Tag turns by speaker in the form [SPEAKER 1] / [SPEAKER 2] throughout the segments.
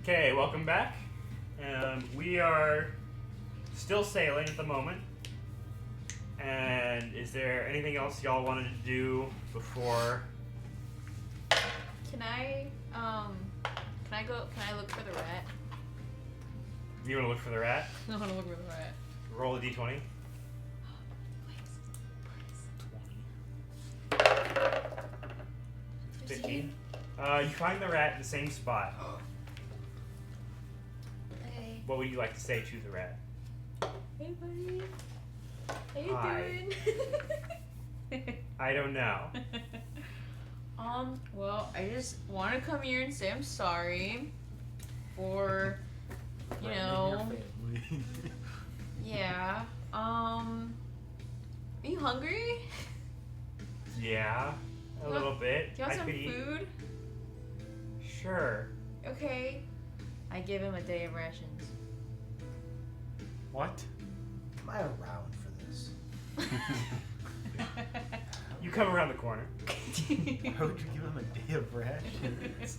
[SPEAKER 1] Okay, welcome back. We are still sailing at the moment. And is there anything else y'all wanted to do before?
[SPEAKER 2] Can I look for the rat?
[SPEAKER 1] You want to look for the rat?
[SPEAKER 2] I want to look for the rat.
[SPEAKER 1] Roll a d20.
[SPEAKER 2] Please.
[SPEAKER 1] 15. You find the rat in the same spot.
[SPEAKER 2] Okay.
[SPEAKER 1] What would you like to say to the rat?
[SPEAKER 2] Hey, buddy. How you
[SPEAKER 1] Hi.
[SPEAKER 2] doing?
[SPEAKER 1] I don't know.
[SPEAKER 2] Well, I just want to come here and say I'm sorry for, you know. Yeah. Are you hungry?
[SPEAKER 1] Yeah, a little bit.
[SPEAKER 2] Do you want some
[SPEAKER 1] could eat.
[SPEAKER 2] food?
[SPEAKER 1] Sure.
[SPEAKER 2] Okay. I give him a day of rations.
[SPEAKER 1] What?
[SPEAKER 3] Am I around for this?
[SPEAKER 1] You come around the corner.
[SPEAKER 3] Why would you give him a day of rations?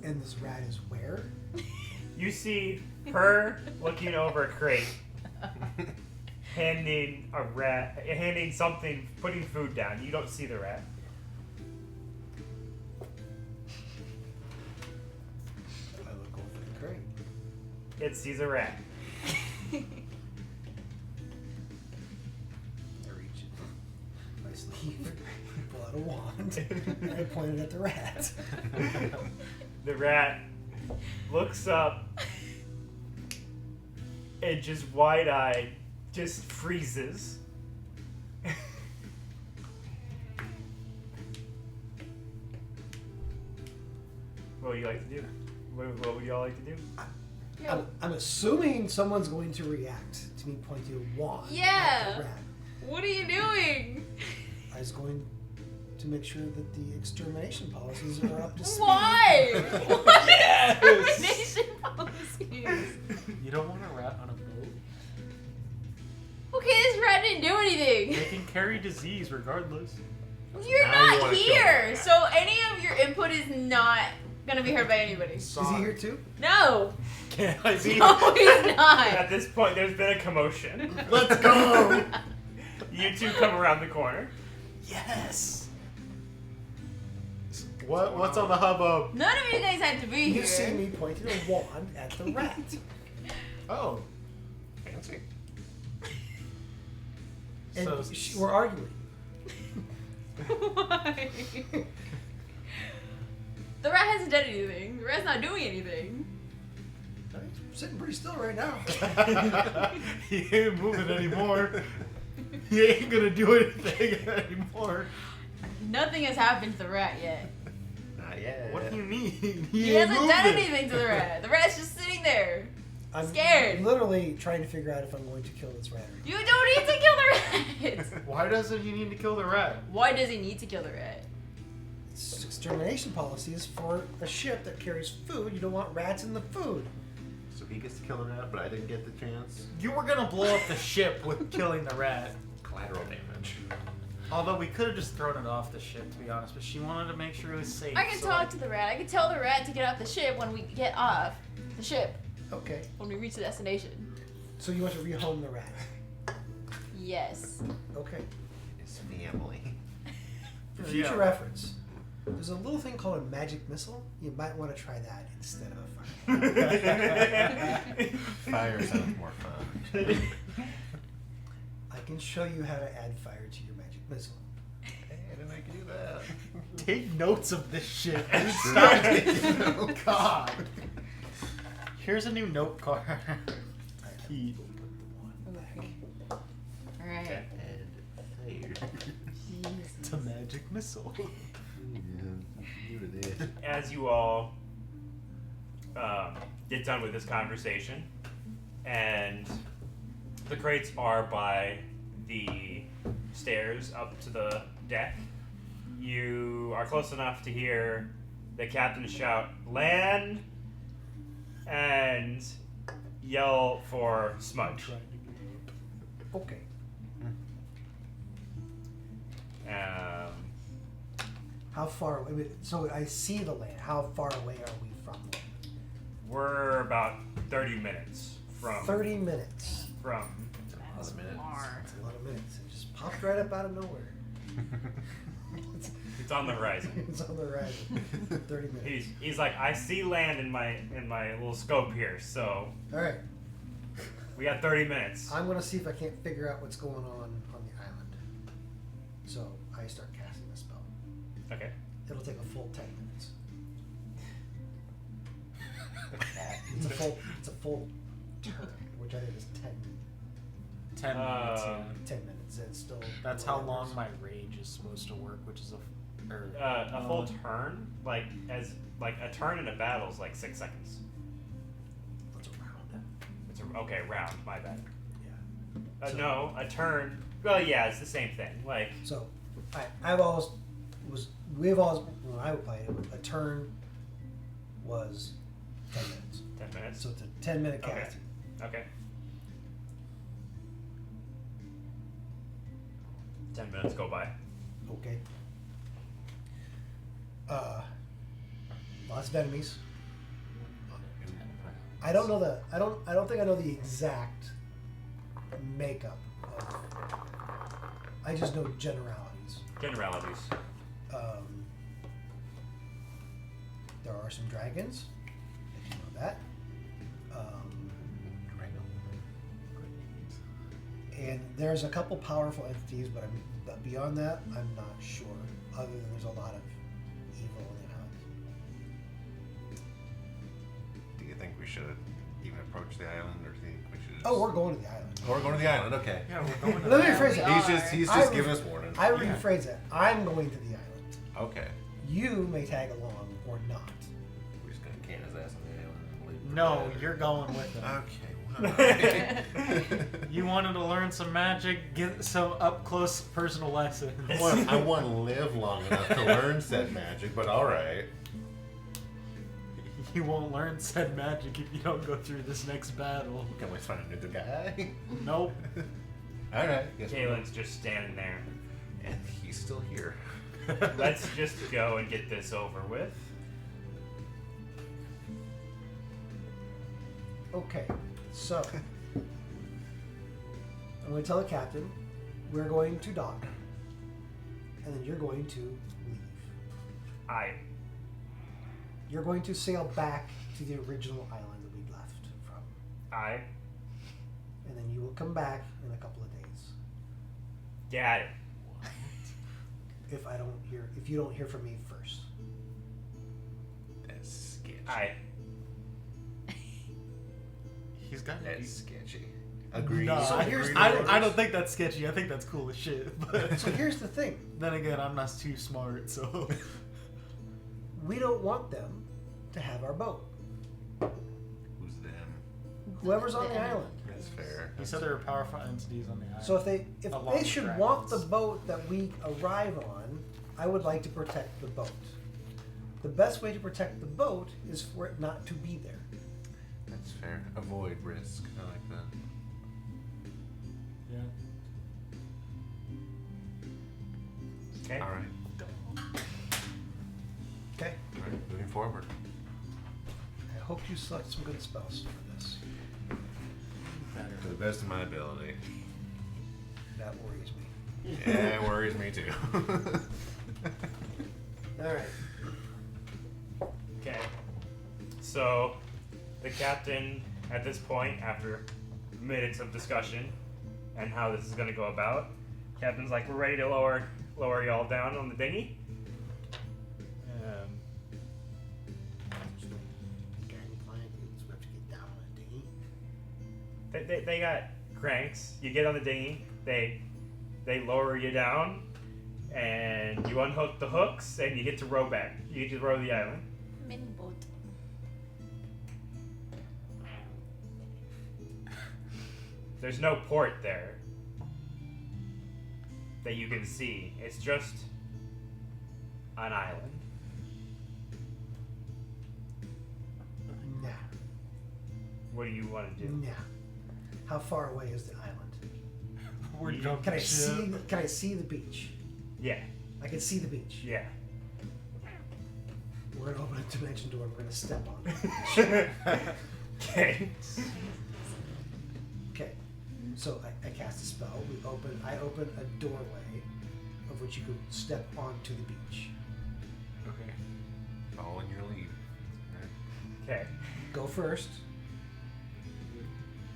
[SPEAKER 3] And this rat is where?
[SPEAKER 1] You see her looking over a crate, handing something, putting food down. You don't see the rat.
[SPEAKER 3] I look over the crate.
[SPEAKER 1] It sees a rat.
[SPEAKER 3] I reach in my sleeve, pull out a wand, and I point it at the rat.
[SPEAKER 1] The rat looks up and just wide-eyed, just freezes. What would you like to do? What would y'all like to do?
[SPEAKER 3] I'm assuming someone's going to react to me pointing a wand
[SPEAKER 2] Yeah.
[SPEAKER 3] at the rat.
[SPEAKER 2] What are you doing?
[SPEAKER 3] I was going to make sure that the extermination policies are up to speed.
[SPEAKER 2] Why? What extermination policies?
[SPEAKER 4] You don't want a rat on a boat?
[SPEAKER 2] Okay, this rat didn't do anything.
[SPEAKER 4] They can carry disease regardless.
[SPEAKER 2] You're
[SPEAKER 1] Now you
[SPEAKER 2] not
[SPEAKER 1] wanna kill
[SPEAKER 2] here,
[SPEAKER 1] him.
[SPEAKER 2] so any of your input is not gonna be heard by anybody.
[SPEAKER 3] Is he here too?
[SPEAKER 2] No.
[SPEAKER 1] Can I see?
[SPEAKER 2] No, he's not.
[SPEAKER 1] At this point, there's been a commotion.
[SPEAKER 3] Let's go!
[SPEAKER 1] You two come around the corner.
[SPEAKER 3] Yes!
[SPEAKER 4] What's on the hubbub?
[SPEAKER 2] None of you guys had to be
[SPEAKER 3] You
[SPEAKER 2] here.
[SPEAKER 3] see me pointing a wand at the rat.
[SPEAKER 4] Oh. Fancy.
[SPEAKER 3] And
[SPEAKER 4] So-
[SPEAKER 3] we're arguing.
[SPEAKER 2] Why? The rat hasn't done anything. The rat's not doing anything.
[SPEAKER 3] He's sitting pretty still right now.
[SPEAKER 4] He ain't moving anymore. He ain't gonna do anything anymore.
[SPEAKER 2] Nothing has happened to the rat yet.
[SPEAKER 4] Not yet. What do you mean?
[SPEAKER 2] He hasn't done anything to the rat. The rat's just sitting there.
[SPEAKER 3] I'm
[SPEAKER 2] Scared.
[SPEAKER 3] literally trying to figure out if I'm going to kill this rat.
[SPEAKER 2] You don't need to kill the rat.
[SPEAKER 4] Why doesn't he need to kill the rat?
[SPEAKER 2] Why does he need to kill the rat?
[SPEAKER 3] It's extermination policy is for a ship that carries food. You don't want rats in the food.
[SPEAKER 5] So he gets to kill the rat, but I didn't get the chance.
[SPEAKER 4] You were gonna blow up the ship with killing the rat.
[SPEAKER 5] Collateral damage.
[SPEAKER 4] Although we could have just thrown it off the ship, to be honest, but she wanted to make sure it was safe.
[SPEAKER 2] I can talk to the rat. I can tell the rat to get off the ship when we get off the ship.
[SPEAKER 3] Okay.
[SPEAKER 2] When we reach the destination.
[SPEAKER 3] So you want to rehome the rat.
[SPEAKER 2] Yes.
[SPEAKER 3] Okay.
[SPEAKER 5] His family.
[SPEAKER 3] For future reference, there's a little thing called a magic missile. You might want to try that instead of a fire.
[SPEAKER 5] Fire sounds more fun.
[SPEAKER 3] I can show you how to add fire to your magic missile.
[SPEAKER 5] Hey, I didn't know I could do that.
[SPEAKER 4] Take notes of this shit.
[SPEAKER 5] Stop taking notes.
[SPEAKER 4] God. Here's a new note card.
[SPEAKER 3] Key.
[SPEAKER 2] Alright.
[SPEAKER 5] And fire.
[SPEAKER 4] It's a magic missile.
[SPEAKER 1] As you all get done with this conversation, and the crates are by the stairs up to the deck, you are close enough to hear the captain shout, "Land!" and yell for Smudge.
[SPEAKER 3] Okay. How far away? So I see the land. How far away are we from land?
[SPEAKER 1] We're about 30 minutes from
[SPEAKER 3] 30 minutes.
[SPEAKER 1] from.
[SPEAKER 5] That's a minute.
[SPEAKER 2] Far.
[SPEAKER 3] That's a lot of minutes. It just popped right up out of nowhere.
[SPEAKER 1] It's on the horizon.
[SPEAKER 3] It's on the horizon. 30 minutes.
[SPEAKER 1] He's like, I see land in my little scope here, so
[SPEAKER 3] All right.
[SPEAKER 1] we got 30 minutes.
[SPEAKER 3] I'm gonna see if I can't figure out what's going on the island. So I start casting the spell.
[SPEAKER 1] Okay.
[SPEAKER 3] It'll take a full 10 minutes. It's a full turn, which I think is
[SPEAKER 4] 10 minutes. Yeah.
[SPEAKER 3] 10 minutes. It's still.
[SPEAKER 4] That's how long my rage is supposed to work, which is
[SPEAKER 1] A full turn, like a turn in a battle is like 6 seconds.
[SPEAKER 3] That's around.
[SPEAKER 1] It's okay, round. My bad.
[SPEAKER 3] Yeah. So-
[SPEAKER 1] No, a turn. Well, yeah, it's the same thing. Like
[SPEAKER 3] So, I've always we've always when I would play it, a turn was 10 minutes.
[SPEAKER 1] 10 minutes.
[SPEAKER 3] So it's a 10-minute
[SPEAKER 1] Okay.
[SPEAKER 3] casting.
[SPEAKER 1] Okay. 10 minutes go by.
[SPEAKER 3] Okay. Lots of enemies. I don't know the. I don't think I know the exact makeup of. I just know generalities.
[SPEAKER 1] Generalities.
[SPEAKER 3] There are some dragons. I do know that. And there's a couple powerful entities, but beyond that, I'm not sure. Other than there's a lot of evil in the island.
[SPEAKER 5] Do you think we should even approach the island, or think we should? Just...
[SPEAKER 3] Oh, we're going to the island.
[SPEAKER 5] Oh, we're going to the island. Okay.
[SPEAKER 4] Yeah, we're going to
[SPEAKER 3] Let me
[SPEAKER 2] Yeah,
[SPEAKER 3] rephrase
[SPEAKER 2] we
[SPEAKER 3] it.
[SPEAKER 2] are.
[SPEAKER 5] He's
[SPEAKER 3] I
[SPEAKER 5] just
[SPEAKER 3] re-
[SPEAKER 5] giving us warning.
[SPEAKER 3] I rephrase it. I'm going to the island.
[SPEAKER 5] Okay.
[SPEAKER 3] You may tag along or not.
[SPEAKER 5] We're just gonna can his ass on the island and leave him for
[SPEAKER 4] No,
[SPEAKER 5] dead.
[SPEAKER 4] you're going with them.
[SPEAKER 5] Okay.
[SPEAKER 4] You wanted to learn some magic, get some up close personal lessons.
[SPEAKER 5] I want to live long enough to learn said magic, but all right.
[SPEAKER 4] You won't learn said magic if you don't go through this next battle.
[SPEAKER 5] We can always find another guy.
[SPEAKER 4] Nope.
[SPEAKER 5] All right. Guess
[SPEAKER 1] Kalen's just standing there.
[SPEAKER 5] and he's still here.
[SPEAKER 1] Let's just go and get this over with.
[SPEAKER 3] Okay, so I'm going to tell the captain we're going to dock, and then you're going to leave. You're going to sail back to the original island that we left from, and then you will come back in a couple of days.
[SPEAKER 1] Got it.
[SPEAKER 3] If you don't hear from me first.
[SPEAKER 5] That's sketchy.
[SPEAKER 4] He's got
[SPEAKER 5] That's sketchy. Agreed.
[SPEAKER 4] No,
[SPEAKER 3] So
[SPEAKER 4] I,
[SPEAKER 3] here's the
[SPEAKER 4] I,
[SPEAKER 3] thing.
[SPEAKER 4] I don't think that's sketchy. I think that's cool as shit. But
[SPEAKER 3] So here's the thing:
[SPEAKER 4] then again, I'm not too smart, so.
[SPEAKER 3] we don't want them to have our boat.
[SPEAKER 5] Who's them?
[SPEAKER 3] Whoever's on the island.
[SPEAKER 5] That's fair.
[SPEAKER 4] He said there were powerful entities on the island.
[SPEAKER 3] So if
[SPEAKER 4] Along
[SPEAKER 3] they
[SPEAKER 4] with
[SPEAKER 3] should
[SPEAKER 4] dragons.
[SPEAKER 3] want the boat that we arrive on, I would like to protect the boat. The best way to protect the boat is for it not to be there.
[SPEAKER 5] That's fair. Avoid risk. I like that.
[SPEAKER 4] Yeah.
[SPEAKER 1] Okay.
[SPEAKER 5] All right.
[SPEAKER 3] Okay.
[SPEAKER 5] All right. Moving forward.
[SPEAKER 3] I hope you select some good spells for this.
[SPEAKER 5] To the best of my ability.
[SPEAKER 3] That worries me.
[SPEAKER 5] Yeah, it worries me too.
[SPEAKER 3] All right.
[SPEAKER 1] Okay. So, the captain, at this point, after minutes of discussion and how this is going to go about, captain's like, we're ready to lower y'all down on the dinghy. They got cranks. You get on the dinghy. They lower you down, and you unhook the hooks, and you get to row back. You get to row the island.
[SPEAKER 2] Mini boat.
[SPEAKER 1] There's no port there that you can see. It's just an island.
[SPEAKER 3] Nah.
[SPEAKER 1] What do you want to do?
[SPEAKER 3] Nah. How far away is the island?
[SPEAKER 4] We're
[SPEAKER 1] You-
[SPEAKER 4] jumping
[SPEAKER 3] Can I
[SPEAKER 4] ship.
[SPEAKER 3] see? Can I see the beach?
[SPEAKER 1] Yeah,
[SPEAKER 3] I can see the beach.
[SPEAKER 1] yeah.
[SPEAKER 3] We're gonna open a dimension door. We're gonna step on it.
[SPEAKER 1] Okay.
[SPEAKER 3] Okay. So I cast a spell. I open a doorway, of which you can step onto the beach.
[SPEAKER 4] Okay.
[SPEAKER 5] All in your lead.
[SPEAKER 1] Okay.
[SPEAKER 3] Go first.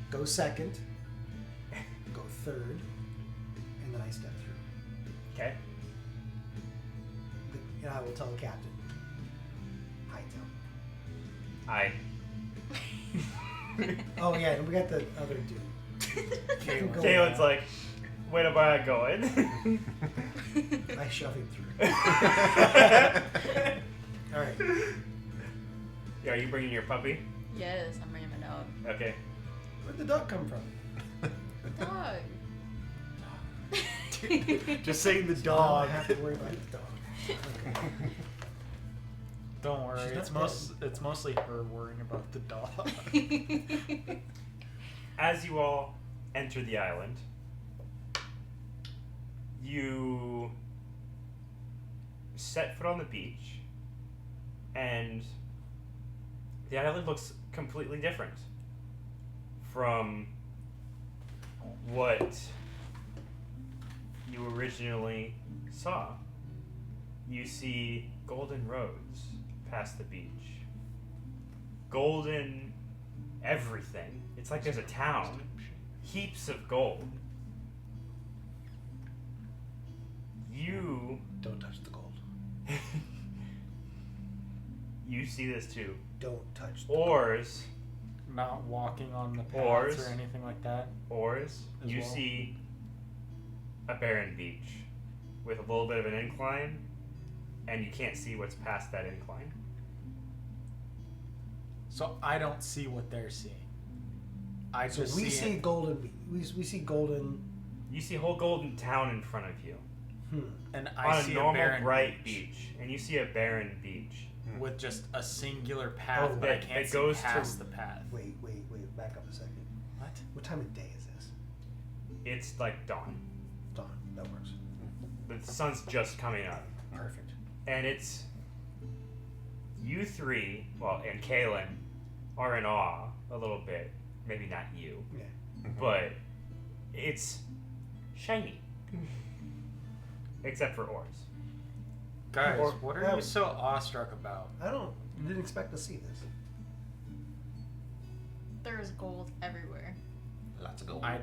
[SPEAKER 3] Go second. Go third, and then I step through.
[SPEAKER 1] Okay.
[SPEAKER 3] And I will tell the captain. Hightail.
[SPEAKER 1] I.
[SPEAKER 3] Oh yeah, and we got the other dude. Go
[SPEAKER 1] Kaylin's
[SPEAKER 3] around.
[SPEAKER 1] like, where am I going?
[SPEAKER 3] I shove him through. All right.
[SPEAKER 1] Yeah, are you bringing your puppy?
[SPEAKER 2] Yes, I'm bringing my dog.
[SPEAKER 1] Okay.
[SPEAKER 3] Where'd the dog come from?
[SPEAKER 2] Dog.
[SPEAKER 4] Just saying the
[SPEAKER 3] I
[SPEAKER 4] dog.
[SPEAKER 3] don't have to worry about the dog. Okay.
[SPEAKER 4] Don't worry.
[SPEAKER 3] She's
[SPEAKER 4] It's
[SPEAKER 3] not
[SPEAKER 4] it's mostly her worrying about the dog.
[SPEAKER 1] As you all enter the island, you set foot on the beach, and the island looks completely different from what you originally saw. You see golden roads past the beach. Golden everything. It's like there's a town. Heaps of gold. You
[SPEAKER 3] Don't touch the gold.
[SPEAKER 1] you see this too.
[SPEAKER 3] Don't touch the
[SPEAKER 1] Oars,
[SPEAKER 4] Not walking on the paths
[SPEAKER 1] Oars.
[SPEAKER 4] or anything like that.
[SPEAKER 1] oars.
[SPEAKER 4] As
[SPEAKER 1] You
[SPEAKER 4] well.
[SPEAKER 1] see a barren beach with a little bit of an incline, and you can't see what's past that incline.
[SPEAKER 4] So I don't see what they're seeing. I
[SPEAKER 3] So
[SPEAKER 4] just
[SPEAKER 3] we
[SPEAKER 4] see
[SPEAKER 3] see
[SPEAKER 4] it.
[SPEAKER 3] golden. We see golden.
[SPEAKER 1] You see a whole golden town in front of you
[SPEAKER 4] And
[SPEAKER 1] on
[SPEAKER 4] I
[SPEAKER 1] a
[SPEAKER 4] see
[SPEAKER 1] normal
[SPEAKER 4] a barren
[SPEAKER 1] bright beach, and you see a barren beach.
[SPEAKER 4] with just a singular path,
[SPEAKER 3] Oh,
[SPEAKER 4] but I
[SPEAKER 1] that-
[SPEAKER 4] can't
[SPEAKER 1] that
[SPEAKER 4] see
[SPEAKER 1] goes to-
[SPEAKER 4] past the path.
[SPEAKER 3] Wait. Back up a second.
[SPEAKER 4] What?
[SPEAKER 3] What time of day is this?
[SPEAKER 1] It's like dawn.
[SPEAKER 3] Dawn. That works.
[SPEAKER 1] The sun's just coming up.
[SPEAKER 3] Perfect.
[SPEAKER 1] And it's you three, well, and Kaylin are in awe a little bit. Maybe not you,
[SPEAKER 3] Yeah.
[SPEAKER 1] but it's shiny. Except for oars.
[SPEAKER 4] Guys,
[SPEAKER 1] Or-
[SPEAKER 4] what are
[SPEAKER 3] well-
[SPEAKER 4] you so awestruck about?
[SPEAKER 3] Didn't expect to see this.
[SPEAKER 2] There's gold everywhere.
[SPEAKER 5] Lots of gold.
[SPEAKER 4] I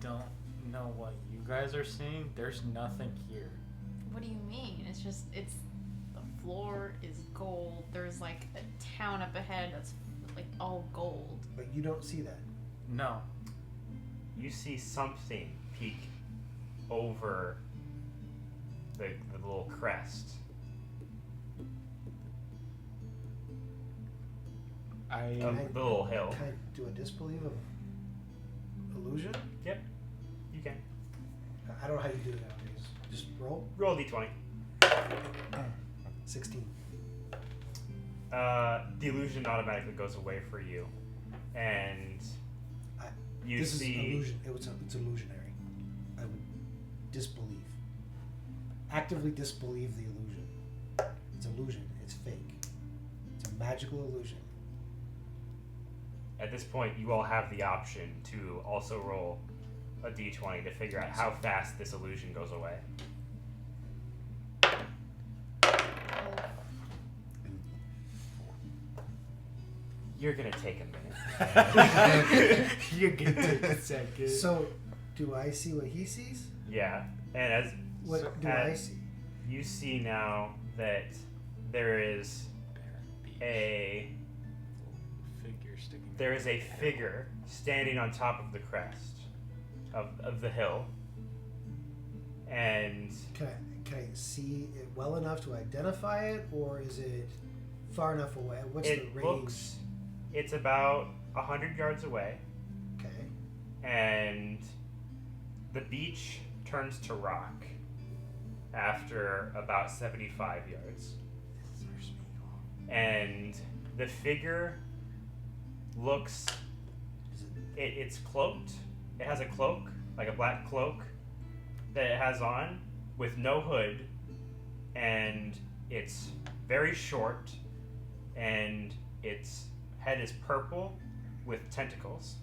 [SPEAKER 4] don't know what you guys are seeing. There's nothing here.
[SPEAKER 2] What do you mean? It's the floor is gold. There's like a town up ahead that's like all gold.
[SPEAKER 3] But you don't see that.
[SPEAKER 4] No.
[SPEAKER 1] You see something peek over the little crest.
[SPEAKER 4] I
[SPEAKER 1] Of the little hill.
[SPEAKER 3] Can I do a disbelief of illusion?
[SPEAKER 1] Yep, you can.
[SPEAKER 3] I don't know how you do it nowadays. Just roll.
[SPEAKER 1] Roll a d20.
[SPEAKER 3] 16.
[SPEAKER 1] The illusion automatically goes away for you, and
[SPEAKER 3] I-
[SPEAKER 1] you
[SPEAKER 3] this
[SPEAKER 1] see.
[SPEAKER 3] is illusion. It's illusionary. I would disbelieve. Actively disbelieve the illusion. It's illusion. It's fake. It's a magical illusion.
[SPEAKER 1] At this point, you all have the option to also roll a d20 to figure out how fast this illusion goes away. You're gonna take a minute.
[SPEAKER 4] you get to a second.
[SPEAKER 3] So, do I see what he sees?
[SPEAKER 1] Yeah, and as
[SPEAKER 3] What do
[SPEAKER 1] as
[SPEAKER 3] I see?
[SPEAKER 1] you see now that there is a
[SPEAKER 4] figure sticking.
[SPEAKER 1] there is a figure standing on top of the crest of the hill, and
[SPEAKER 3] Can I see it well enough to identify it, or is it far enough away? What's the
[SPEAKER 1] it
[SPEAKER 3] range?
[SPEAKER 1] looks it's about 100 yards away,
[SPEAKER 3] Okay.
[SPEAKER 1] and the beach turns to rock after about 75 yards, and the figure looks
[SPEAKER 3] Is it
[SPEAKER 1] it's cloaked. It has a cloak, like a black cloak, that it has on with no hood, and it's very short, and its head is purple with tentacles.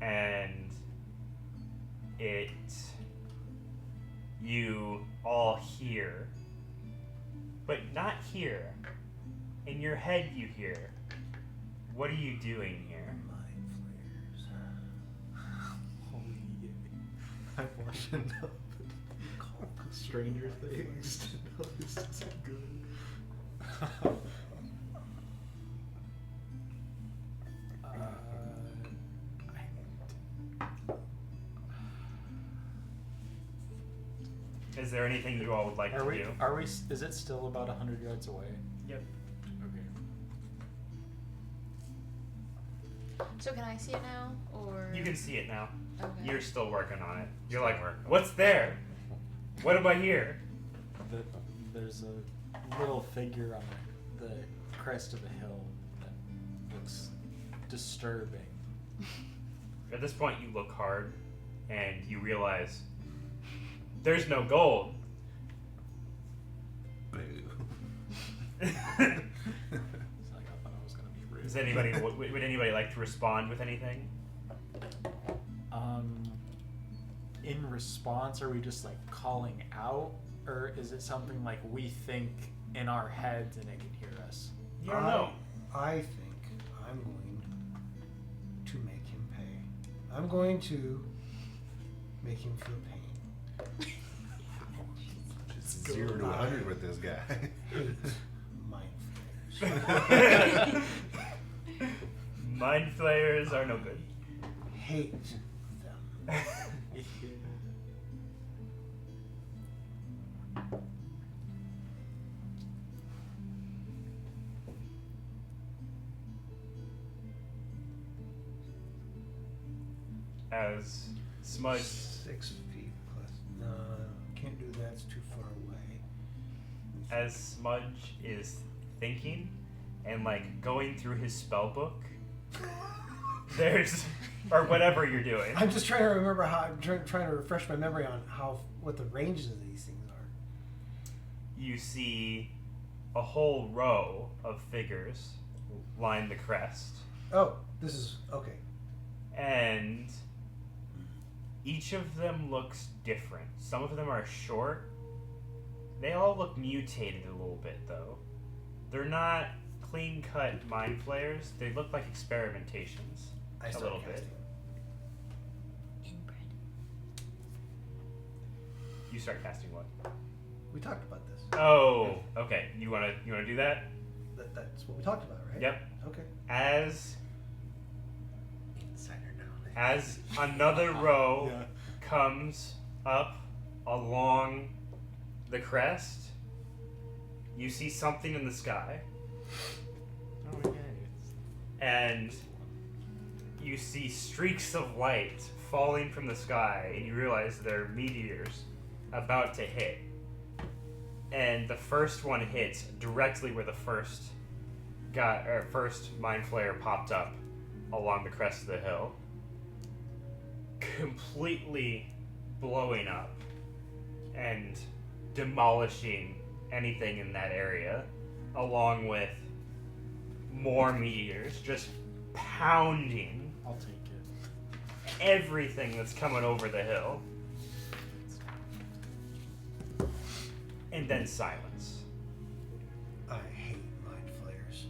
[SPEAKER 1] And you all hear, but not here. In your head you hear, what are you doing here?
[SPEAKER 4] Mind flares. Holy yay. I've watched enough Stranger Things to know this isn't good.
[SPEAKER 1] Is there anything you all would like to do?
[SPEAKER 6] Are we? Is it still about 100 yards away?
[SPEAKER 1] Yep.
[SPEAKER 6] Okay.
[SPEAKER 2] So can I see it now, or
[SPEAKER 1] You can see it now.
[SPEAKER 2] Okay.
[SPEAKER 1] You're still working on it. You're like, what's there? What am I here?
[SPEAKER 6] There's a little figure on the crest of the hill that looks disturbing.
[SPEAKER 1] At this point, you look hard, and you realize there's no gold.
[SPEAKER 5] Boo.
[SPEAKER 6] So I thought I was gonna be rude.
[SPEAKER 1] Does anybody would anybody like to respond with anything?
[SPEAKER 6] In response, are we just like calling out, or is it something like we think in our heads and it can hear us?
[SPEAKER 1] You don't know.
[SPEAKER 3] I think I'm going to make him pay. I'm going to make him feel pain.
[SPEAKER 5] 0 to 100 with this guy.
[SPEAKER 3] Hate mind flayers.
[SPEAKER 1] Mind flayers are no good.
[SPEAKER 3] Hate them.
[SPEAKER 1] As Smudge
[SPEAKER 3] 6 feet plus. No, can't do that. It's too far away.
[SPEAKER 1] as Smudge is thinking and like going through his spell book, there's or whatever you're doing.
[SPEAKER 3] I'm just trying to remember how. I'm trying to refresh my memory on what the ranges of these things are.
[SPEAKER 1] You see a whole row of figures line the crest,
[SPEAKER 3] Oh, this is okay.
[SPEAKER 1] and each of them looks different. Some of them are short. They all look mutated a little bit, though. They're not clean-cut mind flayers. They look like experimentations
[SPEAKER 3] I
[SPEAKER 1] a
[SPEAKER 3] start
[SPEAKER 1] little bit.
[SPEAKER 3] casting.
[SPEAKER 2] Inbred.
[SPEAKER 1] You start casting what?
[SPEAKER 3] We talked about this.
[SPEAKER 1] Oh, okay. You wanna do that?
[SPEAKER 3] That's what we talked about, right?
[SPEAKER 1] Yep.
[SPEAKER 3] Okay.
[SPEAKER 1] As
[SPEAKER 5] Insider knowledge.
[SPEAKER 1] as another row
[SPEAKER 4] Yeah.
[SPEAKER 1] comes up along the crest, you see something in the sky,
[SPEAKER 6] Oh yay!
[SPEAKER 1] and you see streaks of light falling from the sky, and you realize they're meteors about to hit. And the first one hits directly where the first mind flayer popped up along the crest of the hill, completely blowing up and demolishing anything in that area, along with more meteors just pounding
[SPEAKER 6] I'll take it.
[SPEAKER 1] everything that's coming over the hill. And then silence.
[SPEAKER 3] I hate mind flayers.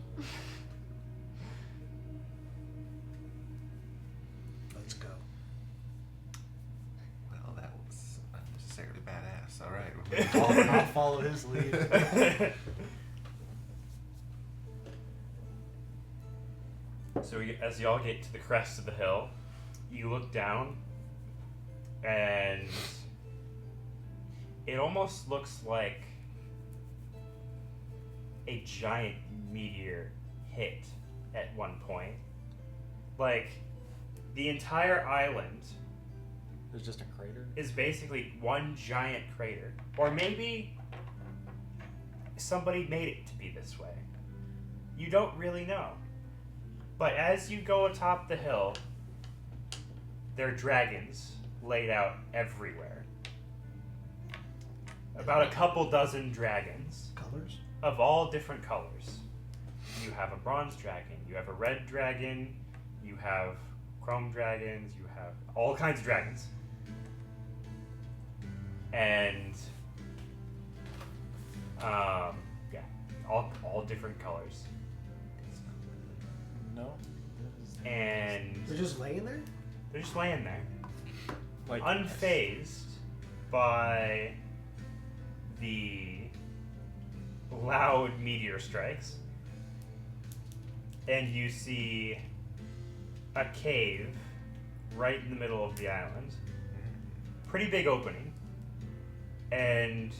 [SPEAKER 3] Let's go.
[SPEAKER 5] Well, that was unnecessarily badass. All right.
[SPEAKER 6] I'll follow his lead.
[SPEAKER 1] So as y'all get to the crest of the hill, you look down, and it almost looks like a giant meteor hit at one point. Like, the entire island
[SPEAKER 6] There's just a crater.
[SPEAKER 1] is basically one giant crater. Or maybe somebody made it to be this way. You don't really know. But as you go atop the hill, there are dragons laid out everywhere. about a couple dozen dragons
[SPEAKER 3] Colors?
[SPEAKER 1] of all different colors. You have a bronze dragon, you have a red dragon, you have chrome dragons, you have all kinds of dragons. And yeah, all different colors.
[SPEAKER 6] No.
[SPEAKER 1] And
[SPEAKER 3] They're just laying there?
[SPEAKER 1] they're just laying there,
[SPEAKER 6] Like
[SPEAKER 1] unfazed by the loud meteor strikes. And you see a cave right in the middle of the island. Pretty big opening. And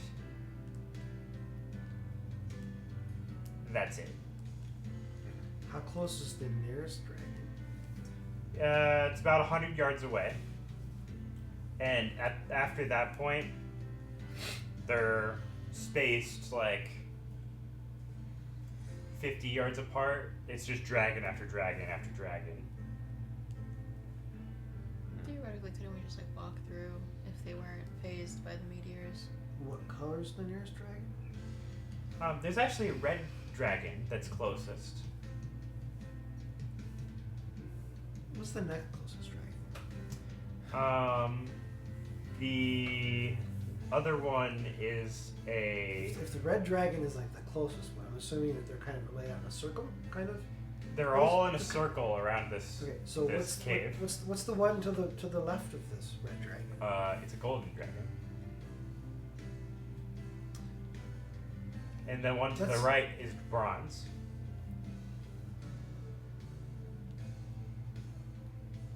[SPEAKER 1] that's it.
[SPEAKER 3] How close is the nearest dragon?
[SPEAKER 1] It's about 100 yards away. And after that point, they're spaced like 50 yards apart. It's just dragon after dragon after dragon.
[SPEAKER 2] Theoretically, couldn't we just like walk through if they weren't phased by the meteors?
[SPEAKER 3] What color is the nearest dragon?
[SPEAKER 1] There's actually a red dragon that's closest.
[SPEAKER 3] What's the next closest dragon?
[SPEAKER 1] The other one is a.
[SPEAKER 3] If the red dragon is like the closest one, I'm assuming that they're kind of laid out in a circle, kind of.
[SPEAKER 1] They're all in a circle around this.
[SPEAKER 3] Okay, so
[SPEAKER 1] this cave.
[SPEAKER 3] what's the one to the left of this red dragon?
[SPEAKER 1] It's a golden dragon. And the one to the right is bronze.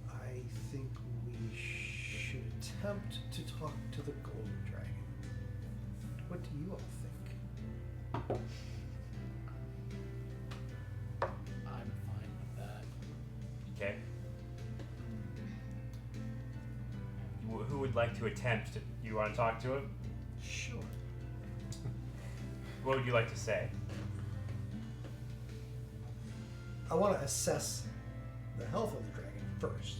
[SPEAKER 3] I think we should attempt to talk to the golden dragon. What do you all think?
[SPEAKER 6] I'm fine with that.
[SPEAKER 1] Okay. Who would like to attempt? You want to talk to him?
[SPEAKER 3] Sure.
[SPEAKER 1] What would you like to say?
[SPEAKER 3] I want to assess the health of the dragon first.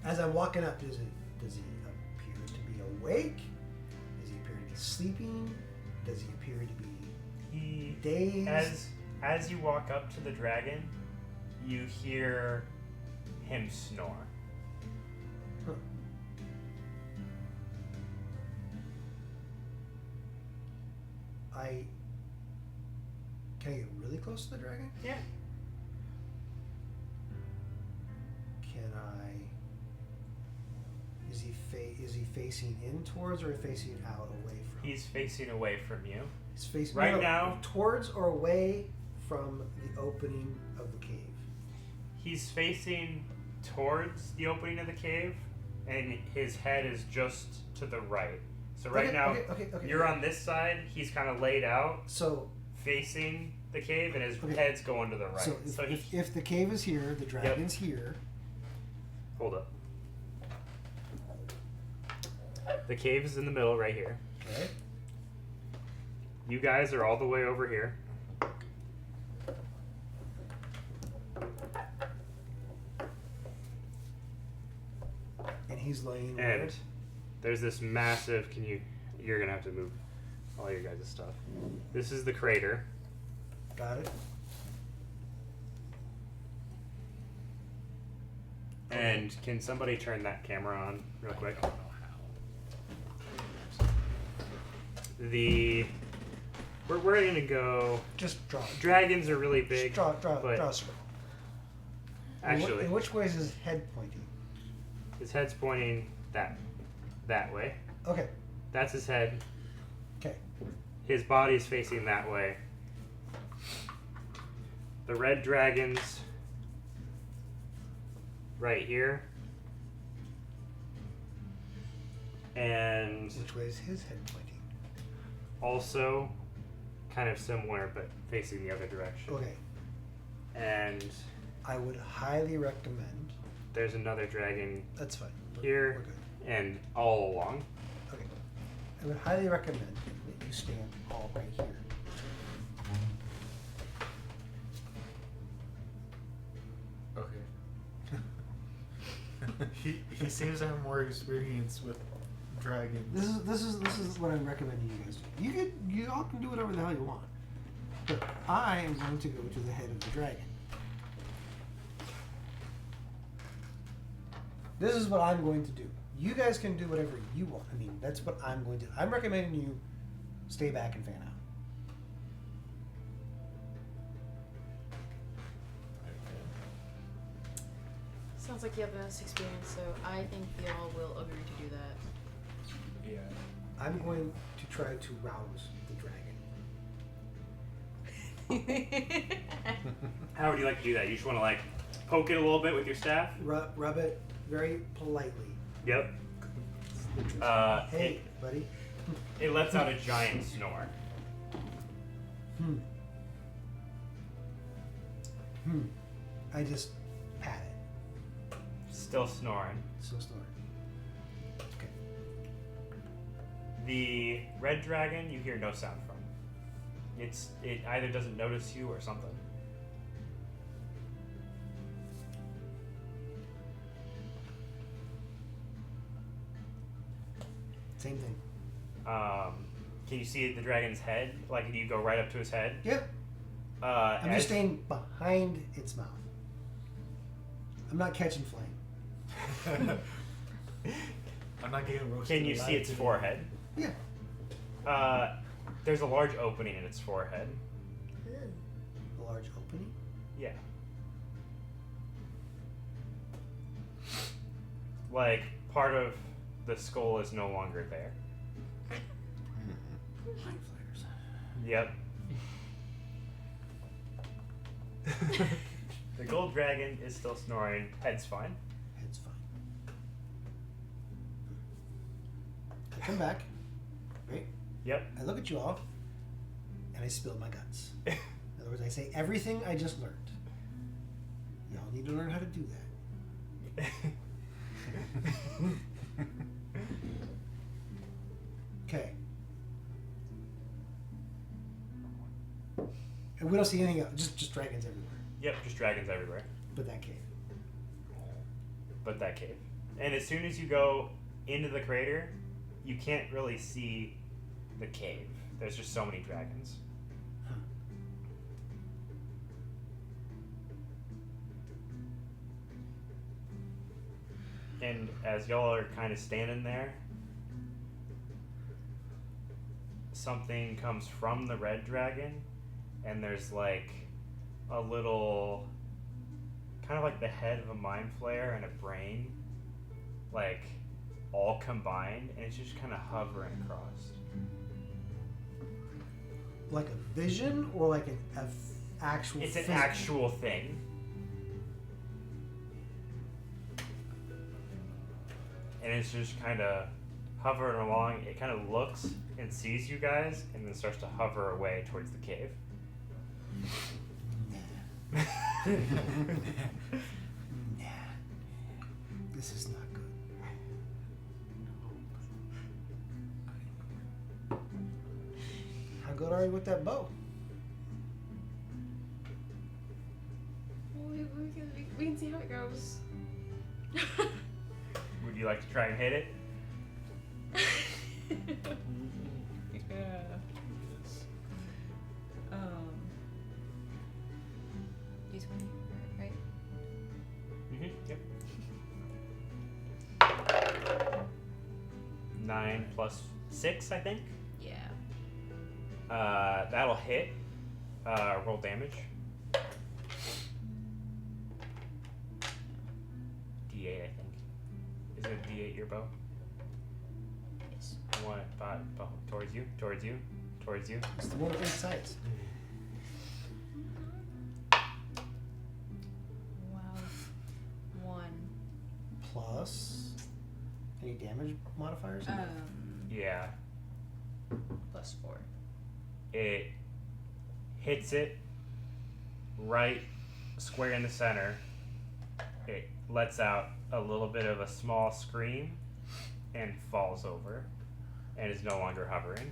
[SPEAKER 3] As I'm walking up, does he appear to be awake? Does he appear to be sleeping? Does he appear to be dazed?
[SPEAKER 1] As you walk up to the dragon, you hear him snore.
[SPEAKER 3] Huh. Can I get really close to the dragon?
[SPEAKER 1] Yeah.
[SPEAKER 3] Can I? Is he facing in towards or facing out away from?
[SPEAKER 1] He's facing away from you.
[SPEAKER 3] He's facing
[SPEAKER 1] right now
[SPEAKER 3] towards or away from the opening of the cave.
[SPEAKER 1] He's facing towards the opening of the cave, and his head is just to the right. So right now, you're on this side. He's kind of laid out,
[SPEAKER 3] so
[SPEAKER 1] facing the cave, and his head's going to the right.
[SPEAKER 3] So if the cave is here, the dragon's here.
[SPEAKER 1] Hold up. The cave is in the middle, right here.
[SPEAKER 3] Okay.
[SPEAKER 1] You guys are all the way over here.
[SPEAKER 3] And he's laying.
[SPEAKER 1] And there's this massive. You're gonna have to move all your guys' stuff. This is the crater.
[SPEAKER 3] Got it.
[SPEAKER 1] And can somebody turn that camera on real quick?
[SPEAKER 6] I don't know how.
[SPEAKER 1] We're gonna go.
[SPEAKER 3] Just draw.
[SPEAKER 1] Dragons are really big.
[SPEAKER 3] Just draw
[SPEAKER 1] but
[SPEAKER 3] a circle.
[SPEAKER 1] Actually,
[SPEAKER 3] in which way is his head pointing?
[SPEAKER 1] his head's pointing that way.
[SPEAKER 3] Okay.
[SPEAKER 1] That's his head.
[SPEAKER 3] Okay.
[SPEAKER 1] His body's facing that way. The red dragon's right here. And
[SPEAKER 3] Which way is his head pointing?
[SPEAKER 1] also kind of similar but facing the other direction.
[SPEAKER 3] Okay.
[SPEAKER 1] And
[SPEAKER 3] I would highly recommend.
[SPEAKER 1] there's another dragon
[SPEAKER 3] That's fine.
[SPEAKER 1] here
[SPEAKER 3] We're good.
[SPEAKER 1] and all along.
[SPEAKER 3] Okay. I would highly recommend that you stand all right here.
[SPEAKER 6] Okay. He seems to have more experience with
[SPEAKER 4] dragons.
[SPEAKER 3] This is what I'm recommending you guys do. You all can do whatever the hell you want, but I am going to go to the head of the dragon. This is what I'm going to do. You guys can do whatever you want. I mean, that's what I'm going to do. I'm recommending you stay back and fan out.
[SPEAKER 2] Sounds like you have the most experience, so I think y'all will agree to do that.
[SPEAKER 6] Yeah.
[SPEAKER 3] I'm going to try to rouse the dragon.
[SPEAKER 1] How would you like to do that? You just want to like poke it a little bit with your staff?
[SPEAKER 3] Rub it very politely.
[SPEAKER 1] Yep.
[SPEAKER 3] Hey, buddy.
[SPEAKER 1] It lets out a giant snore.
[SPEAKER 3] I just pat it.
[SPEAKER 1] Still snoring.
[SPEAKER 3] Still snoring. Okay.
[SPEAKER 1] The red dragon, you hear no sound from. It either doesn't notice you or something.
[SPEAKER 3] Same thing.
[SPEAKER 1] Can you see the dragon's head? Like, do you go right up to his head?
[SPEAKER 3] Yeah. I'm just staying behind its mouth. I'm not catching flame.
[SPEAKER 4] I'm not getting roasted.
[SPEAKER 1] Can you see its forehead?
[SPEAKER 3] Yeah.
[SPEAKER 1] There's a large opening in its forehead.
[SPEAKER 3] A large opening?
[SPEAKER 1] Yeah. Like, part of the skull is no longer there.
[SPEAKER 3] Mind flares.
[SPEAKER 1] Yep. The gold dragon is still snoring. Head's fine.
[SPEAKER 3] Head's fine. I come back. Right?
[SPEAKER 1] Yep.
[SPEAKER 3] I look at you all, and I spill my guts. In other words, I say everything I just learned. Y'all need to learn how to do that. Okay. And we don't see anything else. Just dragons everywhere.
[SPEAKER 1] Yep, just dragons everywhere.
[SPEAKER 3] But that cave.
[SPEAKER 1] But that cave. And as soon as you go into the crater, you can't really see the cave. There's just so many dragons.
[SPEAKER 3] Huh.
[SPEAKER 1] And as y'all are kind of standing there, something comes from the red dragon, and there's like a little, kind of like the head of a mind flayer and a brain, like all combined, and it's just kind of hovering across.
[SPEAKER 3] Like a vision or like an actual
[SPEAKER 1] It's an
[SPEAKER 3] physical?
[SPEAKER 1] actual thing. And it's just kind of hovering along. It kind of looks and sees you guys, and then starts to hover away towards the cave.
[SPEAKER 3] Nah. This is not good. How good are you with that bow?
[SPEAKER 2] We can see how it goes.
[SPEAKER 1] Would you like to try and hit it?
[SPEAKER 2] Yeah. D20, right?
[SPEAKER 1] Yep. 9 plus 6, I think.
[SPEAKER 2] Yeah.
[SPEAKER 1] That'll hit. Roll damage. D8, I think. Is it D8 your bow?
[SPEAKER 2] Yes.
[SPEAKER 1] 1, 5, towards you, towards you, towards you.
[SPEAKER 3] It's the one of eight sides.
[SPEAKER 2] Wow. 1.
[SPEAKER 3] Plus any damage modifiers?
[SPEAKER 1] Yeah.
[SPEAKER 2] Plus 4.
[SPEAKER 1] It hits it right square in the center. It lets out a little bit of a small scream and falls over and is no longer hovering.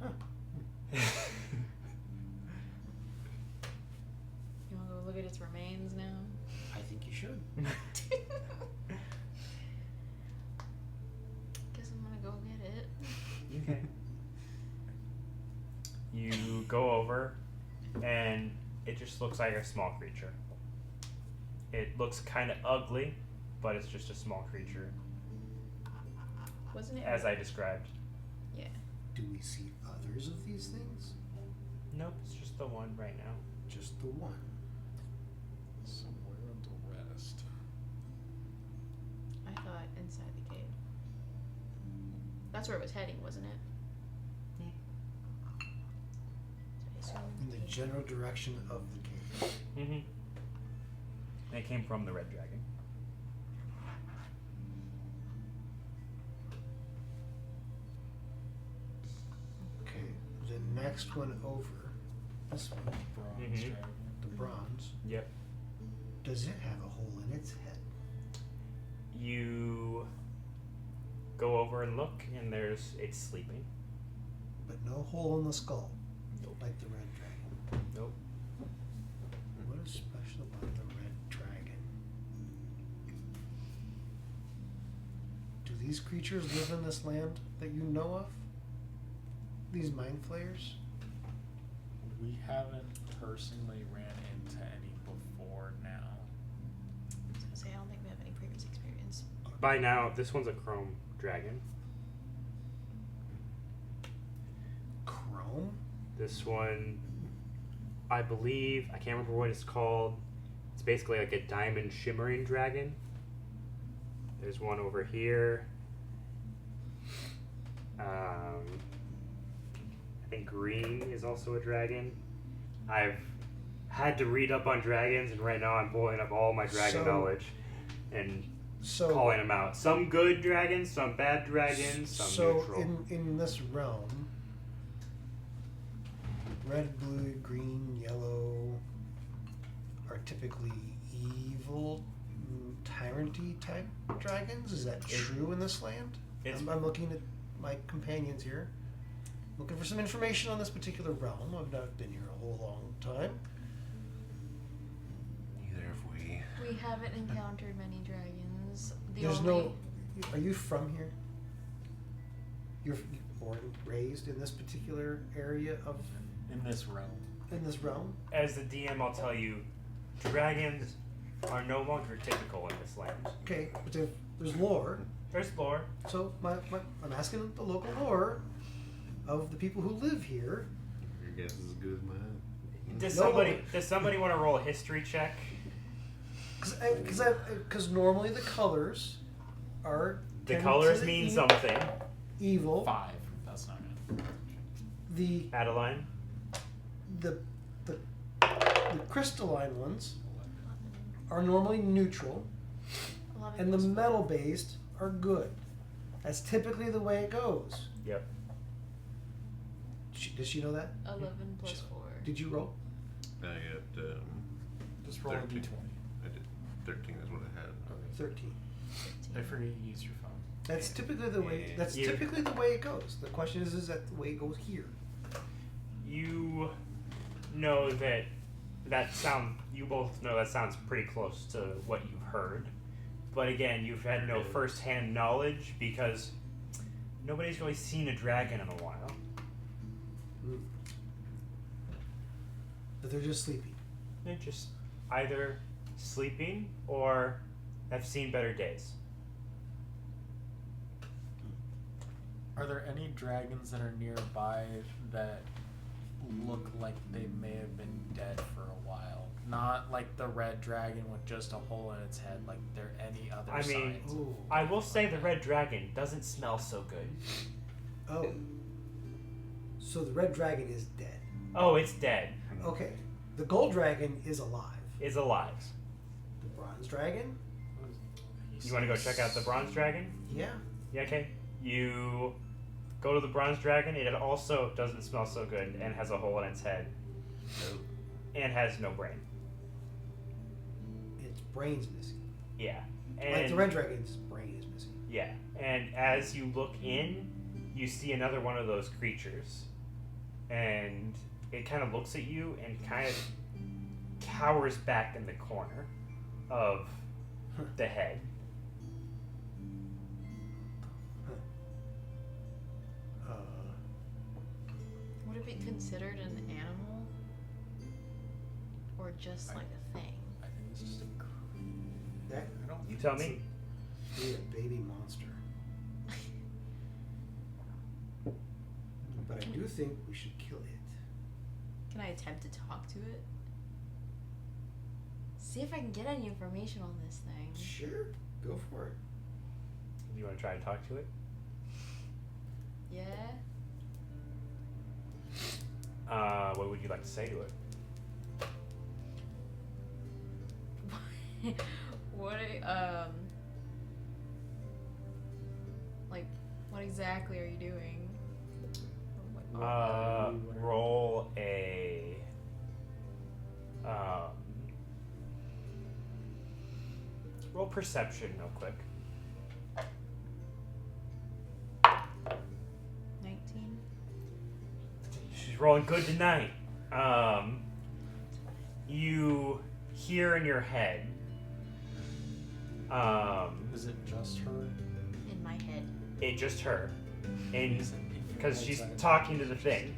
[SPEAKER 3] Huh.
[SPEAKER 2] You want to go look at its remains now?
[SPEAKER 3] I think you should.
[SPEAKER 1] Okay. You go over, and it just looks like a small creature. It looks kind of ugly, but it's just a small creature,
[SPEAKER 2] Wasn't it?
[SPEAKER 1] as I described.
[SPEAKER 2] Yeah.
[SPEAKER 3] Do we see others of these things?
[SPEAKER 1] Nope, it's just the one right now.
[SPEAKER 3] Just the one.
[SPEAKER 6] Somewhere on the rest.
[SPEAKER 2] I thought inside the cave. That's where it was heading, wasn't it? So I assume
[SPEAKER 3] In the general direction of the cave.
[SPEAKER 1] Mm-hmm. It came from the red dragon.
[SPEAKER 3] Okay, the next one over, this one,
[SPEAKER 6] Bronze
[SPEAKER 1] Mhm.
[SPEAKER 6] dragon.
[SPEAKER 3] the bronze,
[SPEAKER 1] Yep.
[SPEAKER 3] does it have a hole in its head?
[SPEAKER 1] You go over and look, and it's sleeping.
[SPEAKER 3] But no hole in the skull,
[SPEAKER 1] Nope.
[SPEAKER 3] like the red dragon.
[SPEAKER 1] Nope.
[SPEAKER 3] What is special about the red dragon? Do these creatures live in this land that you know of? These mind flayers?
[SPEAKER 6] We haven't personally ran into any before now.
[SPEAKER 2] I was gonna say I don't think we have any previous experience.
[SPEAKER 1] By now, this one's a chrome dragon.
[SPEAKER 3] Chrome?
[SPEAKER 1] This one, I believe, I can't remember what it's called. It's basically like a diamond shimmering dragon. There's one over here. I think green is also a dragon. I've had to read up on dragons, and right now I'm pulling up all my dragon
[SPEAKER 3] So-
[SPEAKER 1] knowledge and
[SPEAKER 3] So,
[SPEAKER 1] calling them out. Some good dragons, some bad dragons, some
[SPEAKER 3] so
[SPEAKER 1] neutral.
[SPEAKER 3] in this realm, red, blue, green, yellow are typically evil, tyrant-y type dragons. Is that true in this land?
[SPEAKER 1] It's-
[SPEAKER 3] I'm looking at my companions here, looking for some information on this particular realm. I've not been here a whole long time.
[SPEAKER 5] Neither have we.
[SPEAKER 2] We haven't encountered many dragons.
[SPEAKER 3] There's no. Are you from here? You're born, raised in this particular area of
[SPEAKER 6] In this realm.
[SPEAKER 3] in this realm?
[SPEAKER 1] As the DM, I'll tell you, dragons are no longer typical in this land.
[SPEAKER 3] Okay, but there's lore.
[SPEAKER 1] There's lore.
[SPEAKER 3] So I'm asking the local lore of the people who live here.
[SPEAKER 5] Your guess is as good as mine.
[SPEAKER 1] Does
[SPEAKER 3] No.
[SPEAKER 1] somebody want to roll a history check?
[SPEAKER 3] Because normally the colors are
[SPEAKER 1] The
[SPEAKER 3] tend
[SPEAKER 1] colors
[SPEAKER 3] to
[SPEAKER 1] mean
[SPEAKER 3] be
[SPEAKER 1] something.
[SPEAKER 3] evil.
[SPEAKER 6] 5. That's not good.
[SPEAKER 3] The
[SPEAKER 1] Adeline?
[SPEAKER 3] the crystalline ones are normally neutral,
[SPEAKER 2] 11
[SPEAKER 3] and the
[SPEAKER 2] plus
[SPEAKER 3] metal based are good. That's typically the way it goes.
[SPEAKER 1] Yep.
[SPEAKER 3] Does she know that?
[SPEAKER 2] 11 plus
[SPEAKER 3] Sh-
[SPEAKER 2] 4.
[SPEAKER 3] Did you roll?
[SPEAKER 5] I got
[SPEAKER 6] Just roll a
[SPEAKER 5] 13.
[SPEAKER 6] d20.
[SPEAKER 5] I did 13 is what I had.
[SPEAKER 3] 13.
[SPEAKER 6] I forget you use your phone.
[SPEAKER 3] That's typically the way. That's
[SPEAKER 1] You-
[SPEAKER 3] typically the way it goes. The question is that the way it goes here?
[SPEAKER 1] You know you both know that sounds pretty close to what you've heard. But again, you've had no first-hand knowledge because nobody's really seen a dragon in a while.
[SPEAKER 3] But they're just sleeping.
[SPEAKER 1] They're just either sleeping or have seen better days.
[SPEAKER 6] Are there any dragons that are nearby that look like they may have been dead for a while? Not like the red dragon with just a hole in its head. Like there any other
[SPEAKER 1] I mean,
[SPEAKER 6] signs?
[SPEAKER 3] Ooh.
[SPEAKER 1] I will say the red dragon doesn't smell so good.
[SPEAKER 3] Oh. So the red dragon is dead.
[SPEAKER 1] Oh, it's dead.
[SPEAKER 3] Okay. The gold dragon is alive.
[SPEAKER 1] Is alive.
[SPEAKER 3] The bronze dragon?
[SPEAKER 1] You want to go check out the bronze dragon?
[SPEAKER 3] Yeah.
[SPEAKER 1] Yeah, okay. You go to the bronze dragon. It also doesn't smell so good and has a hole in its head.
[SPEAKER 5] Nope.
[SPEAKER 1] And has no brain.
[SPEAKER 3] Its brain's missing.
[SPEAKER 1] Yeah.
[SPEAKER 3] Like
[SPEAKER 1] And
[SPEAKER 3] the red dragon's brain is missing.
[SPEAKER 1] yeah. And as you look in, you see another one of those creatures. And it kind of looks at you and kind of cowers back in the corner of the head.
[SPEAKER 2] be considered an animal? Or just like a thing?
[SPEAKER 6] I think it's just a
[SPEAKER 3] That
[SPEAKER 6] I don't
[SPEAKER 1] You tell me.
[SPEAKER 3] be a baby monster. But I do think we should kill it.
[SPEAKER 2] Can I attempt to talk to it? See if I can get any information on this thing.
[SPEAKER 3] Sure, go for it.
[SPEAKER 1] Do you want to try and talk to it?
[SPEAKER 2] Yeah?
[SPEAKER 1] What would you like to say to it?
[SPEAKER 2] Like, what exactly are you doing?
[SPEAKER 1] Roll a roll perception real quick.
[SPEAKER 2] 19?
[SPEAKER 1] She's rolling good tonight. You hear in your head.
[SPEAKER 6] Is it just her?
[SPEAKER 2] In my head.
[SPEAKER 1] It just her, and
[SPEAKER 6] Is it in your
[SPEAKER 1] because
[SPEAKER 6] head
[SPEAKER 1] she's
[SPEAKER 6] side?
[SPEAKER 1] talking to the thing.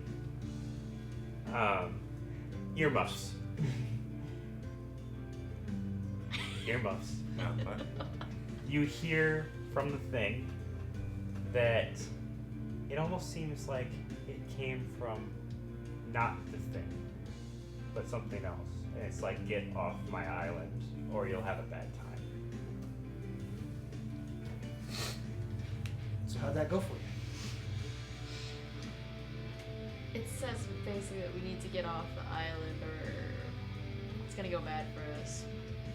[SPEAKER 1] Earmuffs. Earmuffs.
[SPEAKER 5] What?
[SPEAKER 1] You hear from the thing that it almost seems like it came from not the thing, but something else. And it's like, get off my island or you'll have a bad time.
[SPEAKER 3] So how'd that go for you?
[SPEAKER 2] It says basically that we need to get off the island or it's gonna go bad for us.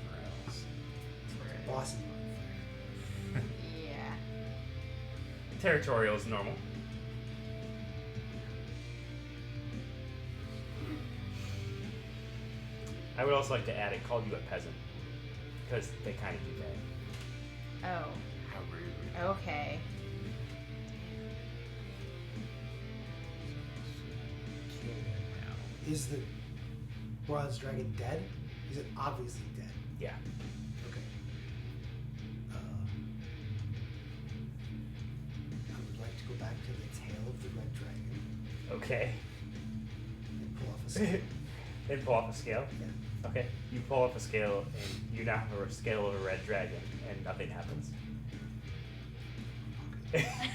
[SPEAKER 6] Or else?
[SPEAKER 3] Boss is on
[SPEAKER 2] Yeah.
[SPEAKER 1] Territorial is normal. I would also like to add, it called you a peasant. Because they kind of do that.
[SPEAKER 2] Oh.
[SPEAKER 5] How rude.
[SPEAKER 2] Okay.
[SPEAKER 6] Kill it now.
[SPEAKER 3] fire. Is the bronze dragon dead? Is it obviously dead?
[SPEAKER 1] Yeah.
[SPEAKER 3] Okay. I would like to go back to the tail of the red dragon
[SPEAKER 1] Okay.
[SPEAKER 3] and pull off a scale.
[SPEAKER 1] And pull off a scale?
[SPEAKER 3] Yeah.
[SPEAKER 1] Okay. You pull off a scale, and you now have a scale of a red dragon, and nothing happens.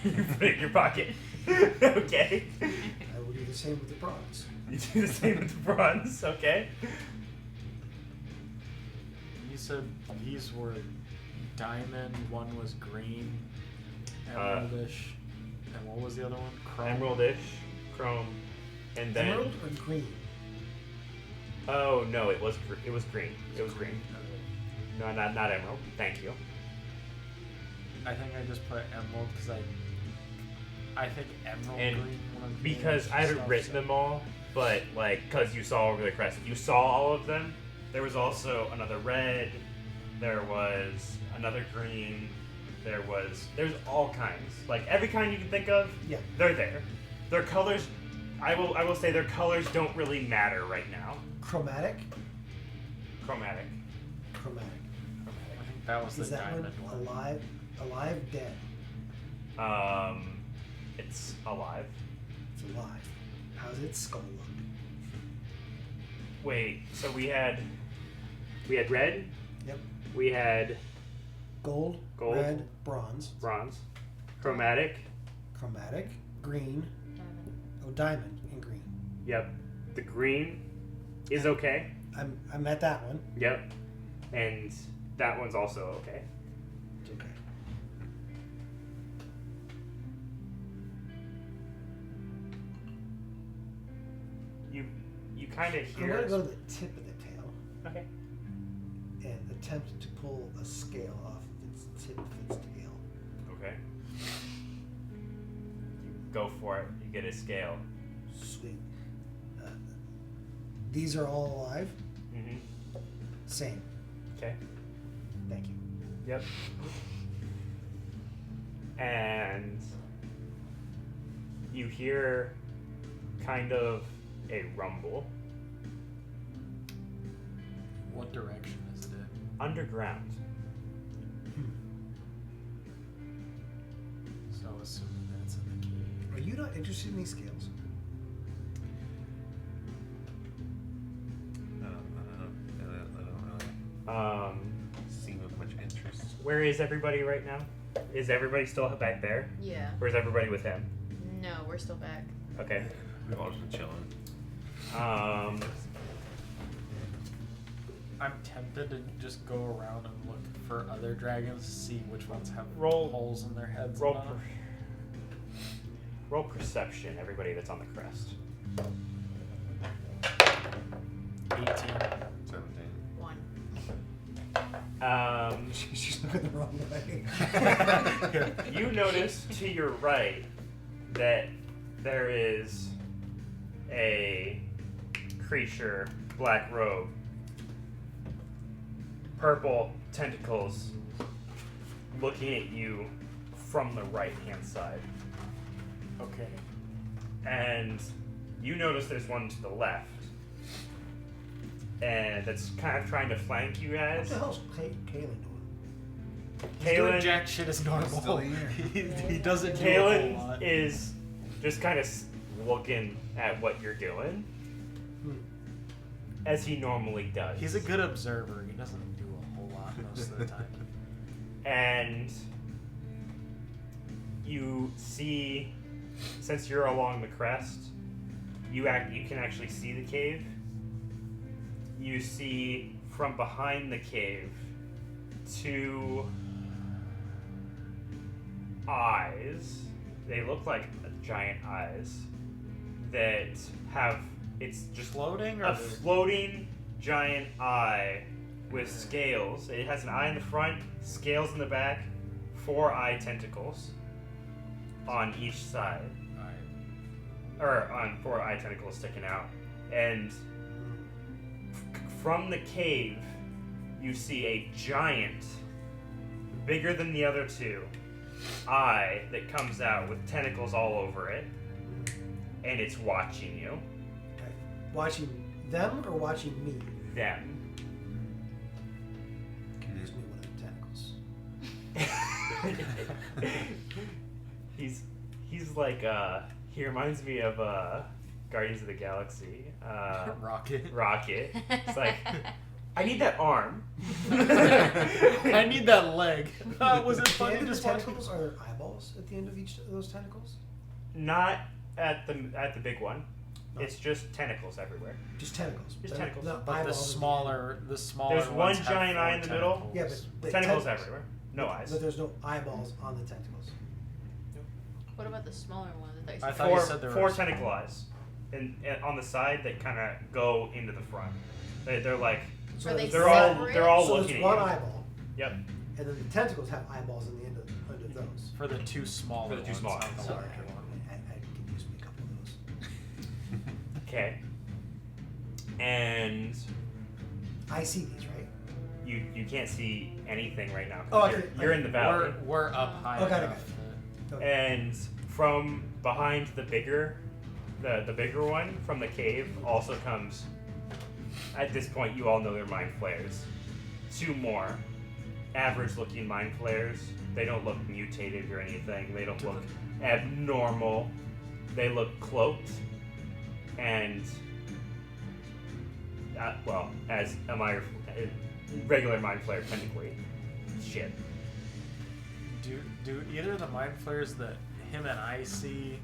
[SPEAKER 1] You put it in your pocket. Okay.
[SPEAKER 3] I will do the same with the bronze.
[SPEAKER 1] You do the same with the bronze, okay?
[SPEAKER 6] You said these were diamond, one was green, emeraldish, and what was the other one? Chrome?
[SPEAKER 1] Emeraldish, chrome, and then.
[SPEAKER 3] Emerald or green?
[SPEAKER 1] Oh no, it was green. It was green. No, not emerald. Thank you.
[SPEAKER 6] I think I just put emerald because I think emerald
[SPEAKER 1] And
[SPEAKER 6] green one.
[SPEAKER 1] Because I haven't written them all, but like, because you saw over the crest, you saw all of them. There was also another red. There was another green. There's all kinds. Like every kind you can think of.
[SPEAKER 3] Yeah.
[SPEAKER 1] They're there. Their colors. I will say their colors don't really matter right now.
[SPEAKER 3] Chromatic?
[SPEAKER 1] Chromatic.
[SPEAKER 3] Chromatic.
[SPEAKER 6] I think that was the
[SPEAKER 3] Is that
[SPEAKER 6] diamond
[SPEAKER 3] one
[SPEAKER 6] one.
[SPEAKER 3] alive, dead?
[SPEAKER 1] It's alive.
[SPEAKER 3] It's alive. How's its skull look?
[SPEAKER 1] Wait, so we had red,
[SPEAKER 3] Yep.
[SPEAKER 1] we had
[SPEAKER 3] Gold,
[SPEAKER 1] Gold.
[SPEAKER 3] red, bronze,
[SPEAKER 1] bronze, chromatic.
[SPEAKER 3] chromatic, green,
[SPEAKER 2] Diamond.
[SPEAKER 3] oh, diamond, and green.
[SPEAKER 1] Yep. The green is okay.
[SPEAKER 3] I'm at that one.
[SPEAKER 1] Yep. And that one's also okay.
[SPEAKER 3] It's okay.
[SPEAKER 1] You kind of
[SPEAKER 3] I'm
[SPEAKER 1] hear.
[SPEAKER 3] gonna go to the tip of the tail
[SPEAKER 1] Okay.
[SPEAKER 3] and attempt to pull a scale off of its tip of its tail.
[SPEAKER 1] Okay. You go for it. You get a scale.
[SPEAKER 3] Sweet. These are all alive.
[SPEAKER 1] Mm-hmm.
[SPEAKER 3] Same.
[SPEAKER 1] Okay.
[SPEAKER 3] Thank you.
[SPEAKER 1] Yep. And you hear kind of a rumble
[SPEAKER 6] What direction is it in?
[SPEAKER 1] underground.
[SPEAKER 6] So assuming that it's in the cave.
[SPEAKER 3] Are you not interested in these scales?
[SPEAKER 5] Seen with much interest.
[SPEAKER 1] Where is everybody right now? Is everybody still back there?
[SPEAKER 2] Yeah.
[SPEAKER 1] Or is everybody with him?
[SPEAKER 2] No, we're still back.
[SPEAKER 1] Okay.
[SPEAKER 5] We've all just been chilling.
[SPEAKER 6] I'm tempted to just go around and look for other dragons to see which ones have
[SPEAKER 1] Roll-
[SPEAKER 6] holes in their heads.
[SPEAKER 1] Roll,
[SPEAKER 6] and not.
[SPEAKER 1] roll perception, everybody that's on the crest.
[SPEAKER 6] 18.
[SPEAKER 5] 17.
[SPEAKER 2] 1.
[SPEAKER 3] She's looking the wrong way.
[SPEAKER 1] You notice to your right that there is a creature, black robe, purple tentacles, looking at you from the right-hand side.
[SPEAKER 6] Okay.
[SPEAKER 1] And you notice there's one to the left, and that's kind of trying to flank you
[SPEAKER 3] What
[SPEAKER 1] guys.
[SPEAKER 3] the hell's Kaylin doing?
[SPEAKER 6] He's doing
[SPEAKER 1] Kaylin,
[SPEAKER 6] jack shit as normal.
[SPEAKER 5] Still here.
[SPEAKER 6] he doesn't do a whole
[SPEAKER 1] Kaylin
[SPEAKER 6] lot.
[SPEAKER 1] is just kind of looking at what you're doing, as he normally does.
[SPEAKER 6] He's a good observer. He doesn't do a whole lot most of the time.
[SPEAKER 1] And you see, since you're along the crest, you can actually see the cave. You see from behind the cave 2 eyes. They look like giant eyes that have, it's just
[SPEAKER 6] Floating or
[SPEAKER 1] a floating giant eye with scales. It has an eye in the front, scales in the back, 4 eye tentacles on each side. Or on 4 eye tentacles sticking out. And from the cave, you see a giant, bigger than the other 2, eye that comes out with tentacles all over it. And it's watching you.
[SPEAKER 3] Okay. Watching them or watching me?
[SPEAKER 1] Them.
[SPEAKER 3] Gives me one of the tentacles.
[SPEAKER 1] He's like he reminds me of Guardians of the Galaxy.
[SPEAKER 6] Rocket.
[SPEAKER 1] It's like, I need that arm.
[SPEAKER 6] I need that leg. Was it
[SPEAKER 3] At the
[SPEAKER 6] fun
[SPEAKER 3] end
[SPEAKER 6] to
[SPEAKER 3] of
[SPEAKER 6] just
[SPEAKER 3] the
[SPEAKER 6] watch?
[SPEAKER 3] tentacles, are there eyeballs at the end of each of those tentacles?
[SPEAKER 1] Not at the big one.
[SPEAKER 3] No.
[SPEAKER 1] It's just tentacles everywhere.
[SPEAKER 3] Just tentacles.
[SPEAKER 1] Just
[SPEAKER 3] They're
[SPEAKER 1] tentacles.
[SPEAKER 3] not
[SPEAKER 6] But the
[SPEAKER 3] eyeballs at
[SPEAKER 6] smaller
[SPEAKER 1] There's
[SPEAKER 6] ones
[SPEAKER 1] one
[SPEAKER 6] have
[SPEAKER 1] giant
[SPEAKER 6] 4
[SPEAKER 1] eye in the middle.
[SPEAKER 6] tentacles.
[SPEAKER 3] Yeah, but
[SPEAKER 1] Tentacles everywhere. No
[SPEAKER 3] but,
[SPEAKER 1] eyes.
[SPEAKER 3] But there's no eyeballs on the tentacles.
[SPEAKER 2] What about the smaller one?
[SPEAKER 6] I thought you said there
[SPEAKER 1] Four
[SPEAKER 6] was
[SPEAKER 1] tentacle eyes, and on the side that kind of go into the front. They're like
[SPEAKER 3] So
[SPEAKER 2] Are they
[SPEAKER 1] they're all
[SPEAKER 2] separate?
[SPEAKER 1] they're all
[SPEAKER 3] so
[SPEAKER 1] looking
[SPEAKER 3] there's one
[SPEAKER 1] at you.
[SPEAKER 3] eyeball,
[SPEAKER 1] Yep.
[SPEAKER 3] and then the tentacles have eyeballs in the end of those.
[SPEAKER 6] for the 2 smaller
[SPEAKER 1] For the 2
[SPEAKER 6] ones,
[SPEAKER 1] smaller
[SPEAKER 6] not
[SPEAKER 1] ones.
[SPEAKER 6] the
[SPEAKER 3] So
[SPEAKER 6] larger one.
[SPEAKER 3] I could use me a couple of those.
[SPEAKER 1] Okay. And
[SPEAKER 3] I see these, right?
[SPEAKER 1] you can't see anything right now. 'Cause
[SPEAKER 3] Oh,
[SPEAKER 1] you're in the valley.
[SPEAKER 6] We're up high
[SPEAKER 3] Okay,
[SPEAKER 6] enough.
[SPEAKER 3] okay.
[SPEAKER 6] that-
[SPEAKER 3] Okay.
[SPEAKER 1] And from behind the bigger one from the cave also comes. At this point, you all know they're mind flayers. 2 more average-looking mind flayers. They don't look mutated or anything. They don't look abnormal. They look cloaked, and as a regular mind flayer technically. Shit.
[SPEAKER 6] Do either of the mind flayers that him and I see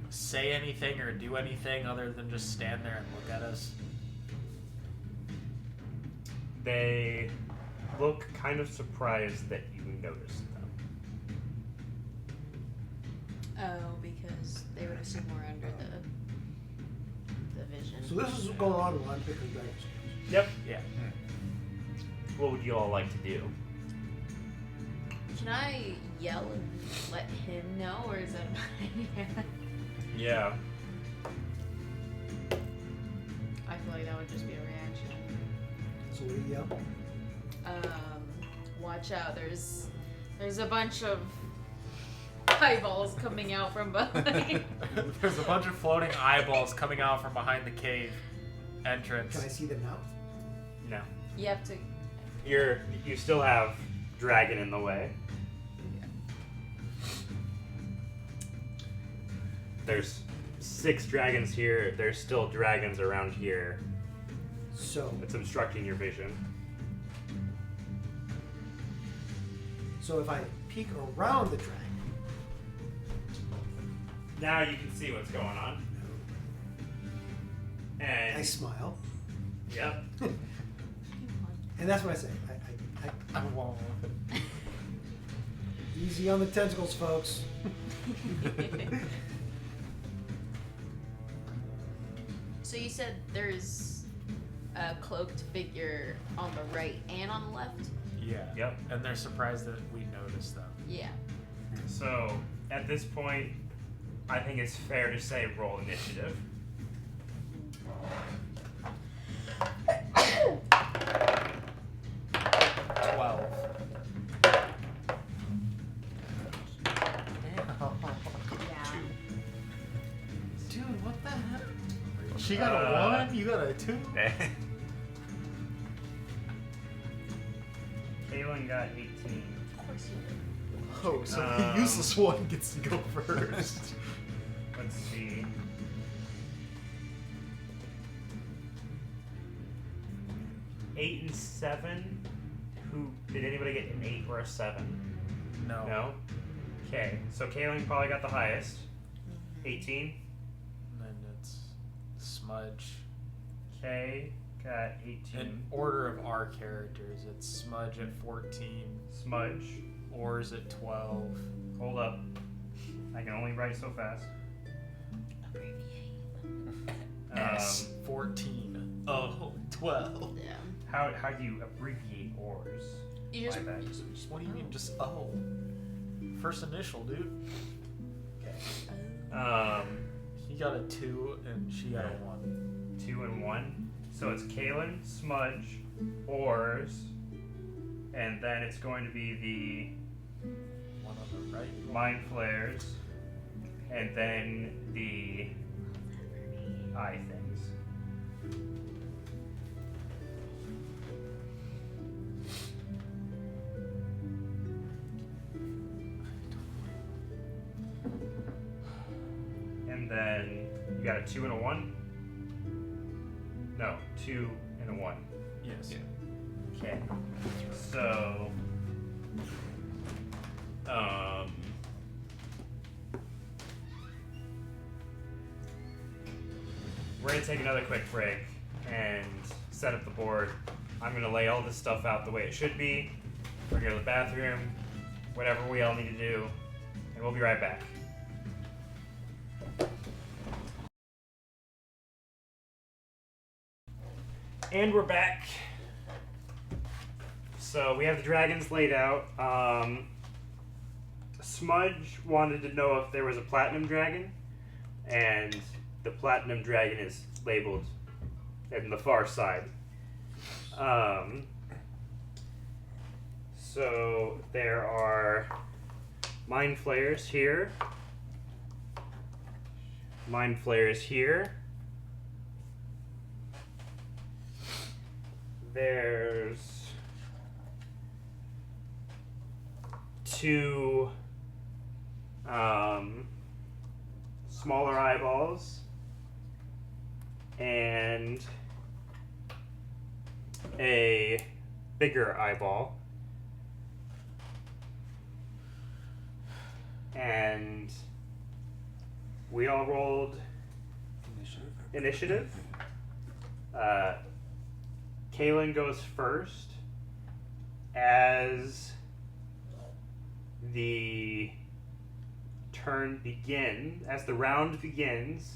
[SPEAKER 6] say anything or do anything other than just stand there and look at us?
[SPEAKER 1] They look kind of surprised that you noticed them.
[SPEAKER 2] Oh, because they would assume we're under the vision.
[SPEAKER 3] So this is going on while I'm picking dragons.
[SPEAKER 1] Yep.
[SPEAKER 6] Yeah.
[SPEAKER 1] What would you all like to do?
[SPEAKER 2] Can I yell and let him know, or is that a bad idea?
[SPEAKER 1] Yeah.
[SPEAKER 2] I feel like that would just be a reaction.
[SPEAKER 3] So what do you yell?
[SPEAKER 2] Watch out! There's a bunch of eyeballs coming out from behind.
[SPEAKER 6] There's a bunch of floating eyeballs coming out from behind the cave entrance.
[SPEAKER 3] Can I see them now?
[SPEAKER 1] No.
[SPEAKER 2] You have to.
[SPEAKER 1] You still have dragon in the way. There's 6 dragons here. There's still dragons around here.
[SPEAKER 3] So
[SPEAKER 1] It's obstructing your vision.
[SPEAKER 3] So if I peek around the dragon,
[SPEAKER 1] Now you can see what's going on. And
[SPEAKER 3] I smile,
[SPEAKER 1] yep.
[SPEAKER 3] and that's what I say. I easy on the tentacles, folks.
[SPEAKER 2] So you said there's a cloaked figure on the right and on the left?
[SPEAKER 6] Yeah.
[SPEAKER 1] Yep.
[SPEAKER 6] And they're surprised that we noticed them.
[SPEAKER 2] Yeah.
[SPEAKER 1] So at this point, I think it's fair to say roll initiative.
[SPEAKER 2] Yeah.
[SPEAKER 6] Dude, what the heck? She got a 1, you got a 2?
[SPEAKER 1] Kaylin got 18.
[SPEAKER 2] Of course you did.
[SPEAKER 4] Oh, so the useless one gets to go first.
[SPEAKER 1] Let's see. Eight and 7. Who did anybody get an 8 or a 7?
[SPEAKER 6] No.
[SPEAKER 1] No? Okay, so Kaylin probably got the highest. 18.
[SPEAKER 6] And then it's Smudge.
[SPEAKER 1] Kay got 18.
[SPEAKER 6] In order of our characters, it's Smudge at 14,
[SPEAKER 1] Smudge.
[SPEAKER 6] Oars at 12.
[SPEAKER 1] Hold up. I can only write so fast.
[SPEAKER 6] S 14. Oh, 12.
[SPEAKER 2] Yeah.
[SPEAKER 1] How do you abbreviate oars?
[SPEAKER 2] You just,
[SPEAKER 1] My bad.
[SPEAKER 6] What do you mean? Just first initial, dude.
[SPEAKER 1] Okay.
[SPEAKER 6] He got a 2 and she got a 1.
[SPEAKER 1] 2 and 1. So it's Kaylin, Smudge, oars, and then it's going to be the
[SPEAKER 6] One on the right.
[SPEAKER 1] mind flares, and then the eye things. And then you got a 2 and a 1? No, 2 and a 1.
[SPEAKER 6] Yes.
[SPEAKER 5] Yeah.
[SPEAKER 1] Okay. So, we're gonna take another quick break and set up the board. I'm gonna lay all this stuff out the way it should be. We're gonna go to the bathroom, whatever we all need to do, and we'll be right back. And we're back. So we have the dragons laid out. Smudge wanted to know if there was a platinum dragon, and the platinum dragon is labeled in the far side. So there are mind flayers here, mind flayers here. There's 2 smaller eyeballs and a bigger eyeball. And we all rolled initiative. Kaylin goes first. As the round begins,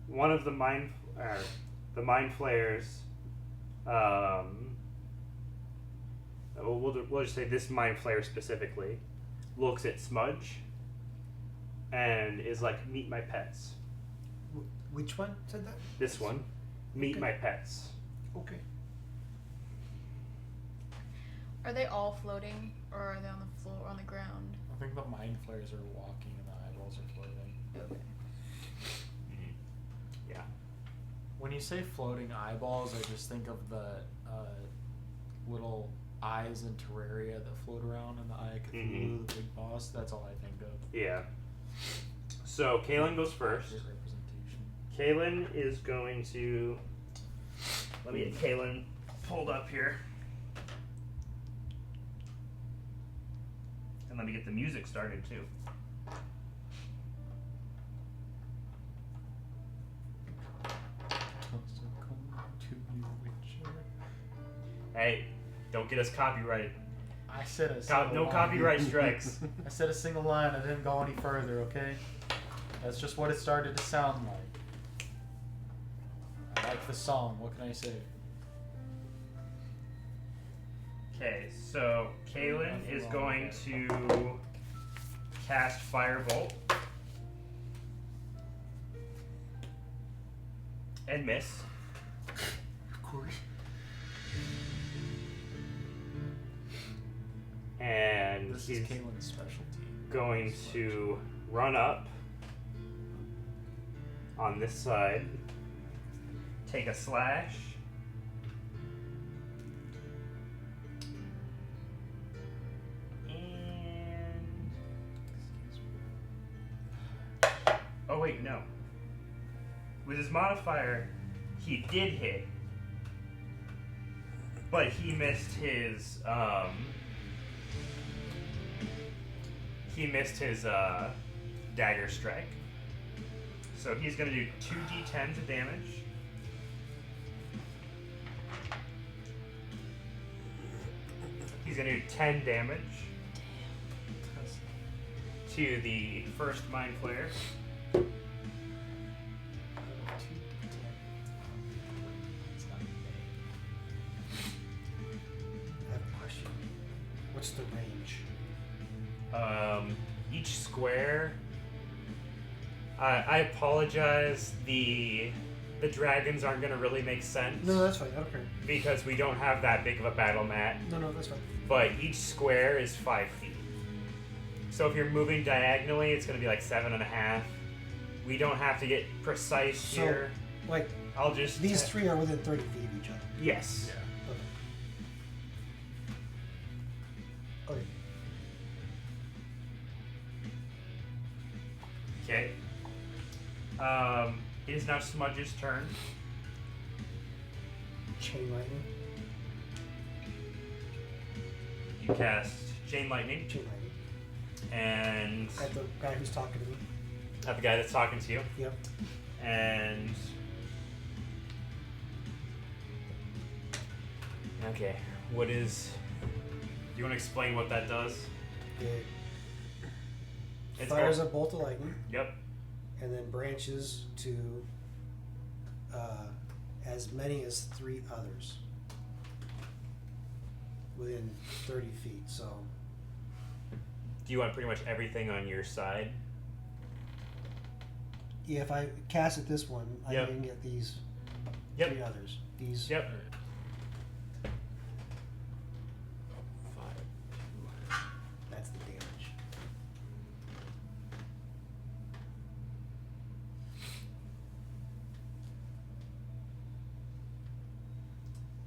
[SPEAKER 1] one of the mind flayers, we'll just say this mind flayer specifically, looks at Smudge and is like, "Meet my pets."
[SPEAKER 3] Which one said that?
[SPEAKER 1] This one, "Meet
[SPEAKER 3] Okay.
[SPEAKER 1] my pets."
[SPEAKER 3] Okay.
[SPEAKER 2] are they all floating, or are they on the floor, on the ground?
[SPEAKER 6] I think the mind flares are walking and the eyeballs are floating.
[SPEAKER 2] Okay.
[SPEAKER 1] Yeah.
[SPEAKER 6] When you say floating eyeballs, I just think of the little eyes in Terraria that float around in the Eye of Cthulhu, the big boss. That's all I think of.
[SPEAKER 1] Yeah. So Kaylin goes first.
[SPEAKER 6] Accurate representation.
[SPEAKER 1] Kaylin is going to. Let me get Kaylin pulled up here. let me get the music started too. Hey, don't get us copyrighted.
[SPEAKER 6] I said a single
[SPEAKER 1] No
[SPEAKER 6] line.
[SPEAKER 1] copyright strikes.
[SPEAKER 6] I said a single line. I didn't go any further. Okay, that's just what it started to sound like. I like the song. What can I say?
[SPEAKER 1] Okay, so Kaylin is going to cast Firebolt and miss.
[SPEAKER 3] Of course.
[SPEAKER 1] And
[SPEAKER 6] This
[SPEAKER 1] he's
[SPEAKER 6] is Caitlin's specialty.
[SPEAKER 1] going to run up on this side, take a slash, and oh wait, no. With his modifier, he did hit, but he missed his dagger strike. So he's going to do 2d10s of damage. He's going to do 10 damage to the first Mind Flayer.
[SPEAKER 3] I have a question. What's the range?
[SPEAKER 1] Each square. I apologize. The dragons aren't going to really make sense.
[SPEAKER 3] No, that's fine. I don't care.
[SPEAKER 1] Because we don't have that big of a battle mat.
[SPEAKER 3] No, that's fine.
[SPEAKER 1] But each square is 5 feet. So if you're moving diagonally, it's going to be like 7.5. We don't have to get precise
[SPEAKER 3] So,
[SPEAKER 1] here.
[SPEAKER 3] like,
[SPEAKER 1] I'll just
[SPEAKER 3] these three are within 30 feet of each other.
[SPEAKER 1] Yes.
[SPEAKER 3] Okay.
[SPEAKER 1] Okay. It is now Smudge's turn.
[SPEAKER 3] Chain lightning.
[SPEAKER 1] You cast Chain Lightning
[SPEAKER 3] Chain lightning.
[SPEAKER 1] and
[SPEAKER 3] At the guy who's talking to me.
[SPEAKER 1] at the guy that's talking to you.
[SPEAKER 3] Yep.
[SPEAKER 1] And okay, what is? Do you want to explain what that does?
[SPEAKER 3] It
[SPEAKER 1] It's
[SPEAKER 3] fires
[SPEAKER 1] called-
[SPEAKER 3] a bolt of lightning
[SPEAKER 1] Yep.
[SPEAKER 3] and then branches to as many as 3 others within 30 feet. So
[SPEAKER 1] Do you want pretty much everything on your side?
[SPEAKER 3] yeah, if I cast it this one, I
[SPEAKER 1] Yep.
[SPEAKER 3] can get these
[SPEAKER 1] Yep.
[SPEAKER 3] 3 others. These.
[SPEAKER 1] Yep.
[SPEAKER 3] That's the damage.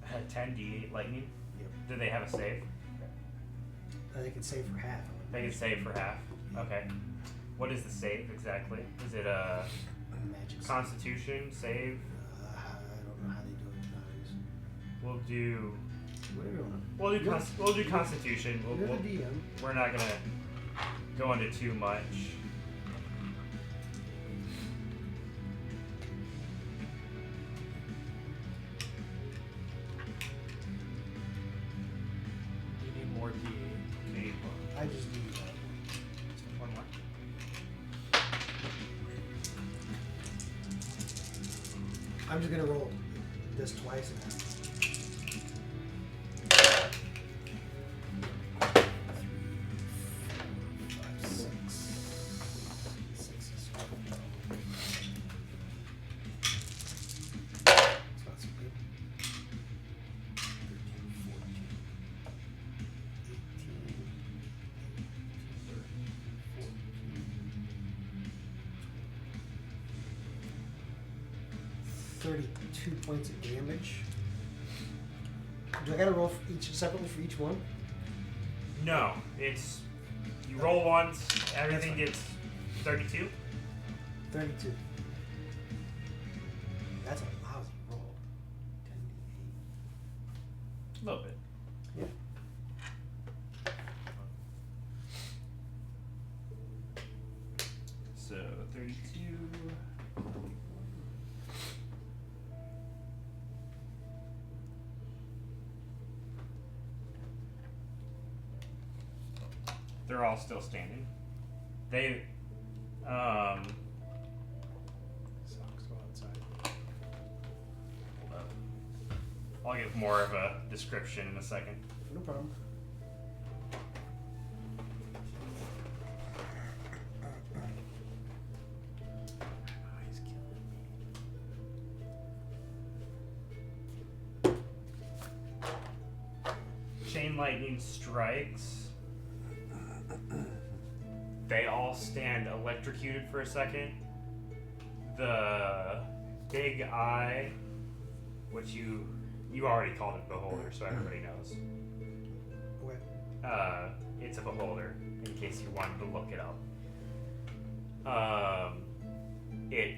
[SPEAKER 1] I had 10d8 lightning.
[SPEAKER 3] Yep.
[SPEAKER 1] Do they have a save?
[SPEAKER 3] They can save for half.
[SPEAKER 1] They can save for half. Okay. What is the save exactly? Is it a
[SPEAKER 3] Magic.
[SPEAKER 1] Constitution save?
[SPEAKER 3] I don't know how they do it nowadays.
[SPEAKER 1] We'll do.
[SPEAKER 3] Whatever you want.
[SPEAKER 1] We'll do Constitution.
[SPEAKER 3] You're
[SPEAKER 1] We'll,
[SPEAKER 3] the DM.
[SPEAKER 1] we're not gonna go into too much.
[SPEAKER 6] You need more D8.
[SPEAKER 1] Okay.
[SPEAKER 3] I just need
[SPEAKER 1] One more.
[SPEAKER 3] I'm just gonna roll this twice and have 32 points of damage. Do I gotta roll for each separately for each one?
[SPEAKER 1] No, it's you roll once, everything
[SPEAKER 3] fine.
[SPEAKER 1] gets 32.
[SPEAKER 3] 32. That's a lousy roll. 10d8.
[SPEAKER 1] A little bit.
[SPEAKER 3] Yeah.
[SPEAKER 1] they're all still standing. They,
[SPEAKER 6] Socks go outside.
[SPEAKER 1] hold up. I'll give more of a description in a second.
[SPEAKER 3] No problem.
[SPEAKER 6] Oh, he's killing me.
[SPEAKER 1] Chain lightning strikes. They all stand electrocuted for a second. The big eye, which you already called it beholder, so everybody knows.
[SPEAKER 3] Okay.
[SPEAKER 1] It's a beholder, in case you wanted to look it up. It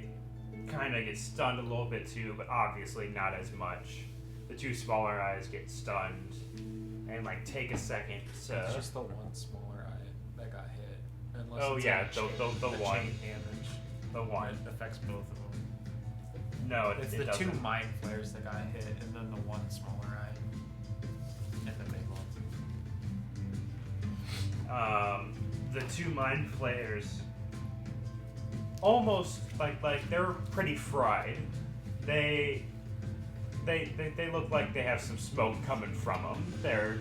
[SPEAKER 1] kind of gets stunned a little bit too, but obviously not as much. The two smaller eyes get stunned and like take a second to.
[SPEAKER 6] It's just the one smaller eye that got hit. Unless
[SPEAKER 1] Oh,
[SPEAKER 6] it's
[SPEAKER 1] yeah,
[SPEAKER 6] like
[SPEAKER 1] the
[SPEAKER 6] chain
[SPEAKER 1] one.
[SPEAKER 6] damage.
[SPEAKER 1] The one.
[SPEAKER 6] It affects both of them.
[SPEAKER 1] No,
[SPEAKER 6] It's
[SPEAKER 1] it
[SPEAKER 6] the
[SPEAKER 1] doesn't.
[SPEAKER 6] two mind flares that got hit, and then the one smaller eye, and the big one.
[SPEAKER 1] The two mind flayers almost like they're pretty fried. They look like they have some smoke coming from them. They're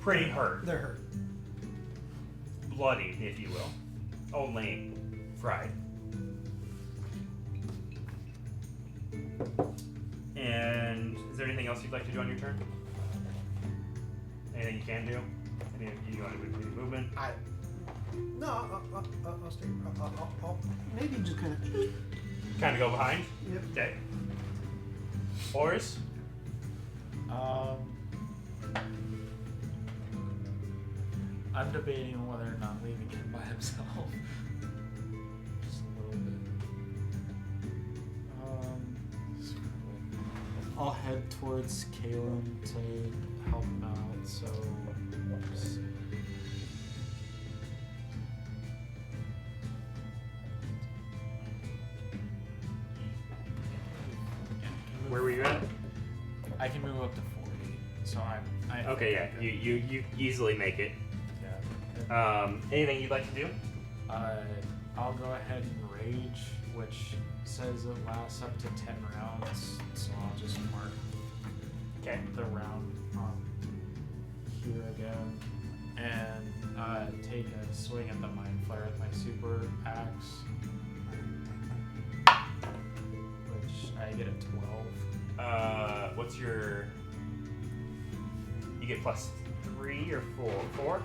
[SPEAKER 1] pretty hurt,
[SPEAKER 3] They're hurt.
[SPEAKER 1] bloodied, if you will, only fried. And is there anything else you'd like to do on your turn? Anything you can do? Anything you want to do? Any movement?
[SPEAKER 3] No, I'll stay. I'll maybe just kind of.
[SPEAKER 1] Kind of go behind.
[SPEAKER 3] Yep.
[SPEAKER 1] Okay. Horse.
[SPEAKER 6] I'm debating whether or not leaving him by himself. Just a little bit. I'll head towards Kalen to help him out, so. Just,
[SPEAKER 1] Where were you at?
[SPEAKER 6] I can move up to 40, so I
[SPEAKER 1] Okay, yeah. You easily make it.
[SPEAKER 6] Yeah.
[SPEAKER 1] Anything you'd like to do?
[SPEAKER 6] I'll go ahead and rage, which says it lasts up to 10 rounds, so I'll just mark
[SPEAKER 1] Okay.
[SPEAKER 6] the round on here again, and take a swing at the mind flare with my super axe, which I get a 12.
[SPEAKER 1] What's your? You get plus 3 or 4?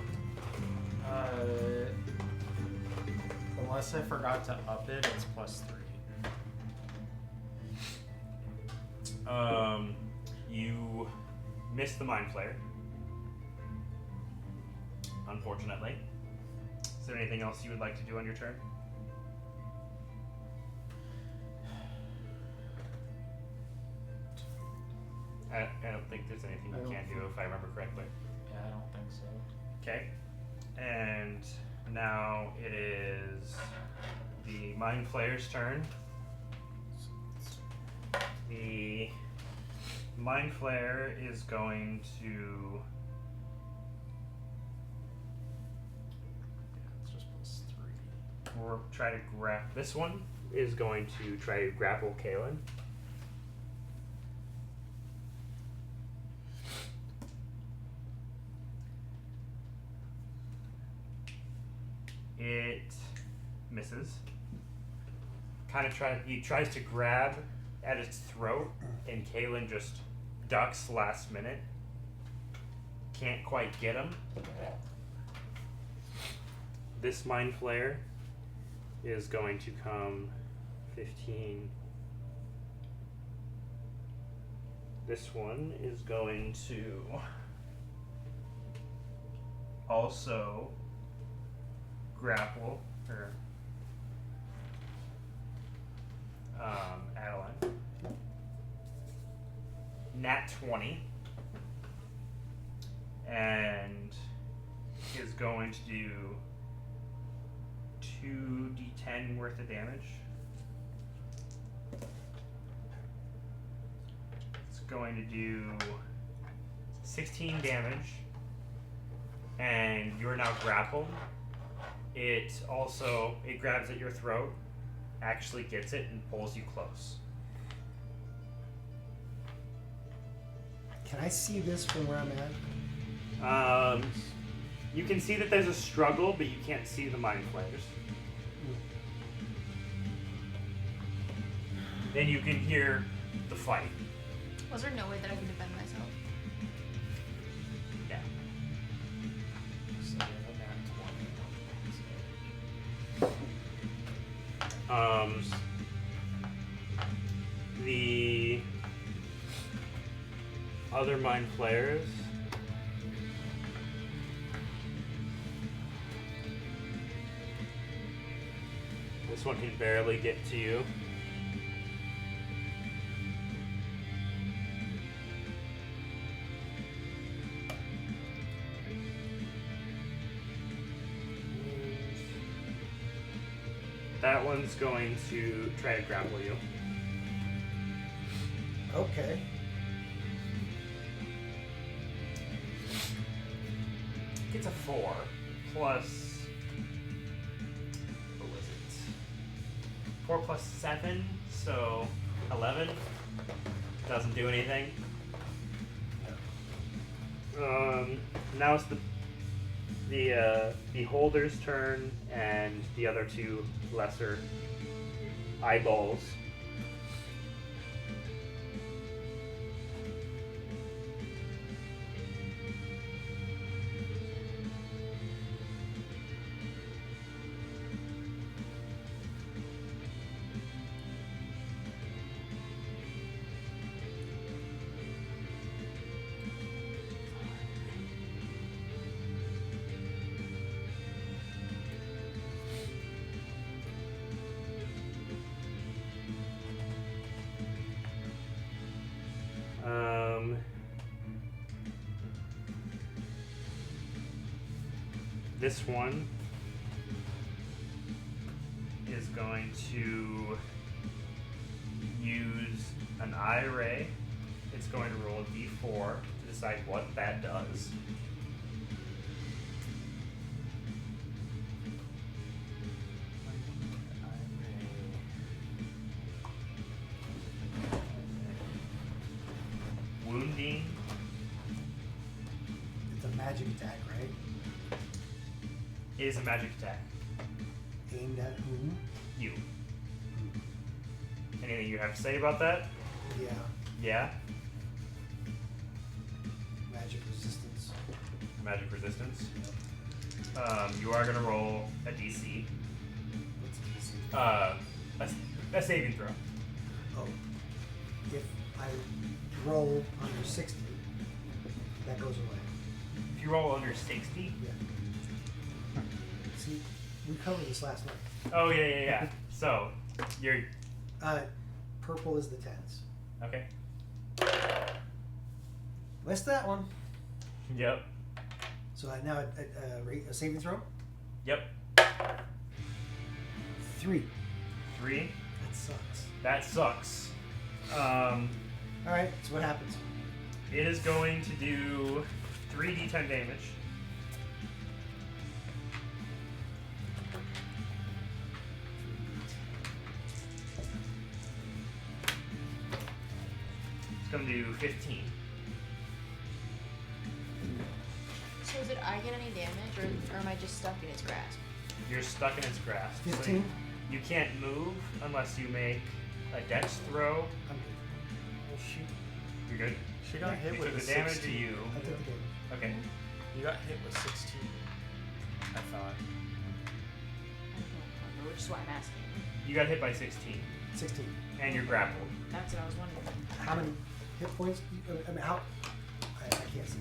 [SPEAKER 6] Unless I forgot to up it, it's plus 3.
[SPEAKER 1] You miss the mind flare. Unfortunately. Is there anything else you would like to do on your turn? I don't think there's anything you can do if I remember correctly.
[SPEAKER 6] Yeah, I don't think so.
[SPEAKER 1] Okay. And now it is the Mind Flayer's turn. The Mind Flayer is going to.
[SPEAKER 6] Yeah, it's just plus 3.
[SPEAKER 1] Or try to grab. This one is going to try to grapple Kalen. It misses. He tries to grab at its throat, and Kalen just ducks last minute. Can't quite get him. This Mind Flayer is going to come 15. This one is going to also grapple her Adeline. Nat 20. And is going to do 2d10 worth of damage. It's going to do 16 damage. and you are now grappled. It grabs at your throat, actually gets it, and pulls you close.
[SPEAKER 3] Can I see this from where I'm at?
[SPEAKER 1] You can see that there's a struggle, but you can't see the mind flayers. Then you can hear the fight.
[SPEAKER 2] Was there no way that I could defend myself?
[SPEAKER 1] Yeah.
[SPEAKER 6] So we have a nat 20.
[SPEAKER 1] The other mind flayers. This one can barely get to you. That one's going to try to grapple you.
[SPEAKER 3] Okay.
[SPEAKER 1] Gets a 4 plus. What was it? 4 plus 7, so 11. Doesn't do anything. Now it's the beholder's turn and the other two lesser eyeballs. This one is going to use an eye ray. It's going to roll a d4 to decide what that does. Wounding.
[SPEAKER 3] It's a magic attack, right?
[SPEAKER 1] It is a magic attack.
[SPEAKER 3] Aimed at whom?
[SPEAKER 1] You. Anything you have to say about that?
[SPEAKER 3] Yeah.
[SPEAKER 1] Yeah?
[SPEAKER 3] Magic resistance.
[SPEAKER 1] Magic resistance. You are going to roll a DC.
[SPEAKER 3] What's DC?
[SPEAKER 1] A saving throw.
[SPEAKER 3] Oh. If I roll under 60, that goes away.
[SPEAKER 1] If you roll under 60.
[SPEAKER 3] Yeah. See, we covered this last night.
[SPEAKER 1] Oh, yeah. So, you're.
[SPEAKER 3] Purple is the 10s.
[SPEAKER 1] Okay.
[SPEAKER 3] Missed that one.
[SPEAKER 1] Yep.
[SPEAKER 3] So now a saving throw?
[SPEAKER 1] Yep.
[SPEAKER 3] 3.
[SPEAKER 1] 3.
[SPEAKER 3] That sucks.
[SPEAKER 1] That sucks.
[SPEAKER 3] Alright, so what happens?
[SPEAKER 1] It is going to do 3d10 damage. It's going to do 15.
[SPEAKER 2] So is it I get any damage, or am I just stuck in its grasp?
[SPEAKER 1] You're stuck in its grasp.
[SPEAKER 3] 15?
[SPEAKER 1] So you can't move unless you make a dex throw.
[SPEAKER 3] I'm good.
[SPEAKER 6] Well,
[SPEAKER 1] You're good?
[SPEAKER 6] she got hit
[SPEAKER 1] You
[SPEAKER 6] with
[SPEAKER 1] took
[SPEAKER 6] a
[SPEAKER 1] the damage to
[SPEAKER 6] 16.
[SPEAKER 1] you.
[SPEAKER 3] I took the damage.
[SPEAKER 1] Okay.
[SPEAKER 6] You got hit with 16. I thought.
[SPEAKER 2] I don't remember, which is why I'm asking.
[SPEAKER 1] You got hit by 16.
[SPEAKER 3] 16.
[SPEAKER 1] And you're grappled.
[SPEAKER 2] That's what I was wondering.
[SPEAKER 3] How many hit points? I mean, how? I can't see.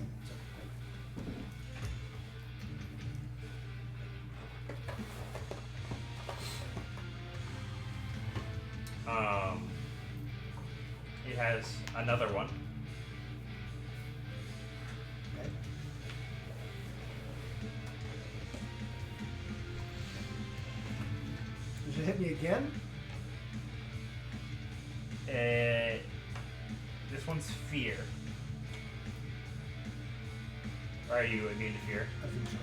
[SPEAKER 1] It has another one.
[SPEAKER 3] Okay. Does it hit me again?
[SPEAKER 1] This one's fear. Are you immune to fear?
[SPEAKER 3] I think so.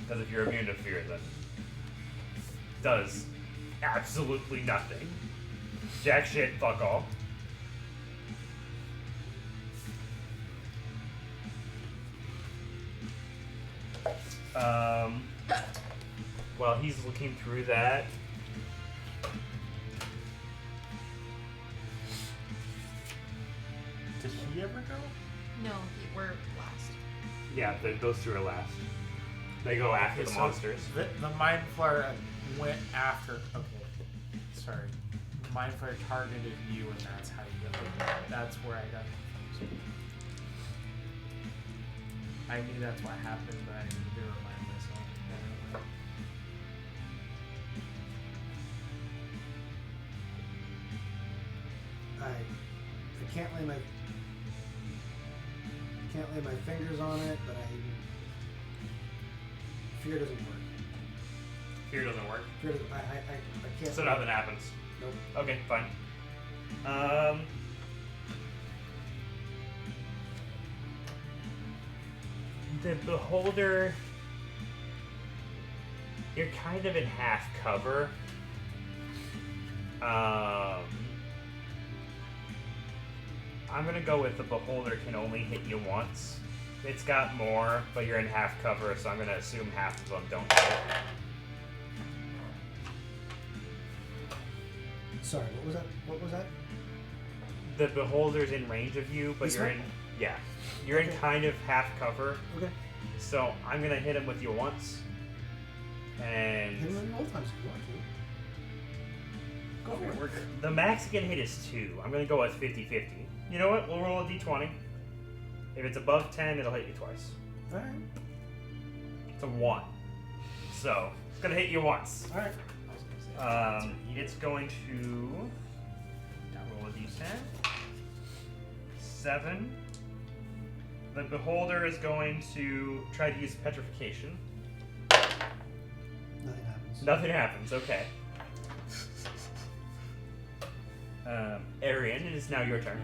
[SPEAKER 1] Because if you're immune to fear, then does absolutely nothing. Jack shit, fuck all. While he's looking through that,
[SPEAKER 6] Did he ever go?
[SPEAKER 2] No, we're last.
[SPEAKER 1] yeah, those two are last. They go after the
[SPEAKER 6] so
[SPEAKER 1] monsters.
[SPEAKER 6] The Mind Flare went after. Okay, sorry. The Mind Flare targeted you, and that's how you got it. That's where I got confused. I knew that's what happened, but I needed to remind myself.
[SPEAKER 3] I can't lay my fingers on it, but fear doesn't work.
[SPEAKER 1] Fear doesn't work.
[SPEAKER 3] Fear doesn't, I can't.
[SPEAKER 1] So nothing happens.
[SPEAKER 3] Nope.
[SPEAKER 1] Okay, fine. The Beholder, you're kind of in half cover. I'm gonna go with the Beholder can only hit you once. It's got more, but you're in half cover, so I'm gonna assume half of them don't hit.
[SPEAKER 3] Sorry, what was that?
[SPEAKER 1] The Beholder's in range of you, but
[SPEAKER 3] This
[SPEAKER 1] you're
[SPEAKER 3] one?
[SPEAKER 1] in, yeah, you're in
[SPEAKER 3] Okay.
[SPEAKER 1] kind of half cover.
[SPEAKER 3] Okay.
[SPEAKER 1] So I'm gonna hit him with you once, and
[SPEAKER 3] Hit him all times if you want to. Go for it.
[SPEAKER 1] the max you can hit is 2. I'm gonna go with 50-50. You know what? We'll roll a d20. If it's above 10, it'll hit you twice.
[SPEAKER 3] All right.
[SPEAKER 1] It's a 1, so it's gonna hit you once.
[SPEAKER 3] All right.
[SPEAKER 1] It's going to roll a d10. 7. The Beholder is going to try to use Petrification.
[SPEAKER 3] Nothing happens.
[SPEAKER 1] Nothing happens. Okay. Arian, it is now your turn.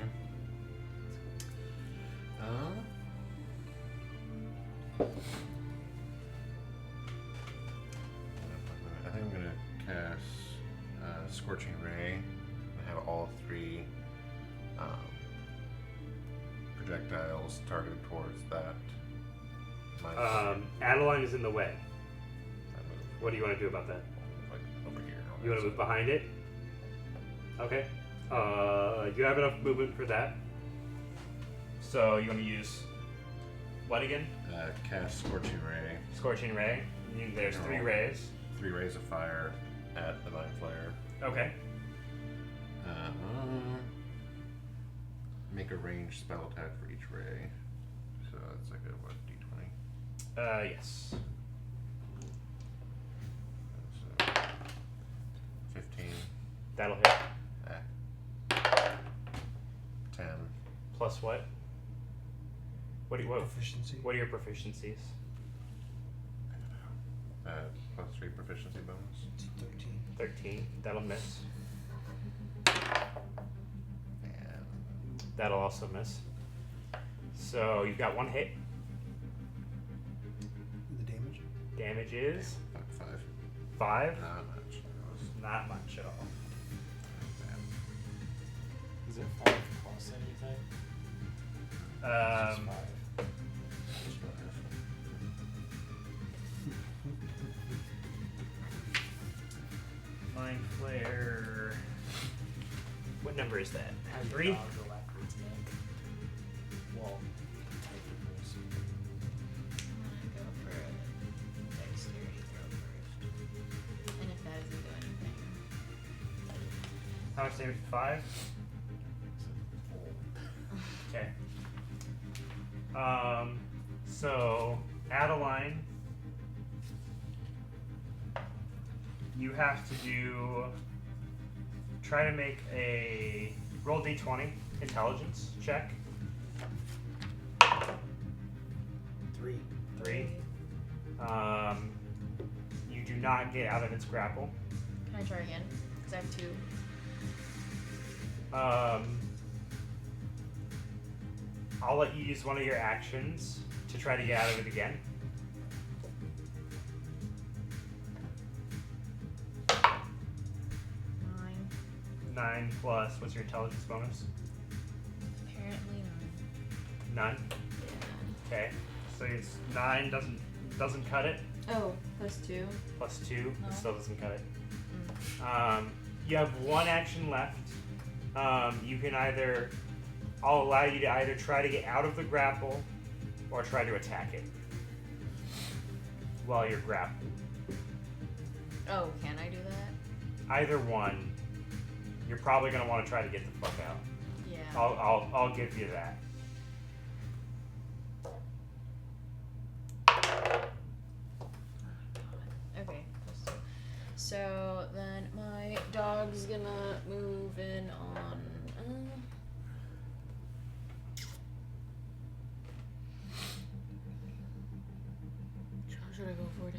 [SPEAKER 5] I think I'm gonna cast Scorching Ray and have all 3 projectiles targeted towards that.
[SPEAKER 1] Adeline is in the way.
[SPEAKER 5] I move
[SPEAKER 1] What do you want to do about that?
[SPEAKER 5] like over here.
[SPEAKER 1] You want to move behind it? Okay. You have enough movement for that. So you want to use what again?
[SPEAKER 5] Cast Scorching Ray.
[SPEAKER 1] Scorching Ray. There's 3 rays.
[SPEAKER 5] 3 rays of fire at the Mind Flare.
[SPEAKER 1] Okay.
[SPEAKER 5] Make a ranged spell attack for each ray. So it's like a what, d20?
[SPEAKER 1] Yes.
[SPEAKER 5] So 15.
[SPEAKER 1] That'll hit.
[SPEAKER 5] 10.
[SPEAKER 1] Plus what? What
[SPEAKER 3] Proficiency.
[SPEAKER 1] What are your proficiencies?
[SPEAKER 5] Plus 3 proficiency bonus.
[SPEAKER 3] 13.
[SPEAKER 1] 13. That'll miss.
[SPEAKER 5] And
[SPEAKER 1] That'll also miss. So you've got 1 hit.
[SPEAKER 3] The damage.
[SPEAKER 1] Damage is
[SPEAKER 5] 5.
[SPEAKER 1] 5.
[SPEAKER 5] Not much. That was
[SPEAKER 1] Not much at all.
[SPEAKER 5] bad.
[SPEAKER 6] Is it 5 plus anything? It's just 5.
[SPEAKER 1] Mind Flare. What number is that?
[SPEAKER 6] How do you
[SPEAKER 1] 3?
[SPEAKER 6] not go after its neck? Well, technically.
[SPEAKER 2] I'm gonna go for a dexterity throw first. And if that doesn't do anything.
[SPEAKER 1] How much damage? 5? Okay. So Adeline, you have to try to make a roll d20 intelligence check.
[SPEAKER 3] 3.
[SPEAKER 1] 3. You do not get out of its grapple.
[SPEAKER 2] Can I try again? Because I have 2.
[SPEAKER 1] I'll let you use one of your actions to try to get out of it again. 9 plus, what's your intelligence bonus?
[SPEAKER 2] Apparently
[SPEAKER 1] None. Okay, so it's 9 doesn't cut it.
[SPEAKER 2] Oh, +2.
[SPEAKER 1] Plus 2,
[SPEAKER 2] No.
[SPEAKER 1] it still doesn't cut it. You have one action left. You can I'll allow you to either try to get out of the grapple or try to attack it while you're grappled.
[SPEAKER 2] Oh, can I do that?
[SPEAKER 1] Either one, you're probably gonna want to try to get the fuck out.
[SPEAKER 2] Yeah.
[SPEAKER 1] I'll give you that.
[SPEAKER 2] Okay, +2. So then my dog's gonna move in on. How should I go for it?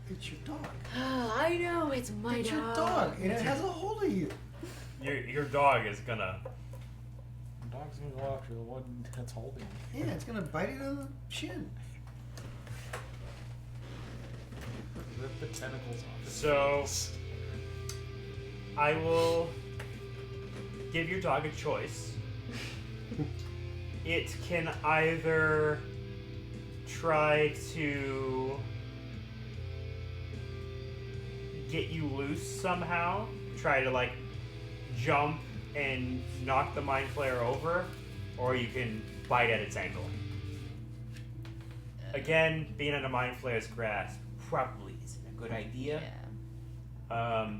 [SPEAKER 3] It's your dog.
[SPEAKER 2] I know, it's my
[SPEAKER 3] It's
[SPEAKER 2] dog.
[SPEAKER 3] your dog, and it has a hold of you.
[SPEAKER 1] Your dog is gonna.
[SPEAKER 6] The dog's gonna go after the one that's holding me.
[SPEAKER 3] Yeah, it's gonna bite it on the chin.
[SPEAKER 6] Rip the tentacles off. Its
[SPEAKER 1] So-
[SPEAKER 6] face.
[SPEAKER 1] I will give your dog a choice. It can either try to get you loose somehow, try to like jump and knock the mind flayer over, or you can bite at its ankle. Again, being in a mind flayer's grasp probably isn't a good idea.
[SPEAKER 2] Yeah.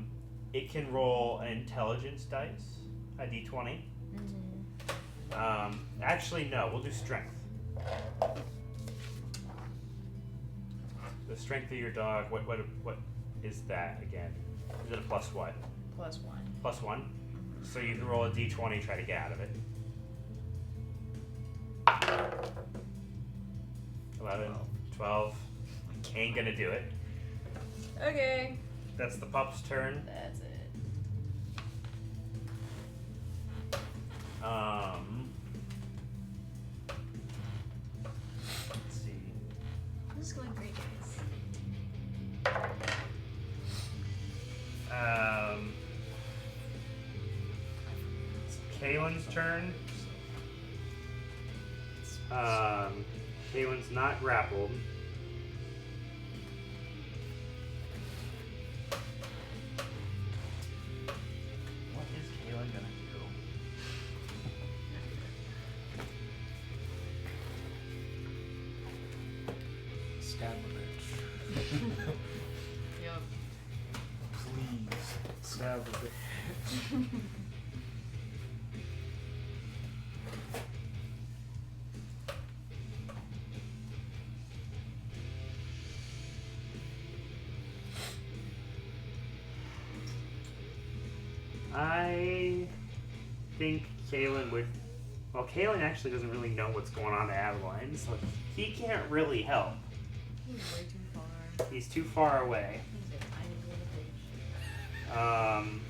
[SPEAKER 1] It can roll an intelligence dice, a d20. Actually, no, we'll do strength. The strength of your dog, what is that again? Is it a plus what?
[SPEAKER 2] +1.
[SPEAKER 1] Plus 1? So you can roll a d20, try to get out of it. 11, 12. Ain't gonna do it.
[SPEAKER 2] Okay.
[SPEAKER 1] That's the pup's turn.
[SPEAKER 2] That's it.
[SPEAKER 1] Let's see.
[SPEAKER 2] This is going great, guys.
[SPEAKER 1] Kaylin's turn. Kaylin's not grappled. What is Kaylin gonna do?
[SPEAKER 6] Stab a bitch.
[SPEAKER 2] Yep.
[SPEAKER 6] Please. Stab a bitch.
[SPEAKER 1] I think Kaylin would. Well, Kaylin actually doesn't really know what's going on to Adeline, so he can't really help.
[SPEAKER 2] He's way too far.
[SPEAKER 1] He's too far away.
[SPEAKER 2] He's a tiny little bitch.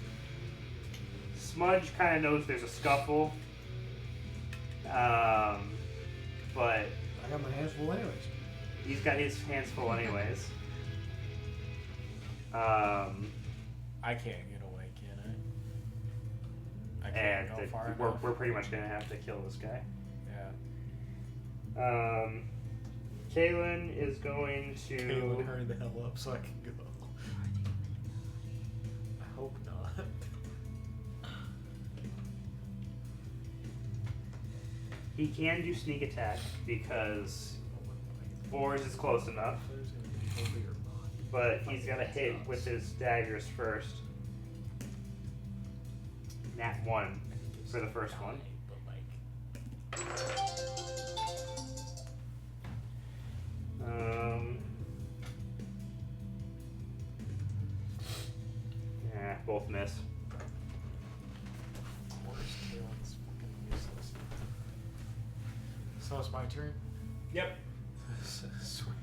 [SPEAKER 1] Smudge kind of knows there's a scuffle, but
[SPEAKER 3] I got my hands full anyways.
[SPEAKER 1] he's got his hands full anyways.
[SPEAKER 6] I can't get away, can I? I
[SPEAKER 1] And
[SPEAKER 6] can't go far
[SPEAKER 1] we're
[SPEAKER 6] enough.
[SPEAKER 1] pretty much gonna have to kill this guy.
[SPEAKER 6] Yeah.
[SPEAKER 1] Kaylin is going to.
[SPEAKER 6] Kaylin, hurry the hell up so I can go. I hope not.
[SPEAKER 1] He can do sneak attack because 4 is close enough,
[SPEAKER 6] There's gonna be over your body.
[SPEAKER 1] but he's got to hit with his daggers first. Nat 1 for the first one.
[SPEAKER 6] But like,
[SPEAKER 1] Yeah, both miss.
[SPEAKER 6] of course, Kaylin's fucking useless. So it's my turn.
[SPEAKER 1] Yep.
[SPEAKER 6] Sweet.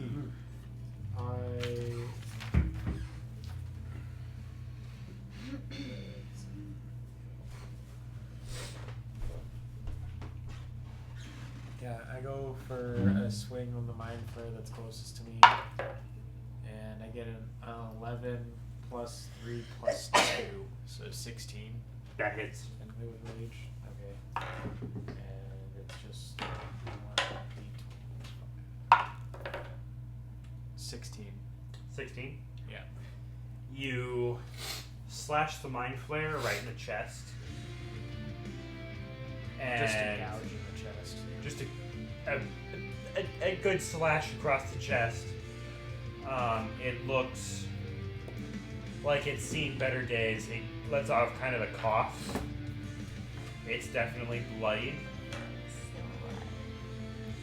[SPEAKER 6] Yeah, I go for a swing on the mind flare that's closest to me, and I get an 11 plus 3 plus 2, so 16.
[SPEAKER 1] That hits.
[SPEAKER 6] And play with rage. Okay. And it's just 16.
[SPEAKER 1] 16.
[SPEAKER 6] Yeah.
[SPEAKER 1] You slash the mind flare right in the chest. And
[SPEAKER 6] Just a gouge in the chest.
[SPEAKER 1] just a good slash across the chest. It looks like it's seen better days. It lets off kind of a cough. It's definitely bloody,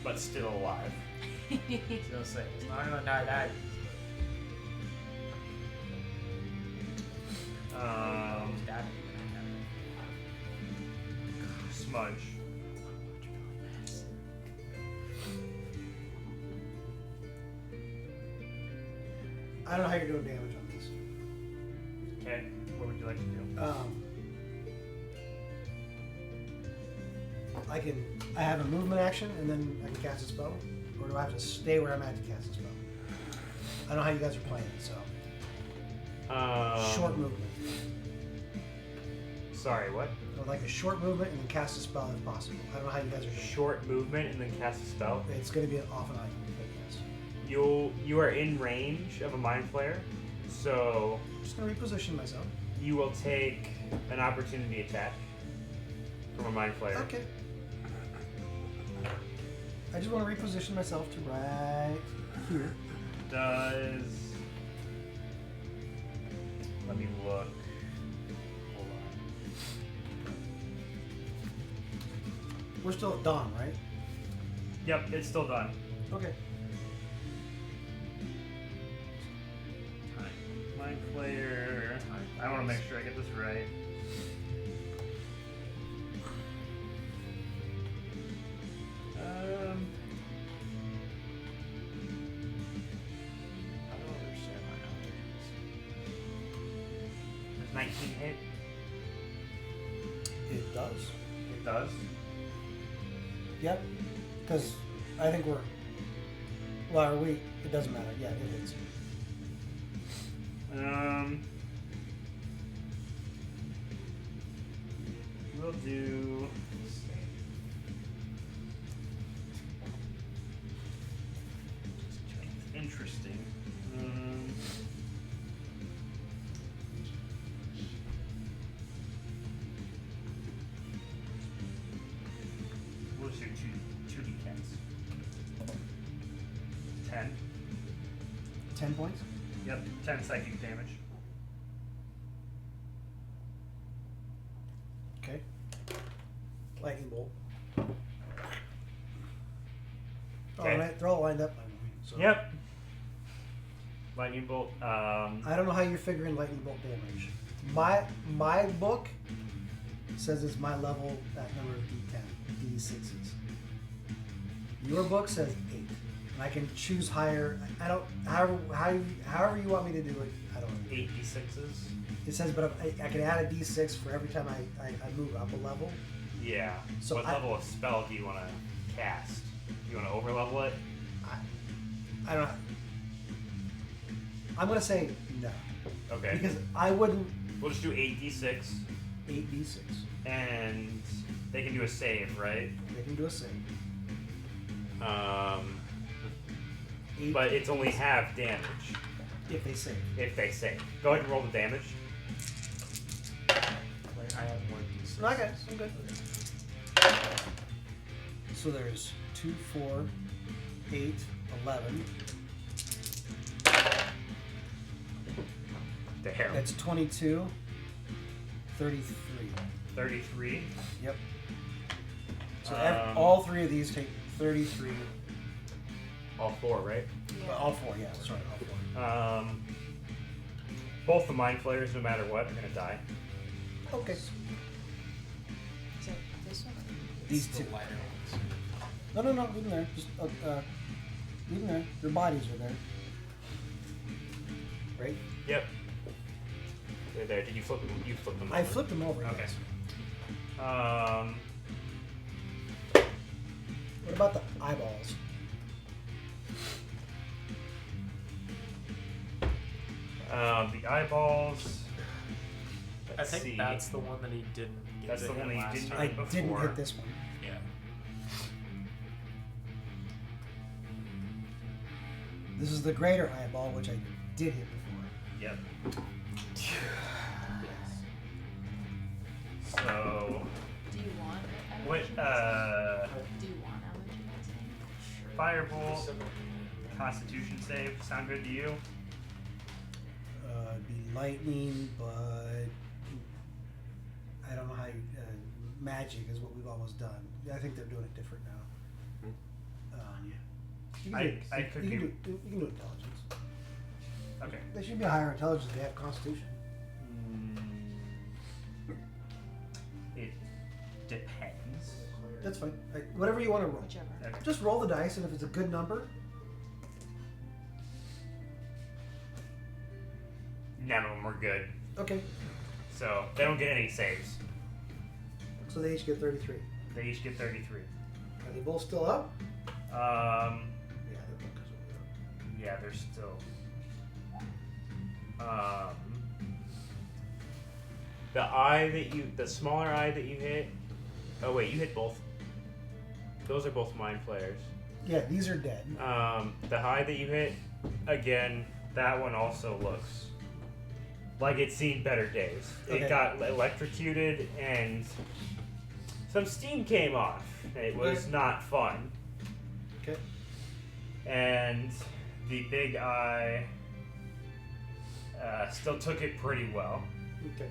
[SPEAKER 1] but still alive.
[SPEAKER 6] Still say it's not gonna die that
[SPEAKER 1] Smudge.
[SPEAKER 3] I don't know how you're doing damage on this.
[SPEAKER 1] Okay, what would you like to do?
[SPEAKER 3] I have a movement action and then I can cast a spell, or do I have to stay where I'm at to cast a spell? I don't know how you guys are playing, so short movement.
[SPEAKER 1] Sorry, what?
[SPEAKER 3] Or like a short movement and then cast a spell if possible. I don't know how you guys are doing.
[SPEAKER 1] Short movement and then cast a spell.
[SPEAKER 3] It's going to be off an item, but yes.
[SPEAKER 1] You are in range of a mind flare, so
[SPEAKER 3] I'm just going to reposition myself.
[SPEAKER 1] you will take an opportunity attack from a mind flare.
[SPEAKER 3] Okay. I just want to reposition myself to right here.
[SPEAKER 1] Does let me look. Hold on.
[SPEAKER 3] We're still at dawn, right?
[SPEAKER 1] Yep, it's still done.
[SPEAKER 3] Okay.
[SPEAKER 1] Mind flare. I want to make sure I get this right.
[SPEAKER 6] I don't understand my allergies.
[SPEAKER 1] Does 19 hit?
[SPEAKER 3] It does.
[SPEAKER 1] It does.
[SPEAKER 3] Yep. Because I think we're... Well, are we... It doesn't matter. Yeah, it hits.
[SPEAKER 1] We'll do. Interesting. We'll just do two d10s. 10.
[SPEAKER 3] 10 points?
[SPEAKER 1] Yep, 10 psychic damage.
[SPEAKER 3] Okay. Lightning bolt.
[SPEAKER 1] Okay.
[SPEAKER 3] Alright, they're all lined up by the way. So.
[SPEAKER 1] Yep. Lightning bolt.
[SPEAKER 3] I don't know how you're figuring lightning bolt damage. My book says it's my level that number of D10, D6s. Your book says 8, and I can choose higher. I don't however you want me to do it. I don't know.
[SPEAKER 1] 8 d6s.
[SPEAKER 3] It says, but I can add a D6 for every time I move up a level.
[SPEAKER 1] Yeah.
[SPEAKER 3] So
[SPEAKER 1] what level of spell do you want to cast? Do you want to overlevel it?
[SPEAKER 3] I don't know. I'm gonna say no.
[SPEAKER 1] Okay.
[SPEAKER 3] Because I wouldn't.
[SPEAKER 1] We'll just do 8d6,
[SPEAKER 3] 8d6.
[SPEAKER 1] and they can do a save, right?
[SPEAKER 3] They can do a save. Eight
[SPEAKER 1] But it's only half damage
[SPEAKER 3] if they save.
[SPEAKER 1] if they save. Go ahead and roll the damage.
[SPEAKER 6] Like, I have more D6.
[SPEAKER 3] Okay, I'm good. So there's 2, 4, 8, 11.
[SPEAKER 1] Damn.
[SPEAKER 3] That's 22, 33.
[SPEAKER 1] 33.
[SPEAKER 3] Yep. So
[SPEAKER 1] All
[SPEAKER 3] all 3 of these take 33.
[SPEAKER 1] 4, right?
[SPEAKER 3] All 4, yeah. Sorry, all 4.
[SPEAKER 1] Both the mind flayers, no matter what, are gonna die.
[SPEAKER 3] Okay.
[SPEAKER 2] Is it this one?
[SPEAKER 3] These
[SPEAKER 6] It's
[SPEAKER 3] two.
[SPEAKER 6] the lighter ones.
[SPEAKER 3] No, leave them there. Just Even there. Their bodies are there. Right?
[SPEAKER 1] Yep. They're there. Did you flip them? You flipped them over.
[SPEAKER 3] I flipped them over.
[SPEAKER 1] Okay.
[SPEAKER 3] Yes. What about the eyeballs?
[SPEAKER 1] The eyeballs.
[SPEAKER 6] I
[SPEAKER 1] Let's
[SPEAKER 6] think
[SPEAKER 1] see.
[SPEAKER 6] that's the one that he didn't get
[SPEAKER 1] That's
[SPEAKER 6] to
[SPEAKER 1] the
[SPEAKER 6] hit
[SPEAKER 1] one that you
[SPEAKER 6] last
[SPEAKER 1] didn't
[SPEAKER 6] time.
[SPEAKER 3] I
[SPEAKER 1] hit
[SPEAKER 3] didn't
[SPEAKER 1] before.
[SPEAKER 3] hit this one.
[SPEAKER 6] Yeah.
[SPEAKER 3] This is the greater eyeball, which I did hit before.
[SPEAKER 1] Yep. So,
[SPEAKER 2] Do you want
[SPEAKER 1] what?
[SPEAKER 2] Do you want allergy testing?
[SPEAKER 1] Firebolt, Constitution save. Sound good to you?
[SPEAKER 3] It'd be lightning, but I don't know how you, magic is what we've always done. I think they're doing it different now. You can do-
[SPEAKER 1] I could
[SPEAKER 3] you can
[SPEAKER 1] be-
[SPEAKER 3] do, you can do intelligence.
[SPEAKER 1] Okay.
[SPEAKER 3] They should be a higher intelligence if they have constitution.
[SPEAKER 1] It depends.
[SPEAKER 3] That's fine. Whatever you want to roll.
[SPEAKER 2] Whichever.
[SPEAKER 1] Okay.
[SPEAKER 3] Just roll the dice, and if it's a good number,
[SPEAKER 1] None of them were good,
[SPEAKER 3] okay.
[SPEAKER 1] so they don't get any saves.
[SPEAKER 3] So they each get 33.
[SPEAKER 1] They each get 33.
[SPEAKER 3] Are they both still up? Yeah, they're both up.
[SPEAKER 1] Yeah, they're still. The smaller eye that you hit. Oh wait, you hit both. Those are both mind flayers.
[SPEAKER 3] Yeah, these are dead.
[SPEAKER 1] The eye that you hit, again, that one also looks like it's seen better days.
[SPEAKER 3] Okay.
[SPEAKER 1] It got electrocuted and some steam came off. It was
[SPEAKER 3] Okay.
[SPEAKER 1] not fun.
[SPEAKER 3] Okay.
[SPEAKER 1] And the big eye still took it pretty well.
[SPEAKER 3] Okay.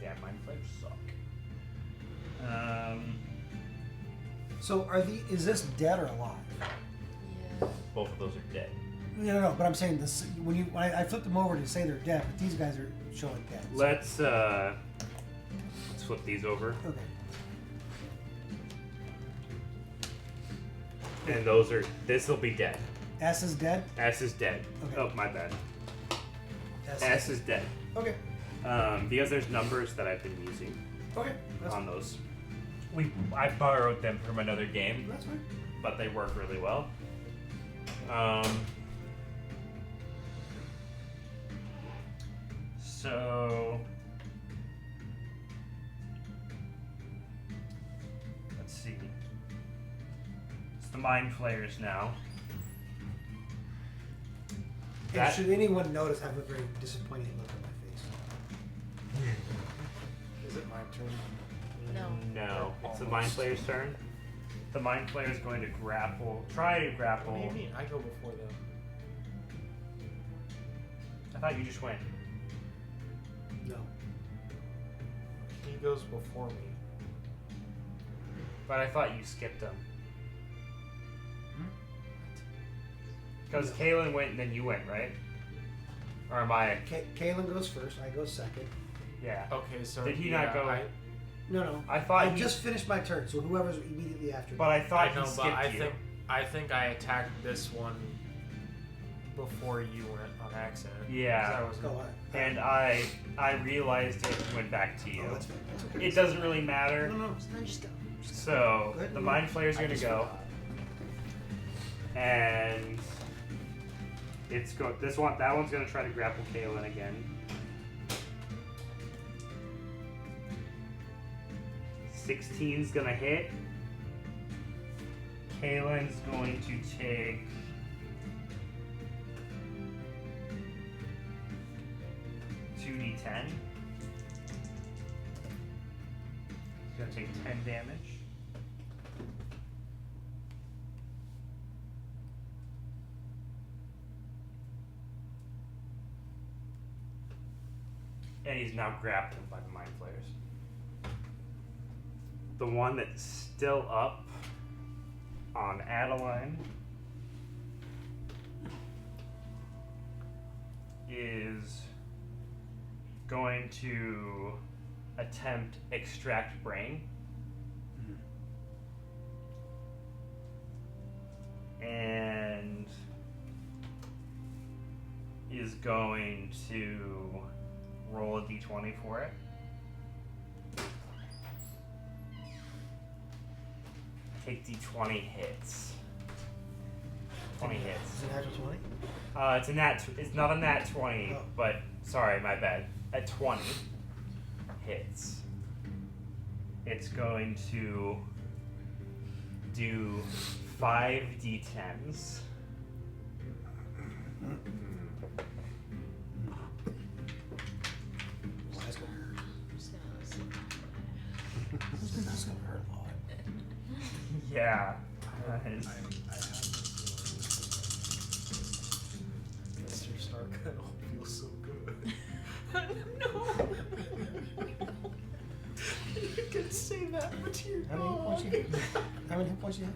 [SPEAKER 1] Yeah, mind flayers suck.
[SPEAKER 3] So is this dead or alive?
[SPEAKER 2] Yeah.
[SPEAKER 1] Both of those are dead.
[SPEAKER 3] No, but I'm saying this when I flipped them over to say they're dead, but these guys are showing dead.
[SPEAKER 1] Let's flip these over.
[SPEAKER 3] Okay.
[SPEAKER 1] And this will be dead.
[SPEAKER 3] S is dead.
[SPEAKER 1] S is dead.
[SPEAKER 3] Okay.
[SPEAKER 1] Oh, my bad.
[SPEAKER 3] S
[SPEAKER 1] S is dead.
[SPEAKER 3] Okay.
[SPEAKER 1] Because there's numbers that I've been using
[SPEAKER 3] Okay. That's,
[SPEAKER 1] on those. I borrowed them from another game,
[SPEAKER 3] that's fine.
[SPEAKER 1] but they work really well. So let's see. It's the mind flayers now.
[SPEAKER 3] And
[SPEAKER 1] That-
[SPEAKER 3] should anyone notice, I have a very disappointed look on my face.
[SPEAKER 6] Is it my turn?
[SPEAKER 2] No.
[SPEAKER 1] No, it's the mind flayer's turn. The mind flayer is going to try to grapple.
[SPEAKER 6] What do you mean? I go before them.
[SPEAKER 1] I thought you just went.
[SPEAKER 3] No.
[SPEAKER 6] He goes before me.
[SPEAKER 1] But I thought you skipped them. Because Kaylin went and then you went, right? Or am I?
[SPEAKER 3] Kaylin goes first. I go second.
[SPEAKER 1] Yeah.
[SPEAKER 6] Okay, so
[SPEAKER 1] Did he
[SPEAKER 6] yeah,
[SPEAKER 1] not go?
[SPEAKER 3] No.
[SPEAKER 1] I thought
[SPEAKER 3] I
[SPEAKER 1] he-
[SPEAKER 3] just finished my turn, so whoever's immediately after.
[SPEAKER 1] But I thought
[SPEAKER 6] I know,
[SPEAKER 1] he skipped
[SPEAKER 6] but
[SPEAKER 1] you.
[SPEAKER 6] I think I attacked this one before you went on accident.
[SPEAKER 1] Yeah.
[SPEAKER 6] 'Cause I was
[SPEAKER 3] Go on.
[SPEAKER 1] And I realized it and went back to you.
[SPEAKER 3] Oh, that's fine. That's okay.
[SPEAKER 1] It doesn't really matter.
[SPEAKER 3] No. So then just go.
[SPEAKER 1] So
[SPEAKER 3] Go ahead.
[SPEAKER 1] the mind flayer's
[SPEAKER 6] I
[SPEAKER 1] gonna
[SPEAKER 6] just
[SPEAKER 1] go,
[SPEAKER 6] forgot.
[SPEAKER 1] and that one's gonna try to grapple Kaylin again. 16's gonna hit. Kaylin's going to take 2d10. He's gonna take 10 damage. And he's now grappled by the mind flayers. The one that's still up on Adeline is going to attempt extract brain. And is going to roll a d20 for it. Take d20 hits. 20 hits.
[SPEAKER 3] Is it natural 20?
[SPEAKER 1] It's a nat. It's not a nat 20,
[SPEAKER 3] Oh.
[SPEAKER 1] but sorry, my bad. At 20 hits, it's going to do 5 d10s.
[SPEAKER 3] Well, that's gonna hurt.
[SPEAKER 2] I'm just gonna slip
[SPEAKER 3] That's gonna hurt a lot.
[SPEAKER 1] Yeah.
[SPEAKER 6] I have a feeling Mr. Stark feels so good.
[SPEAKER 2] No.
[SPEAKER 6] You can say that, but you're
[SPEAKER 3] How many hit points you have? How many hit points you have?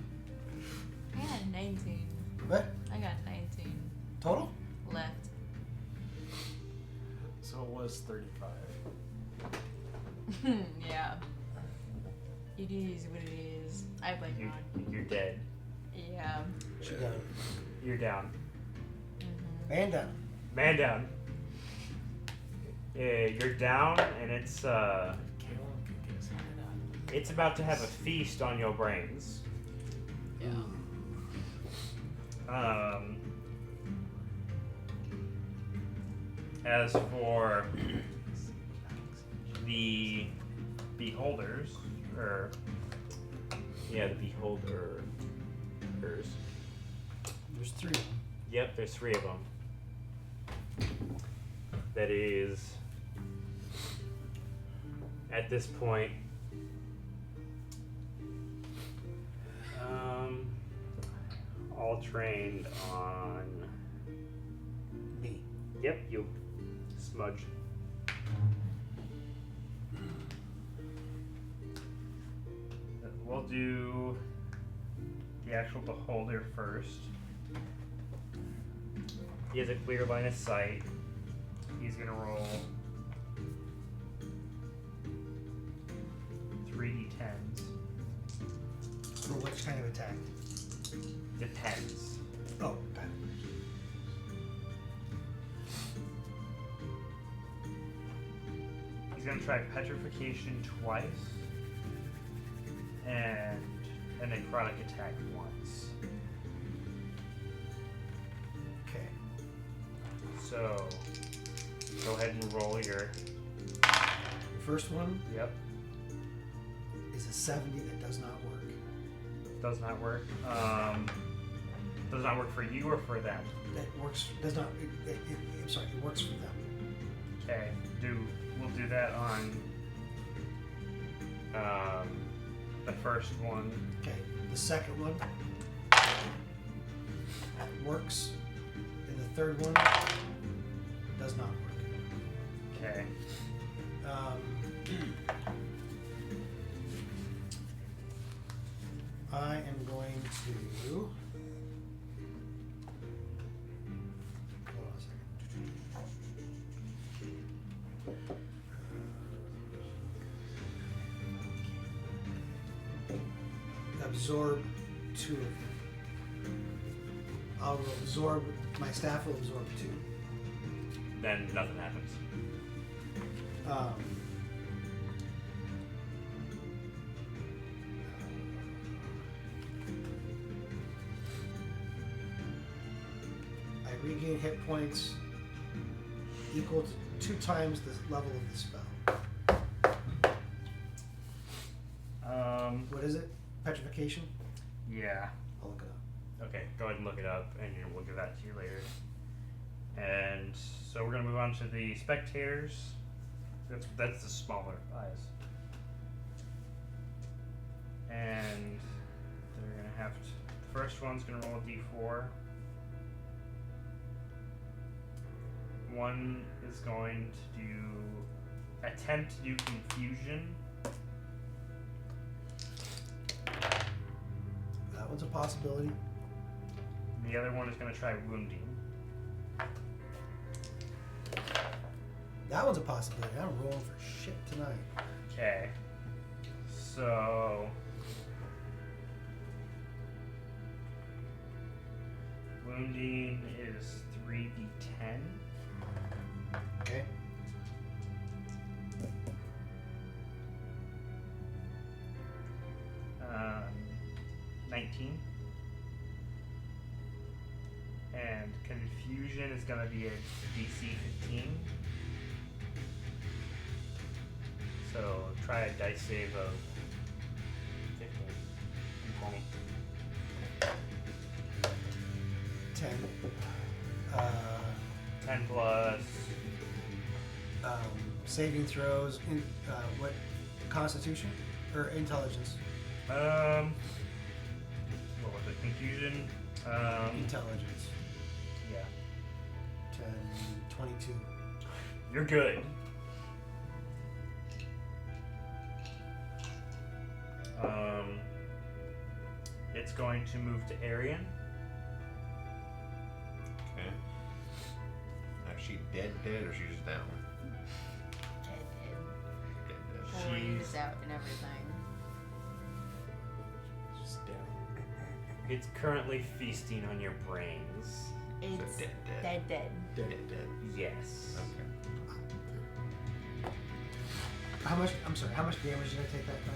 [SPEAKER 2] I got 19.
[SPEAKER 3] What?
[SPEAKER 2] I got 19
[SPEAKER 3] Total?
[SPEAKER 2] left.
[SPEAKER 6] So it was 35.
[SPEAKER 2] Yeah. It is what it is. I blame God.
[SPEAKER 1] You're dead.
[SPEAKER 2] Yeah.
[SPEAKER 3] She down.
[SPEAKER 1] You're down.
[SPEAKER 3] Man down.
[SPEAKER 1] Man down. You're down, and it's
[SPEAKER 6] Kalen could get his hand out.
[SPEAKER 1] it's about to have a feast on your brains.
[SPEAKER 2] Yeah.
[SPEAKER 1] As for the beholders, the beholders.
[SPEAKER 3] There's 3 of them.
[SPEAKER 1] Yep, there's 3 of them. That is, at this point, all trained on.
[SPEAKER 3] Me.
[SPEAKER 1] Yep, you smudge. We'll do the actual beholder first. He has a clear line of sight. He's gonna roll 3d10s.
[SPEAKER 3] For which kind of attack?
[SPEAKER 1] Depends.
[SPEAKER 3] Oh, got it.
[SPEAKER 1] He's gonna try petrification twice and a necrotic attack once.
[SPEAKER 3] Okay.
[SPEAKER 1] So go ahead and roll your.
[SPEAKER 3] The first one
[SPEAKER 1] Yep,
[SPEAKER 3] is a 70 that does not work.
[SPEAKER 1] does not work. Does not work for you or for them.
[SPEAKER 3] That works. Does not. I'm sorry. It works for them.
[SPEAKER 1] Okay, we'll do that on the first one.
[SPEAKER 3] Okay. The second one works, and the third one does not work.
[SPEAKER 1] Okay.
[SPEAKER 3] I am going to. Hold on a second. Absorb 2 of them. I'll absorb. My staff will absorb 2.
[SPEAKER 1] Then nothing happens.
[SPEAKER 3] I regain hit points equal to 2 times the level of the spell. What is it? Petrification?
[SPEAKER 1] Yeah.
[SPEAKER 3] I'll look it up.
[SPEAKER 1] Okay, go ahead and look it up, and we'll give that to you later. And so we're gonna move on to the spectators. That's the smaller eyes. And they're gonna have to. The first one's gonna roll a d4. One is going to attempt to do confusion.
[SPEAKER 3] That one's a possibility.
[SPEAKER 1] And the other one is gonna try wounding.
[SPEAKER 3] That one's a possibility. I'm rolling for shit tonight.
[SPEAKER 1] Okay. So. Wounding is 3d10.
[SPEAKER 3] Okay.
[SPEAKER 1] Um, 19. And confusion is going to be a DC 15. So try a dice save of 15 and 20.
[SPEAKER 3] 10.
[SPEAKER 1] 10 plus.
[SPEAKER 3] Saving throws. What? Constitution? Or intelligence?
[SPEAKER 1] What was it? Confusion?
[SPEAKER 3] Intelligence.
[SPEAKER 1] Yeah.
[SPEAKER 3] 10, 22.
[SPEAKER 1] You're good. It's going to move to Arian.
[SPEAKER 5] Okay. Now, is she dead or she's just down? Dead.
[SPEAKER 2] She's out and everything.
[SPEAKER 6] Just down.
[SPEAKER 1] It's currently feasting on your brains.
[SPEAKER 2] It's
[SPEAKER 5] dead.
[SPEAKER 2] dead.
[SPEAKER 5] Dead.
[SPEAKER 1] Yes.
[SPEAKER 5] Okay.
[SPEAKER 3] How much? I'm sorry. How much damage did I take that time?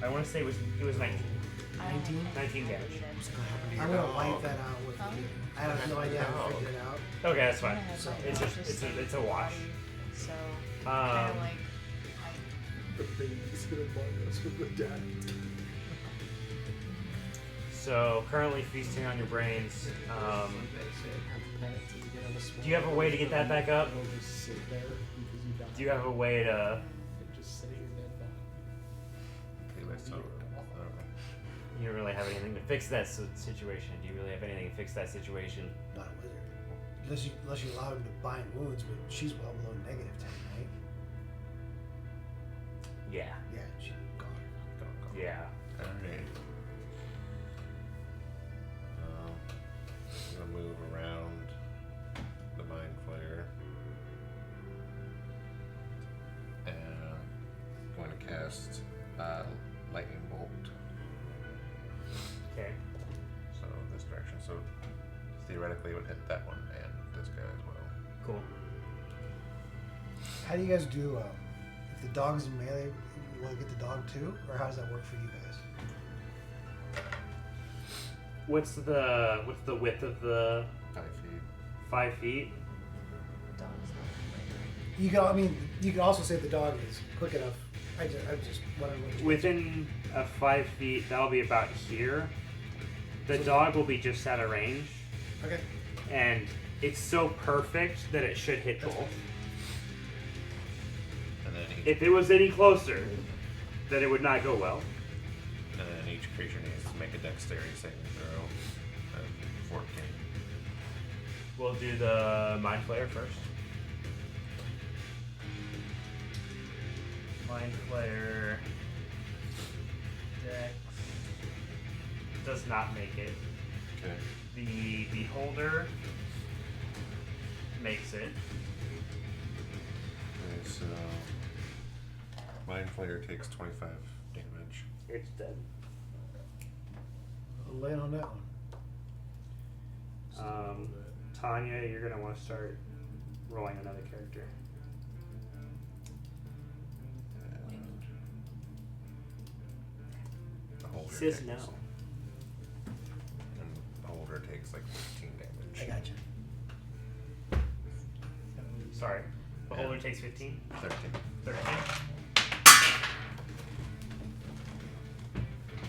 [SPEAKER 1] I want to say it was 19.
[SPEAKER 3] 19?
[SPEAKER 1] 19 damage.
[SPEAKER 3] I'm gonna wipe that out with.
[SPEAKER 2] Huh?
[SPEAKER 3] I have no idea how to figure it out.
[SPEAKER 1] Okay, that's fine.
[SPEAKER 3] So
[SPEAKER 1] It's a wash.
[SPEAKER 2] So kind of like
[SPEAKER 4] The baby's gonna bug us with the dad.
[SPEAKER 1] So currently feasting on your brains. Do you have a way to get that back up?
[SPEAKER 4] It'll just sit there because you died.
[SPEAKER 1] Do you have a way to?
[SPEAKER 4] Just sit your dead body.
[SPEAKER 5] Okay, let's talk.
[SPEAKER 1] You don't really have anything to fix that situation. Do you really have anything to fix that situation?
[SPEAKER 3] Not a wizard. Unless you allow him to bind wounds, but she's well below -10, right?
[SPEAKER 1] Yeah.
[SPEAKER 3] Yeah, she's gone.
[SPEAKER 1] Yeah.
[SPEAKER 5] Alright. I'm gonna move around the Mind Flayer. And I'm going to cast Lightning Bolt.
[SPEAKER 1] Okay.
[SPEAKER 5] So this direction. So theoretically it would hit that one and this guy as well.
[SPEAKER 1] Cool.
[SPEAKER 3] How do you guys do? If the dog's in melee, will it get the dog too, or how does that work for you guys?
[SPEAKER 1] What's the width of the
[SPEAKER 5] 5 feet.
[SPEAKER 1] 5 feet?
[SPEAKER 3] You can. I mean, you can also say the dog is quick enough. I'm just wondering what.
[SPEAKER 1] Within 5 feet, that'll be about here. The dog will be just out of range,
[SPEAKER 3] Okay.
[SPEAKER 1] and it's so perfect that it should hit both.
[SPEAKER 5] And then
[SPEAKER 1] If it was any closer, then it would not go well.
[SPEAKER 5] each creature needs to make a dexterity saving throw of 14.
[SPEAKER 1] We'll do the Mind Flayer first. Mind Flayer Dex does not make it.
[SPEAKER 5] Okay.
[SPEAKER 1] The Beholder makes it.
[SPEAKER 5] Okay, so Mind Flayer takes 25 damage.
[SPEAKER 1] It's dead.
[SPEAKER 3] I'll lay on that one.
[SPEAKER 1] Tanya, you're gonna want to start rolling another character.
[SPEAKER 5] And the holder
[SPEAKER 1] Says
[SPEAKER 5] takes,
[SPEAKER 1] no.
[SPEAKER 5] And the holder takes like 15 damage.
[SPEAKER 3] I got you.
[SPEAKER 1] Sorry. Beholder takes 15.
[SPEAKER 5] 13.
[SPEAKER 1] 13.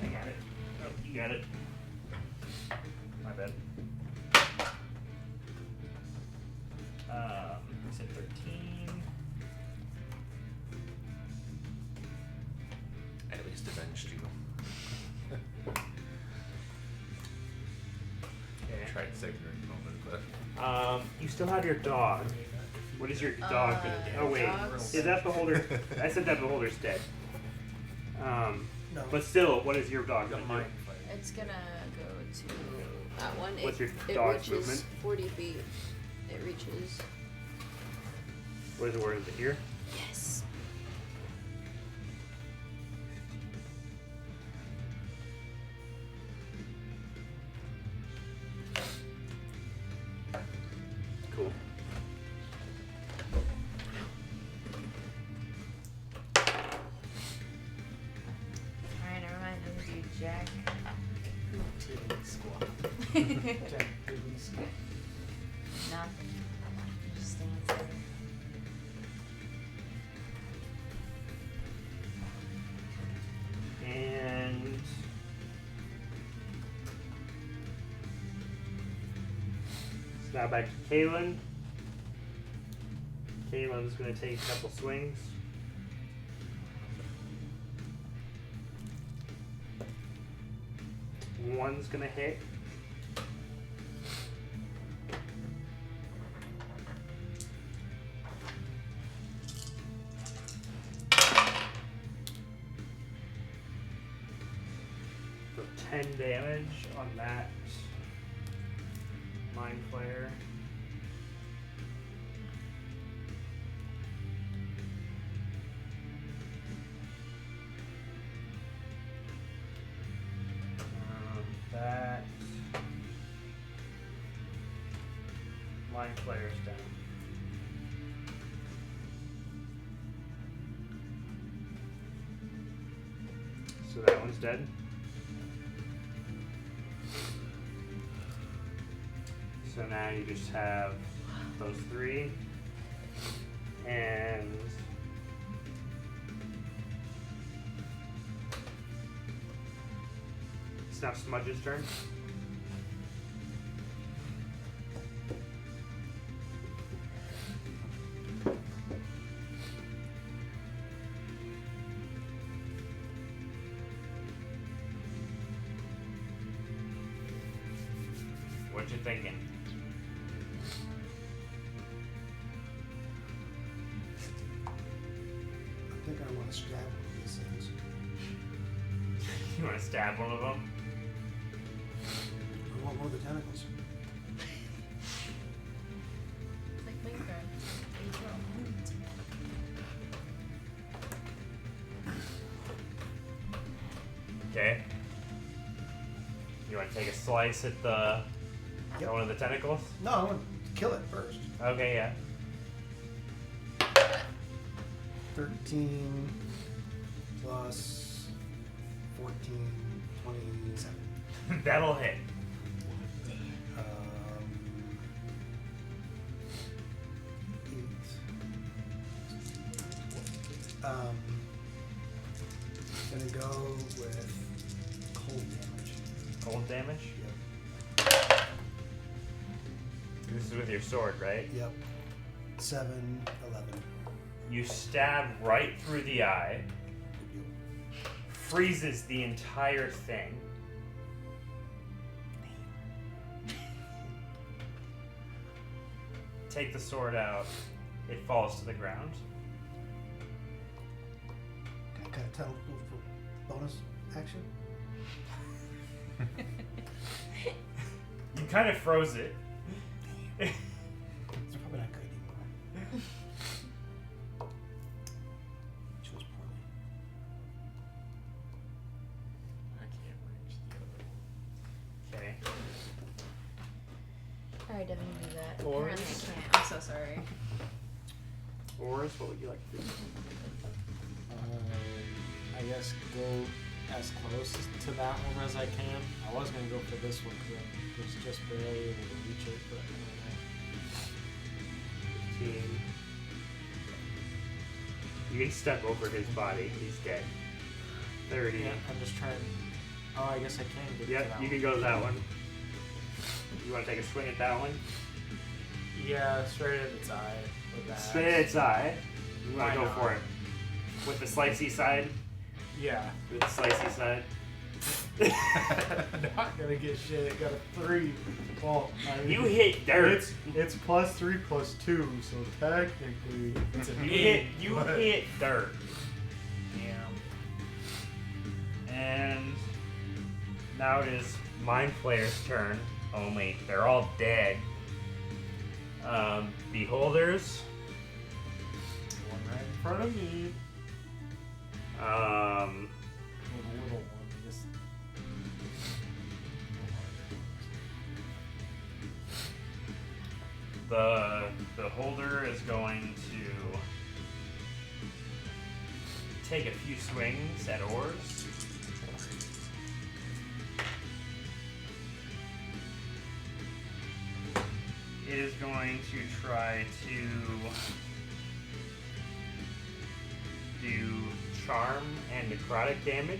[SPEAKER 1] I got it. Oh, you got it. My bad. I said 13.
[SPEAKER 5] At least avenged you.
[SPEAKER 1] Okay.
[SPEAKER 5] Tried to save your moment, but
[SPEAKER 1] You still have your dog. What is your dog gonna do? Oh wait,
[SPEAKER 2] dogs?
[SPEAKER 1] is that beholder? I said that beholder's dead.
[SPEAKER 3] No.
[SPEAKER 1] But still, what is your dog
[SPEAKER 6] The
[SPEAKER 1] gonna
[SPEAKER 6] mind
[SPEAKER 1] do?
[SPEAKER 6] flayer.
[SPEAKER 2] it's gonna go to that one.
[SPEAKER 1] What's your
[SPEAKER 2] it
[SPEAKER 1] dog's
[SPEAKER 2] reaches
[SPEAKER 1] movement?
[SPEAKER 2] 40 feet. It reaches.
[SPEAKER 1] Where's the word? Is it here?
[SPEAKER 2] Yes.
[SPEAKER 1] Cool.
[SPEAKER 2] Alright, never mind. Doesn't do jack.
[SPEAKER 6] Tiddly squat. Jack tiddly squat.
[SPEAKER 2] Nothing. Just stands there.
[SPEAKER 1] And it's now back to Kaylin. Kaylin's going to take a couple swings. One's going to hit. So 10 damage on that Mind Flayer. That Mind Flayer's down. So that one's dead. So now you just have those three. And it's now Smudge's turn. What you thinking?
[SPEAKER 3] I think I want to stab one of these things.
[SPEAKER 1] You want to stab one of them?
[SPEAKER 3] I want one of the tentacles.
[SPEAKER 2] It's like Minecraft. There you go.
[SPEAKER 1] Okay. You want to take a slice at the
[SPEAKER 3] Yep.
[SPEAKER 1] one of the tentacles?
[SPEAKER 3] No, I want to kill it first.
[SPEAKER 1] Okay, yeah.
[SPEAKER 3] 13 plus 14, 27.
[SPEAKER 1] That'll hit. Gonna go with cold damage. Cold damage?
[SPEAKER 3] Yep.
[SPEAKER 1] This is with your sword, right?
[SPEAKER 3] Yep. 7, 11.
[SPEAKER 1] You stab right through the eye, freezes the entire thing. Take the sword out, it falls to the ground.
[SPEAKER 3] Can I cut a tentacle for bonus action?
[SPEAKER 1] You kind of froze it.
[SPEAKER 3] It's probably not good anymore. Chose poorly.
[SPEAKER 6] I can't reach the other one.
[SPEAKER 1] Okay.
[SPEAKER 2] Alright, Devin, you do that.
[SPEAKER 1] Oars?
[SPEAKER 2] Apparently I can't. I'm so sorry.
[SPEAKER 1] Oars, what would you like to do?
[SPEAKER 6] I guess go as close to that one as I can. I was gonna go for this one because I was just barely able to reach it, but I don't know.
[SPEAKER 1] 15. You can step over his body, he's dead. 30.
[SPEAKER 6] Yeah, I'm just trying. Oh, I guess I can get to
[SPEAKER 1] Yep,
[SPEAKER 6] that
[SPEAKER 1] you
[SPEAKER 6] one.
[SPEAKER 1] can go to that one. You want to take a swing at that one?
[SPEAKER 6] Yeah, straight at its eye with that.
[SPEAKER 1] Straight at its eye. You want
[SPEAKER 6] Why
[SPEAKER 1] to go
[SPEAKER 6] not?
[SPEAKER 1] for it. With the slicey side?
[SPEAKER 6] Yeah.
[SPEAKER 1] With the slicey side.
[SPEAKER 6] Not gonna get shit. I got a 3. Well, I mean,
[SPEAKER 1] You hit dirt.
[SPEAKER 4] It's plus 3 plus 2, so technically
[SPEAKER 6] it's a
[SPEAKER 1] You hit dirt.
[SPEAKER 6] Damn.
[SPEAKER 1] And now it is Mind Flayer's turn. Only they're all dead. Beholders.
[SPEAKER 6] One right in front of me.
[SPEAKER 1] Um,
[SPEAKER 6] The little one. Just...
[SPEAKER 1] the holder is going to take a few swings at oars. It is going to try to do charm and necrotic damage.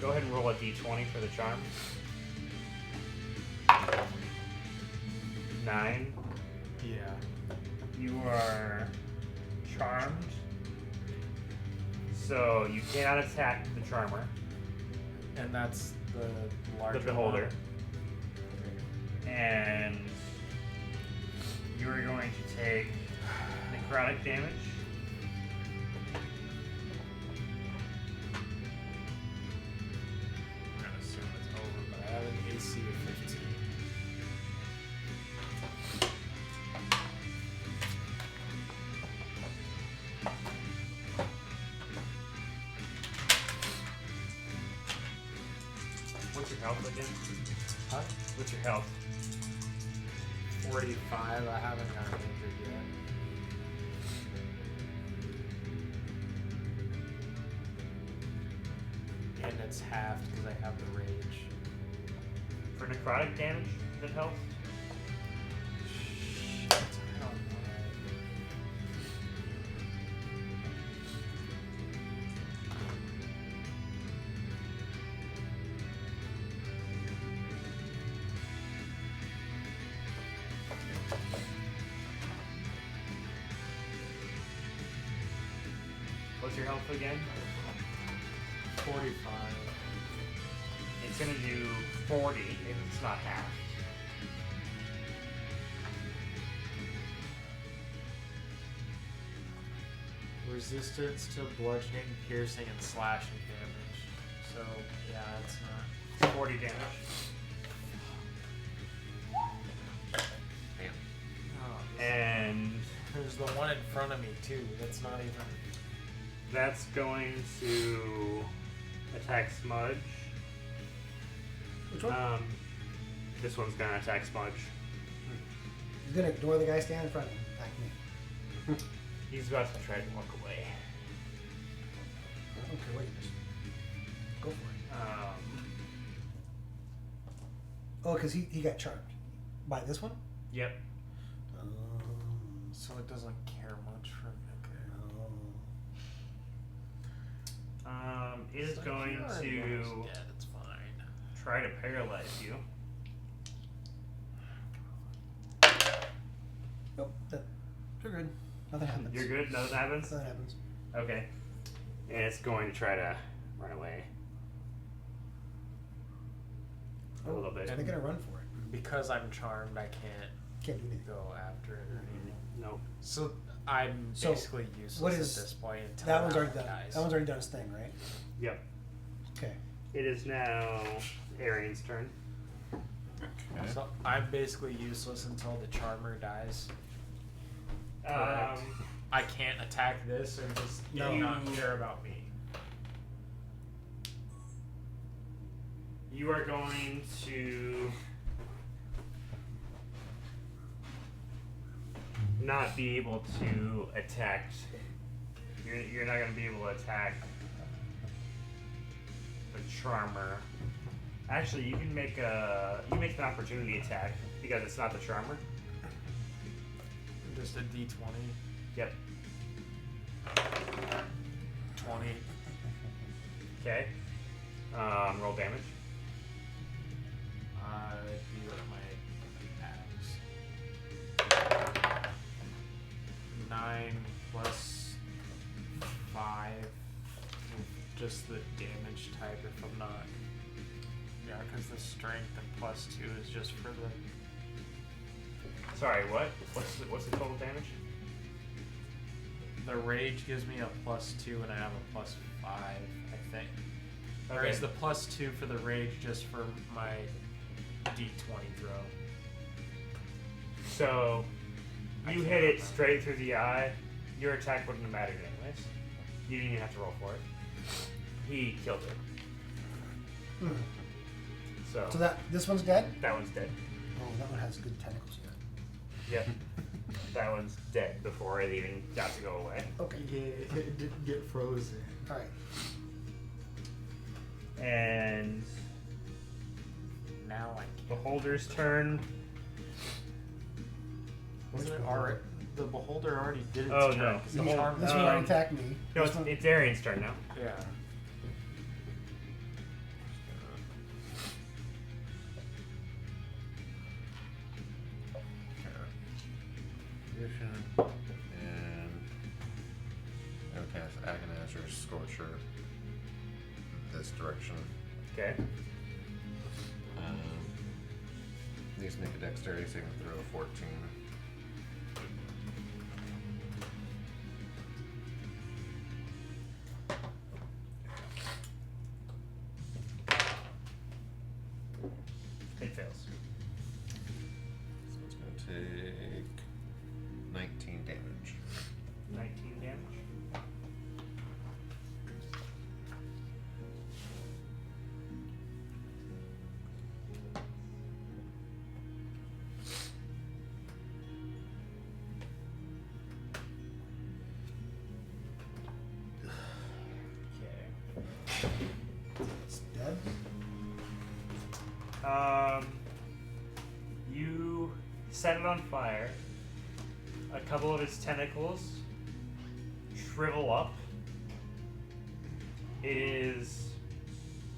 [SPEAKER 1] Go ahead and roll a d20 for the charm. 9.
[SPEAKER 6] Yeah.
[SPEAKER 1] You are charmed, so you cannot attack the charmer,
[SPEAKER 6] And that's the larger
[SPEAKER 1] the beholder,
[SPEAKER 6] one.
[SPEAKER 1] and you are going to take necrotic damage.
[SPEAKER 6] I'm gonna assume it's over, but I have an AC of 15.
[SPEAKER 1] What's your health again?
[SPEAKER 6] Huh?
[SPEAKER 1] What's your health?
[SPEAKER 6] 45. I haven't gotten injured yet. And it's halved because I have the rage.
[SPEAKER 1] For necrotic damage, that helps.
[SPEAKER 6] Shit, I don't know.
[SPEAKER 1] What's your health again?
[SPEAKER 6] 45.
[SPEAKER 1] It's gonna do 40 if it's not half.
[SPEAKER 6] Resistance to bludgeoning, piercing, and slashing damage. So, yeah, it's not.
[SPEAKER 1] It's 40 damage.
[SPEAKER 5] Damn.
[SPEAKER 6] Oh,
[SPEAKER 1] And
[SPEAKER 6] there's the one in front of me, too. That's not even.
[SPEAKER 1] that's going to attack Smudge.
[SPEAKER 3] Which one?
[SPEAKER 1] This one's gonna attack Smudge.
[SPEAKER 3] He's gonna ignore the guy standing in front of him. Attack me.
[SPEAKER 1] He's about to try to walk away.
[SPEAKER 3] I don't care what he does. Go for it. Oh, because he got charmed. By this one?
[SPEAKER 1] Yep.
[SPEAKER 6] So it doesn't care much for me.
[SPEAKER 1] It is going to
[SPEAKER 6] Yeah, it's fine.
[SPEAKER 1] try to paralyze you.
[SPEAKER 3] Nope. You're good. Nothing happens.
[SPEAKER 1] You're good? Nothing happens?
[SPEAKER 3] Nothing happens.
[SPEAKER 1] Okay. And it's going to try to run away. A little bit.
[SPEAKER 3] They're gonna run for it.
[SPEAKER 6] Because I'm charmed, I
[SPEAKER 3] Can't do anything.
[SPEAKER 6] go after it or anything.
[SPEAKER 1] Nope.
[SPEAKER 6] So I'm
[SPEAKER 3] So,
[SPEAKER 6] basically useless
[SPEAKER 3] what is-
[SPEAKER 6] at this point until
[SPEAKER 3] That one's
[SPEAKER 6] one
[SPEAKER 3] already done.
[SPEAKER 6] dies.
[SPEAKER 3] That one's already done his thing, right?
[SPEAKER 1] Yep.
[SPEAKER 3] Okay.
[SPEAKER 1] It is now Arian's turn.
[SPEAKER 5] Okay.
[SPEAKER 6] So I'm basically useless until the charmer dies. Correct. I can't attack this or just
[SPEAKER 1] No.
[SPEAKER 6] not care about me.
[SPEAKER 1] You are going to not be able to attack. You're not going to be able to attack the charmer. Actually, you can make an opportunity attack because it's not the charmer.
[SPEAKER 6] Just a D20.
[SPEAKER 1] Yep.
[SPEAKER 6] 20.
[SPEAKER 1] Okay. Roll damage.
[SPEAKER 6] Do my axe. 9 plus 5. Just the damage type if I'm not. Yeah, because the strength and plus 2 is just for the.
[SPEAKER 1] Sorry, what? What's the total damage?
[SPEAKER 6] The rage gives me a plus 2 and I have a plus 5, I think. Or
[SPEAKER 1] Okay.
[SPEAKER 6] is the plus 2 for the rage just for my D20 throw.
[SPEAKER 1] So
[SPEAKER 6] I
[SPEAKER 1] you
[SPEAKER 6] can't
[SPEAKER 1] hit it
[SPEAKER 6] remember.
[SPEAKER 1] straight through the eye. Your attack wouldn't have mattered anyways. You didn't even have to roll for it. He killed it.
[SPEAKER 3] Hmm.
[SPEAKER 1] So,
[SPEAKER 3] So this one's dead?
[SPEAKER 1] that one's dead.
[SPEAKER 3] Oh, that one has good tentacles yet.
[SPEAKER 1] Yep. That one's dead before it even got to go away.
[SPEAKER 3] Okay.
[SPEAKER 4] Yeah, it didn't get frozen.
[SPEAKER 3] All right.
[SPEAKER 1] And
[SPEAKER 6] Now I can't.
[SPEAKER 1] Beholder's turn.
[SPEAKER 6] Wasn't it already? The beholder already did its
[SPEAKER 1] Oh,
[SPEAKER 6] turn,
[SPEAKER 1] no.
[SPEAKER 6] 'cause
[SPEAKER 1] The
[SPEAKER 6] he
[SPEAKER 1] whole-
[SPEAKER 6] charmed
[SPEAKER 3] This
[SPEAKER 6] me.
[SPEAKER 3] one already
[SPEAKER 1] Um,
[SPEAKER 3] attacked me.
[SPEAKER 1] No,
[SPEAKER 3] This one-
[SPEAKER 1] it's Arian's turn now.
[SPEAKER 6] Yeah.
[SPEAKER 5] Vision. And I would cast Agonizer Scorcher this direction.
[SPEAKER 1] Okay.
[SPEAKER 5] Needs to make a dexterity saving throw of 14.
[SPEAKER 1] It fails.
[SPEAKER 5] So it's going to take 19 damage.
[SPEAKER 1] 19 damage. Okay.
[SPEAKER 3] It's dead.
[SPEAKER 1] You set it on fire. A couple of its tentacles shrivel up. It is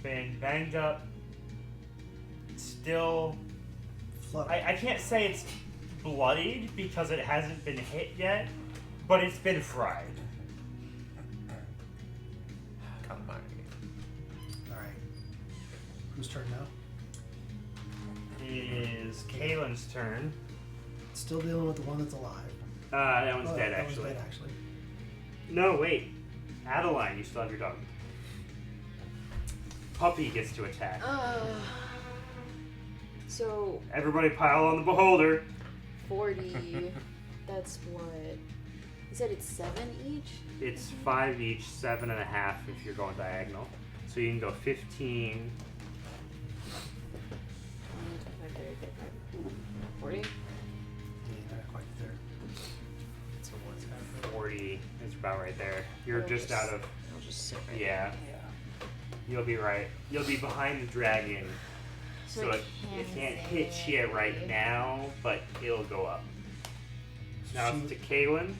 [SPEAKER 1] been banged up. Still,
[SPEAKER 3] Flood.
[SPEAKER 1] I can't say it's bloodied because it hasn't been hit yet, but it's been fried.
[SPEAKER 5] Almighty.
[SPEAKER 3] All right. Whose turn now?
[SPEAKER 1] It is Kalen's turn.
[SPEAKER 3] Still dealing with the one that's alive.
[SPEAKER 1] That one's
[SPEAKER 3] Oh,
[SPEAKER 1] dead
[SPEAKER 3] that
[SPEAKER 1] actually.
[SPEAKER 3] one's dead, actually.
[SPEAKER 1] No, wait. Adeline, you still have your dog. Puppy gets to attack.
[SPEAKER 7] So
[SPEAKER 1] Everybody pile on the beholder.
[SPEAKER 7] 40. That's what? You said it's 7 each?
[SPEAKER 1] It's 5 each, 7.5 if you're going diagonal. So you can go 15.
[SPEAKER 7] 40?
[SPEAKER 3] Yeah, not quite there.
[SPEAKER 6] So what's happening?
[SPEAKER 1] 40 is about right there. You're
[SPEAKER 7] I'll
[SPEAKER 1] just
[SPEAKER 7] just-
[SPEAKER 1] out of.
[SPEAKER 7] I'll just sit right
[SPEAKER 1] Yeah. You'll be right. You'll be behind the dragon. So it can't hit you right now, but it'll go up. Now it's to Kaylin.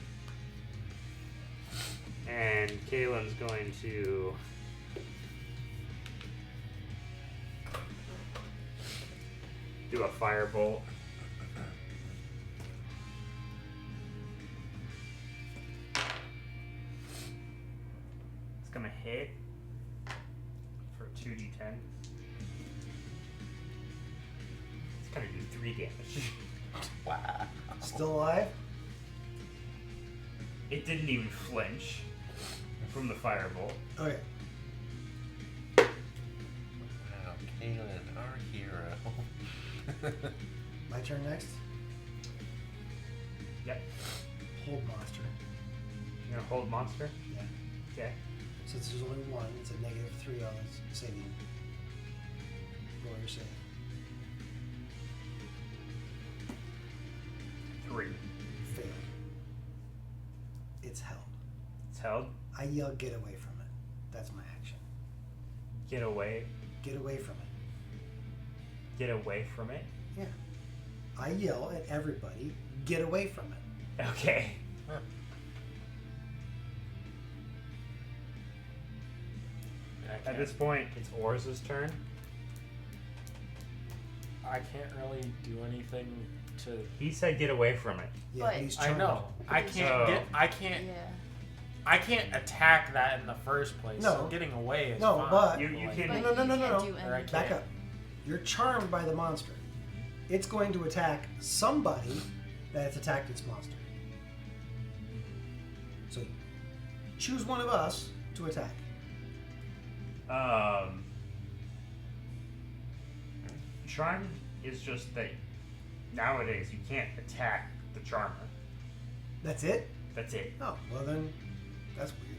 [SPEAKER 1] And Kaylin's going to do a firebolt. It's gonna hit for 2d10. It's gonna do 3 damage.
[SPEAKER 5] Wow.
[SPEAKER 3] Still alive?
[SPEAKER 1] It didn't even flinch from the firebolt.
[SPEAKER 3] Okay.
[SPEAKER 5] Wow, Kaylin, our hero.
[SPEAKER 3] My turn next.
[SPEAKER 1] Yep.
[SPEAKER 3] Hold monster.
[SPEAKER 1] You're gonna hold monster?
[SPEAKER 3] Yeah.
[SPEAKER 1] Okay.
[SPEAKER 3] Since there's only one, it's a -3 on its saving. Roll your save.
[SPEAKER 1] 3.
[SPEAKER 3] Failed. It's held.
[SPEAKER 1] It's held.
[SPEAKER 3] I yell, get away from it. That's my action.
[SPEAKER 1] Get away.
[SPEAKER 3] Get away from it.
[SPEAKER 1] Get away from it.
[SPEAKER 3] Yeah. I yell at everybody, get away from it.
[SPEAKER 1] Okay. At this point, it's Orz's turn.
[SPEAKER 6] I can't really do anything to.
[SPEAKER 1] He said get away from it.
[SPEAKER 3] Yeah,
[SPEAKER 2] But-
[SPEAKER 3] he's
[SPEAKER 6] I
[SPEAKER 3] charmed.
[SPEAKER 6] know. I can't
[SPEAKER 1] So-
[SPEAKER 6] get. I can't.
[SPEAKER 2] Yeah.
[SPEAKER 6] I can't attack that in the first place.
[SPEAKER 3] No.
[SPEAKER 6] So getting away is
[SPEAKER 3] No,
[SPEAKER 6] fine.
[SPEAKER 3] but-
[SPEAKER 1] You
[SPEAKER 6] Like,
[SPEAKER 1] can-
[SPEAKER 2] But
[SPEAKER 3] No, no, no,
[SPEAKER 2] you
[SPEAKER 3] no,
[SPEAKER 2] can't
[SPEAKER 3] no.
[SPEAKER 2] do
[SPEAKER 6] Or I
[SPEAKER 2] anything.
[SPEAKER 3] Back
[SPEAKER 6] can't.
[SPEAKER 3] up. You're charmed by the monster. It's going to attack somebody that it's attacked its monster. So choose one of us to attack.
[SPEAKER 1] Charmed is just that nowadays you can't attack the charmer.
[SPEAKER 3] That's it?
[SPEAKER 1] That's it.
[SPEAKER 3] Oh, well then, that's weird.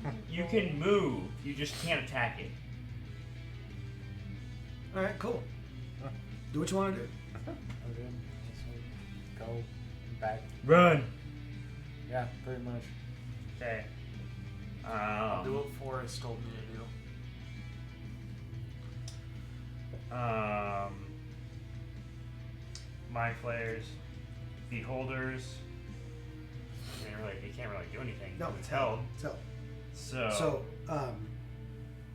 [SPEAKER 2] Can't
[SPEAKER 1] You can move, you just can't attack it.
[SPEAKER 3] Alright, cool. Do what you want to do.
[SPEAKER 6] Okay. So go back.
[SPEAKER 1] Run.
[SPEAKER 6] Yeah, pretty much.
[SPEAKER 1] Okay.
[SPEAKER 6] I'll do what Forrest told me to do.
[SPEAKER 1] Mind flayers, beholders. They can't really do anything.
[SPEAKER 3] No,
[SPEAKER 1] it's held.
[SPEAKER 3] It's held.
[SPEAKER 1] So.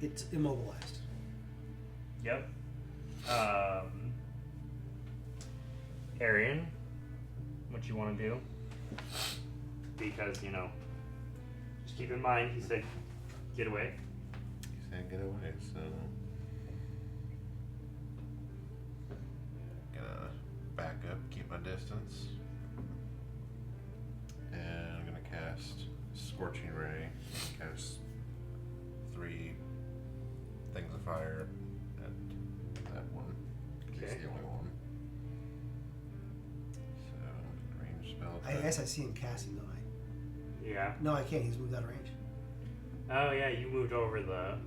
[SPEAKER 3] It's immobilized.
[SPEAKER 1] Yep. Arian, what you want to do? Because just keep in mind he said, get away.
[SPEAKER 5] He said get away, so gonna back up, keep my distance, and I'm gonna cast Scorching Ray. Cast 3 things of fire at that one.
[SPEAKER 1] Okay.
[SPEAKER 5] He's the only one. So range spell.
[SPEAKER 3] I guess I see him casting, don't I?
[SPEAKER 1] Yeah.
[SPEAKER 3] No, I can't. He's moved out of range.
[SPEAKER 1] Oh yeah, you moved over the.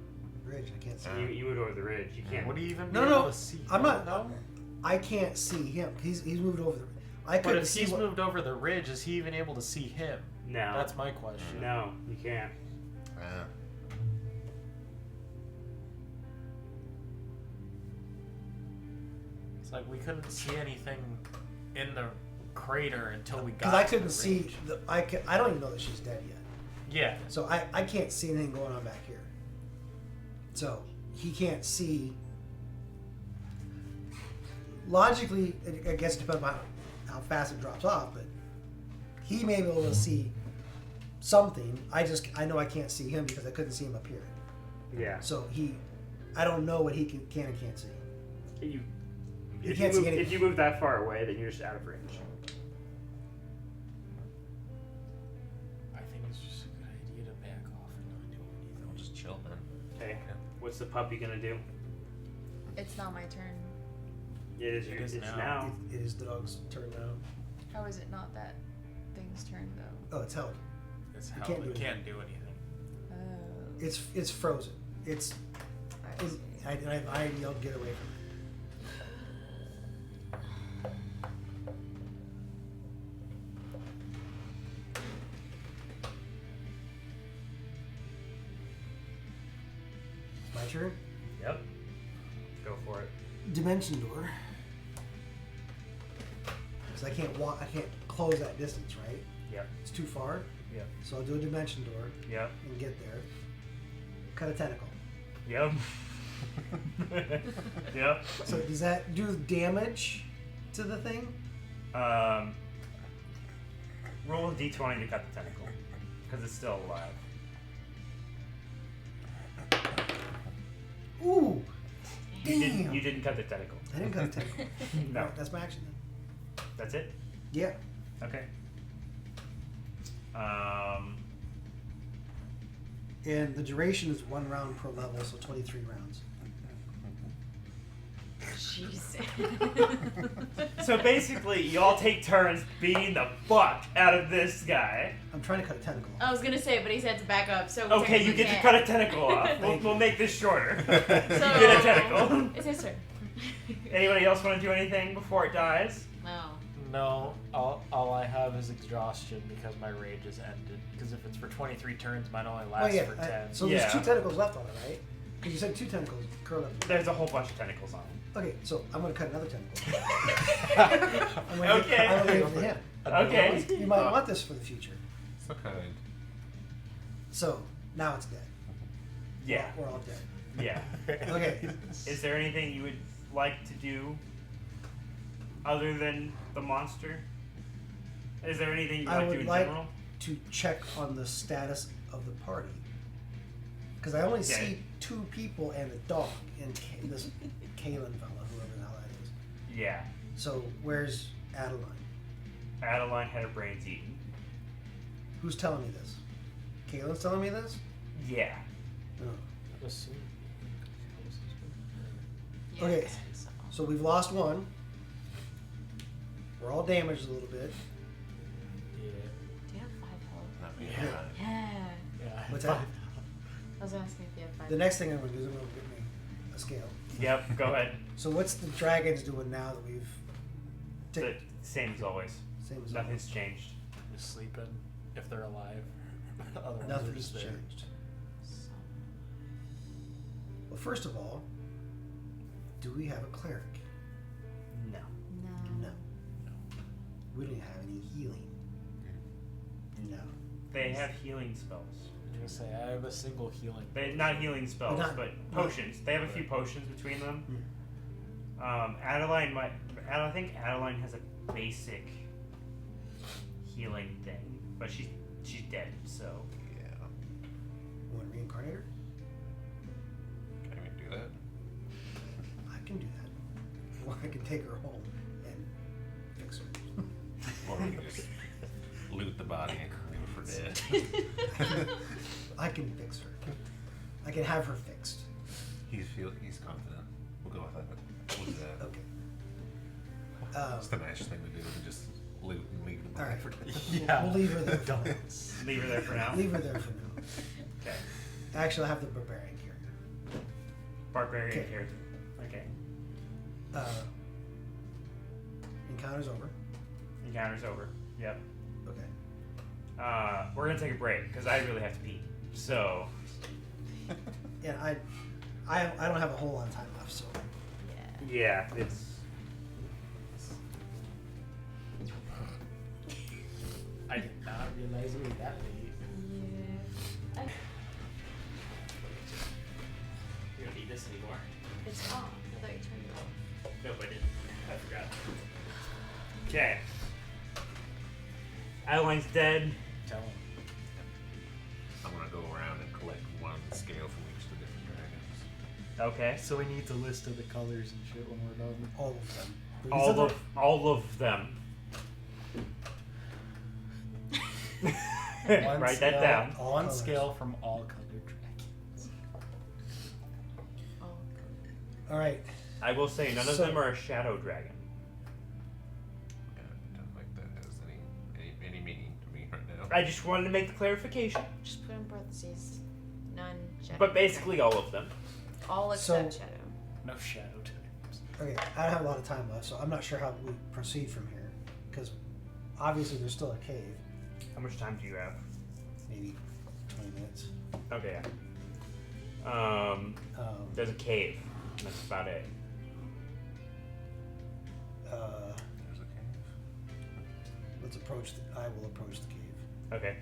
[SPEAKER 3] Ridge, I can't see.
[SPEAKER 1] You moved over the ridge. You can't.
[SPEAKER 6] Would he even be
[SPEAKER 3] No,
[SPEAKER 6] able
[SPEAKER 3] no,
[SPEAKER 6] to see?
[SPEAKER 3] I'm not.
[SPEAKER 6] No.
[SPEAKER 3] I can't see him. He's moved over the. I
[SPEAKER 6] But
[SPEAKER 3] couldn't
[SPEAKER 6] if
[SPEAKER 3] see
[SPEAKER 6] he's
[SPEAKER 3] what.
[SPEAKER 6] moved over the ridge, is he even able to see him?
[SPEAKER 1] No.
[SPEAKER 6] That's my question.
[SPEAKER 1] No, you can't.
[SPEAKER 6] It's like we couldn't see anything in the crater until we got.
[SPEAKER 3] Because I
[SPEAKER 6] to
[SPEAKER 3] couldn't
[SPEAKER 6] the
[SPEAKER 3] see.
[SPEAKER 6] ridge.
[SPEAKER 3] I don't even know that she's dead yet.
[SPEAKER 6] Yeah.
[SPEAKER 3] So I can't see anything going on back here. So he can't see. Logically, I guess it depends on how fast it drops off, but he may be able to see something. I know I can't see him because I couldn't see him up here.
[SPEAKER 1] Yeah.
[SPEAKER 3] So I don't know what he can and can't see.
[SPEAKER 1] If
[SPEAKER 3] can't see anything.
[SPEAKER 1] If you move that far away, then you're just out of range.
[SPEAKER 6] I think it's just a good idea to back off and not do anything.
[SPEAKER 5] I'll just chill then.
[SPEAKER 1] Okay. What's the puppy gonna do?
[SPEAKER 2] It's not my turn.
[SPEAKER 1] It is now.
[SPEAKER 3] It is the dog's turn now.
[SPEAKER 2] How is it not that thing's turn though?
[SPEAKER 3] Oh, it's held.
[SPEAKER 6] It's
[SPEAKER 3] You
[SPEAKER 6] hell.
[SPEAKER 3] can't do
[SPEAKER 6] It can't do anything.
[SPEAKER 2] Oh.
[SPEAKER 3] It's frozen. It's.
[SPEAKER 2] I see.
[SPEAKER 3] I yelled, get away from it. My turn.
[SPEAKER 1] Yep. Go for it.
[SPEAKER 3] Dimension door. Because I can't walk. I can't close that distance, right?
[SPEAKER 1] Yep.
[SPEAKER 3] It's too far.
[SPEAKER 1] Yep.
[SPEAKER 3] So I'll do a dimension door
[SPEAKER 1] Yep.
[SPEAKER 3] and get there. Cut a tentacle.
[SPEAKER 1] Yep. Yep.
[SPEAKER 3] So does that do damage to the thing?
[SPEAKER 1] Roll a d20 to cut the tentacle, because it's still alive.
[SPEAKER 3] Ooh.
[SPEAKER 1] You
[SPEAKER 3] Damn.
[SPEAKER 1] didn't cut the tentacle.
[SPEAKER 3] I didn't cut a tentacle.
[SPEAKER 1] No.
[SPEAKER 3] Alright, that's my action then.
[SPEAKER 1] That's it.
[SPEAKER 3] Yeah.
[SPEAKER 1] Okay.
[SPEAKER 3] And the duration is 1 round per level, so 23 rounds.
[SPEAKER 2] Jeez.
[SPEAKER 1] So basically, you all take turns beating the fuck out of this guy.
[SPEAKER 3] I'm trying to cut a tentacle.
[SPEAKER 2] I was gonna say, but he said to back up, so we
[SPEAKER 1] Okay, you
[SPEAKER 2] technically
[SPEAKER 1] get to
[SPEAKER 2] can't.
[SPEAKER 1] cut a tentacle off. We'll make this shorter. You
[SPEAKER 2] So,
[SPEAKER 1] get a tentacle.
[SPEAKER 2] It's his turn.
[SPEAKER 1] Anybody else want to do anything before it dies?
[SPEAKER 2] No.
[SPEAKER 6] No, all I have is exhaustion because my rage is ended. Because if it's for 23 turns, mine only
[SPEAKER 3] Oh
[SPEAKER 6] lasts
[SPEAKER 3] yeah.
[SPEAKER 6] for 10.
[SPEAKER 3] So
[SPEAKER 1] Yeah.
[SPEAKER 3] there's 2 tentacles left on it, right? Because you said 2 tentacles curl up.
[SPEAKER 1] There's a whole bunch of tentacles on it.
[SPEAKER 3] Okay, so I'm gonna cut another tentacle. I'm gonna
[SPEAKER 1] Okay.
[SPEAKER 3] I'm gonna give it to him.
[SPEAKER 1] Okay.
[SPEAKER 3] You might want this for the future.
[SPEAKER 5] So kind.
[SPEAKER 3] So now it's dead.
[SPEAKER 1] Yeah.
[SPEAKER 3] We're all dead.
[SPEAKER 1] Yeah.
[SPEAKER 3] Okay.
[SPEAKER 1] Is there anything you would like to do other than the monster? Is there anything you
[SPEAKER 3] I
[SPEAKER 1] want to do
[SPEAKER 3] would
[SPEAKER 1] in
[SPEAKER 3] like
[SPEAKER 1] general?
[SPEAKER 3] to check on the status of the party. Because I only
[SPEAKER 1] Okay.
[SPEAKER 3] see 2 people and a dog in this Kalen fella, whoever the hell that is.
[SPEAKER 1] Yeah.
[SPEAKER 3] So where's Adeline?
[SPEAKER 1] Adeline had her brains eaten.
[SPEAKER 3] Who's telling me this? Kalen's telling me this?
[SPEAKER 1] Yeah.
[SPEAKER 3] No.
[SPEAKER 6] Assume.
[SPEAKER 2] Yeah,
[SPEAKER 3] Okay.
[SPEAKER 2] so.
[SPEAKER 3] So we've lost 1. We're all damaged a little bit.
[SPEAKER 6] Yeah.
[SPEAKER 2] Do you have 5 health?
[SPEAKER 5] Not me.
[SPEAKER 3] Yeah.
[SPEAKER 2] Yeah.
[SPEAKER 6] Yeah.
[SPEAKER 3] What's that?
[SPEAKER 2] I was asking if you have 5
[SPEAKER 3] The next thing I'm going to do is I'm going to get me a scale.
[SPEAKER 1] Yep, go ahead.
[SPEAKER 3] So what's the dragons doing now that we've...
[SPEAKER 1] The same as always.
[SPEAKER 3] Same as
[SPEAKER 1] Nothing's changed.
[SPEAKER 6] Just sleeping if they're alive. Otherwise, they're
[SPEAKER 3] Nothing's
[SPEAKER 6] just there.
[SPEAKER 3] changed. Well, first of all, do we have a cleric?
[SPEAKER 1] No.
[SPEAKER 3] No. We don't have any healing. No.
[SPEAKER 1] They have healing spells.
[SPEAKER 6] I was gonna say I have a single healing.
[SPEAKER 1] Not healing spells,
[SPEAKER 3] Not-
[SPEAKER 1] but potions. They have a few potions between them. Adeline I think Adeline has a basic healing thing, but she's dead. So
[SPEAKER 5] Yeah.
[SPEAKER 3] You want to reincarnate her?
[SPEAKER 5] Can we do that?
[SPEAKER 3] I can do that. Or I can take her home and fix her.
[SPEAKER 5] Or we can just loot the body and leave it for dead.
[SPEAKER 3] I can fix her. I can have her fixed.
[SPEAKER 5] He's confident. We'll go with that. We'll do that.
[SPEAKER 3] Okay.
[SPEAKER 5] It's the nicest thing to do. We just loot and leave the body
[SPEAKER 3] Alright.
[SPEAKER 5] for dead.
[SPEAKER 6] Yeah.
[SPEAKER 3] We'll leave her there.
[SPEAKER 6] Don't.
[SPEAKER 1] leave her there for now.
[SPEAKER 3] Leave her there for now.
[SPEAKER 1] Okay.
[SPEAKER 3] Actually, I'll have the barbarian carry
[SPEAKER 1] Barbarian
[SPEAKER 3] Okay.
[SPEAKER 1] character. Okay.
[SPEAKER 3] her. Encounter's over.
[SPEAKER 1] Encounter's over. Yep.
[SPEAKER 3] Okay.
[SPEAKER 1] We're gonna take a break because I really have to pee. So
[SPEAKER 3] Yeah, I don't have a whole lot of time left, so
[SPEAKER 2] Yeah.
[SPEAKER 1] yeah, it's.
[SPEAKER 6] I did not realize it was that late.
[SPEAKER 2] Yeah.
[SPEAKER 1] You don't need this anymore.
[SPEAKER 2] It's off. I thought you turned it off.
[SPEAKER 1] Nope, I didn't. I forgot. Okay. Adeline's dead.
[SPEAKER 6] Tell him.
[SPEAKER 5] I'm gonna go around and collect one scale from each of the different dragons.
[SPEAKER 1] Okay.
[SPEAKER 6] So we need the list of the colors and shit when we're done.
[SPEAKER 3] all of them. These
[SPEAKER 1] All
[SPEAKER 3] are
[SPEAKER 1] of them.
[SPEAKER 6] One
[SPEAKER 1] Write
[SPEAKER 6] scale,
[SPEAKER 1] that down.
[SPEAKER 3] All
[SPEAKER 6] One
[SPEAKER 3] colors.
[SPEAKER 6] scale from all colored dragons.
[SPEAKER 2] Oh.
[SPEAKER 3] All right.
[SPEAKER 1] I will say none of
[SPEAKER 3] So-
[SPEAKER 1] them are a shadow dragon.
[SPEAKER 5] Yeah, I don't think that has any meaning to me right now.
[SPEAKER 1] I just wanted to make the clarification.
[SPEAKER 2] Just put in parentheses. None. Shadow.
[SPEAKER 1] But basically all of them.
[SPEAKER 2] all except
[SPEAKER 3] So-
[SPEAKER 2] shadow.
[SPEAKER 6] No shadow types.
[SPEAKER 3] Okay. I don't have a lot of time left, so I'm not sure how we proceed from here, because obviously there's still a cave.
[SPEAKER 1] How much time do you have?
[SPEAKER 3] Maybe 20 minutes.
[SPEAKER 1] Okay. Yeah. There's a cave. And that's about it.
[SPEAKER 5] There's a cave.
[SPEAKER 3] Let's approach. I will approach the cave.
[SPEAKER 1] Okay.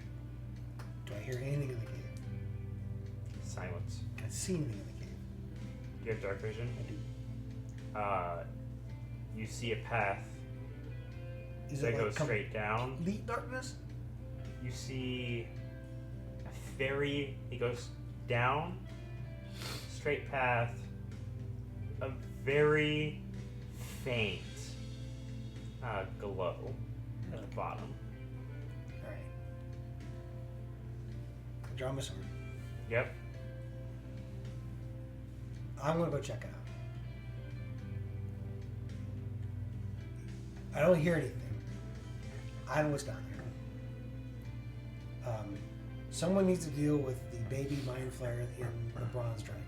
[SPEAKER 3] Do I hear anything in the cave?
[SPEAKER 1] Silence.
[SPEAKER 3] Can I see anything in the cave?
[SPEAKER 1] You have dark vision?
[SPEAKER 3] I do.
[SPEAKER 1] You see a path
[SPEAKER 3] Is
[SPEAKER 1] that
[SPEAKER 3] it
[SPEAKER 1] goes
[SPEAKER 3] like
[SPEAKER 1] straight down.
[SPEAKER 3] complete darkness?
[SPEAKER 1] You see it goes down, straight path, a very faint glow at the bottom.
[SPEAKER 3] All right. I draw my sword.
[SPEAKER 1] Yep.
[SPEAKER 3] I'm gonna go check it out. I don't hear anything. I know what's down here. Someone needs to deal with the baby mind flare in the bronze dragon,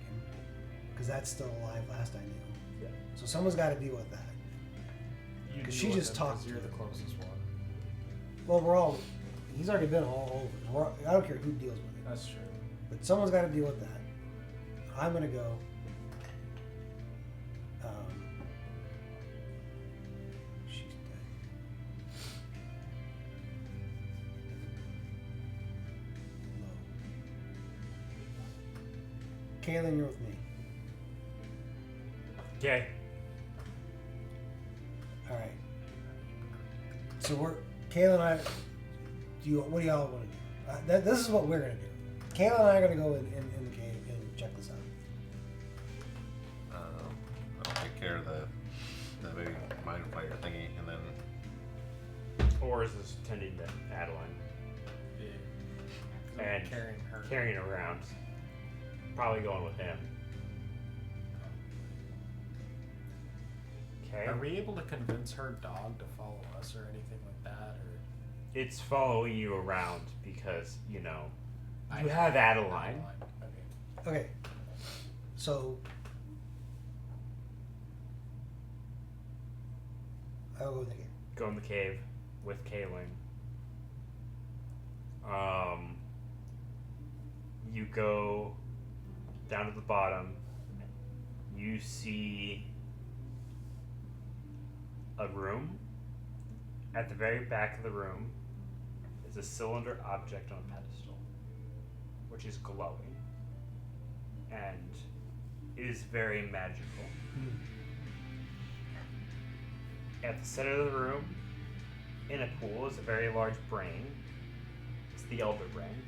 [SPEAKER 3] because that's still alive. Last I knew.
[SPEAKER 1] Yeah.
[SPEAKER 3] So someone's got to deal with that.
[SPEAKER 6] You
[SPEAKER 3] Because
[SPEAKER 6] deal
[SPEAKER 3] she
[SPEAKER 6] with
[SPEAKER 3] just
[SPEAKER 6] them 'cause
[SPEAKER 3] talked
[SPEAKER 6] You're
[SPEAKER 3] to
[SPEAKER 6] the
[SPEAKER 3] him.
[SPEAKER 6] closest one.
[SPEAKER 3] Well, we're all. He's already been all over. I don't care who deals with it,
[SPEAKER 6] That's true.
[SPEAKER 3] but someone's got to deal with that. I'm gonna go. She's dead. No. Kaylin, you're with me.
[SPEAKER 1] Okay.
[SPEAKER 3] All right. So Kayla and I. What do y'all want to do? This is what we're gonna do. Kayla and I are gonna go in the cave and check this out.
[SPEAKER 5] I'll take care of the big mind flayer thingy, and then
[SPEAKER 1] Or is this tending to Adeline
[SPEAKER 6] Yeah.
[SPEAKER 1] and
[SPEAKER 6] Carrying her.
[SPEAKER 1] carrying around? Probably going with him. Okay.
[SPEAKER 6] Are we able to convince her dog to follow us or anything like that? Or
[SPEAKER 1] It's following you around because, you
[SPEAKER 6] I
[SPEAKER 1] have Adeline.
[SPEAKER 6] Okay.
[SPEAKER 3] Okay. So I will go with the game.
[SPEAKER 1] Go in the cave with Kaling. You go down to the bottom. You see a room. At the very back of the room is a cylinder object on a pedestal, which is glowing and is very magical. At the center of the room, in a pool, is a very large brain. It's the Elder Brain.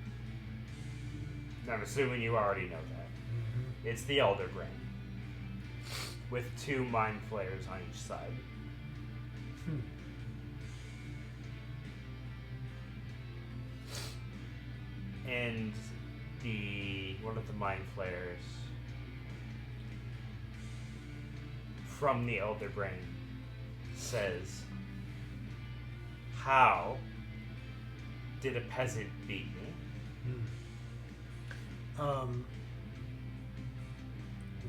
[SPEAKER 1] I'm assuming you already know that. It's the Elder Brain. With 2 mind flayers on each side. And one of the mind flayers from the Elder Brain says, "How did a peasant beat me?"
[SPEAKER 3] Let me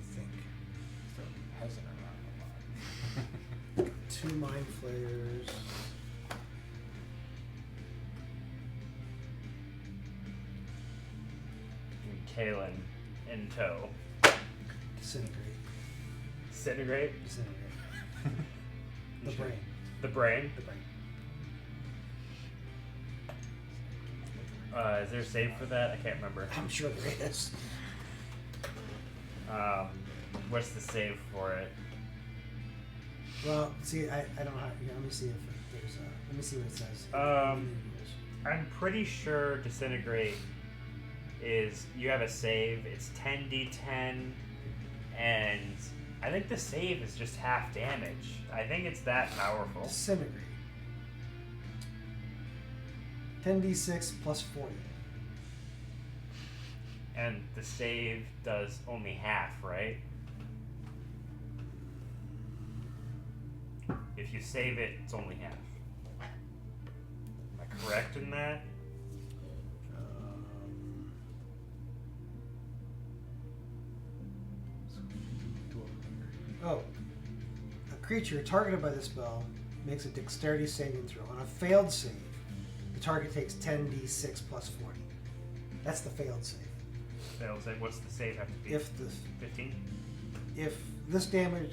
[SPEAKER 3] think.
[SPEAKER 6] There's a peasant around a lot.
[SPEAKER 3] 2 mind flayers.
[SPEAKER 1] And Kalen in tow.
[SPEAKER 3] Disintegrate.
[SPEAKER 1] Disintegrate?
[SPEAKER 3] Disintegrate. The brain.
[SPEAKER 1] The brain?
[SPEAKER 3] The brain.
[SPEAKER 1] Is there a save for that? I can't remember.
[SPEAKER 3] I'm sure there is.
[SPEAKER 1] What's the save for it?
[SPEAKER 3] Well, see, I don't know how. Here, let me see if there's a. Let me see what it says.
[SPEAKER 1] I'm pretty sure Disintegrate is, you have a save, it's 10d10, and I think the save is just half damage. I think it's that powerful.
[SPEAKER 3] Disintegrate. 10d6 plus 40.
[SPEAKER 1] And the save does only half, right? If you save it, it's only half. Am I correct in that?
[SPEAKER 3] Oh. A creature targeted by the spell makes a dexterity saving throw. On a failed save, the target takes 10d6 plus 40. That's the failed save.
[SPEAKER 1] Failed save. What's the save have to be?
[SPEAKER 3] If the
[SPEAKER 1] 15?
[SPEAKER 3] if this damage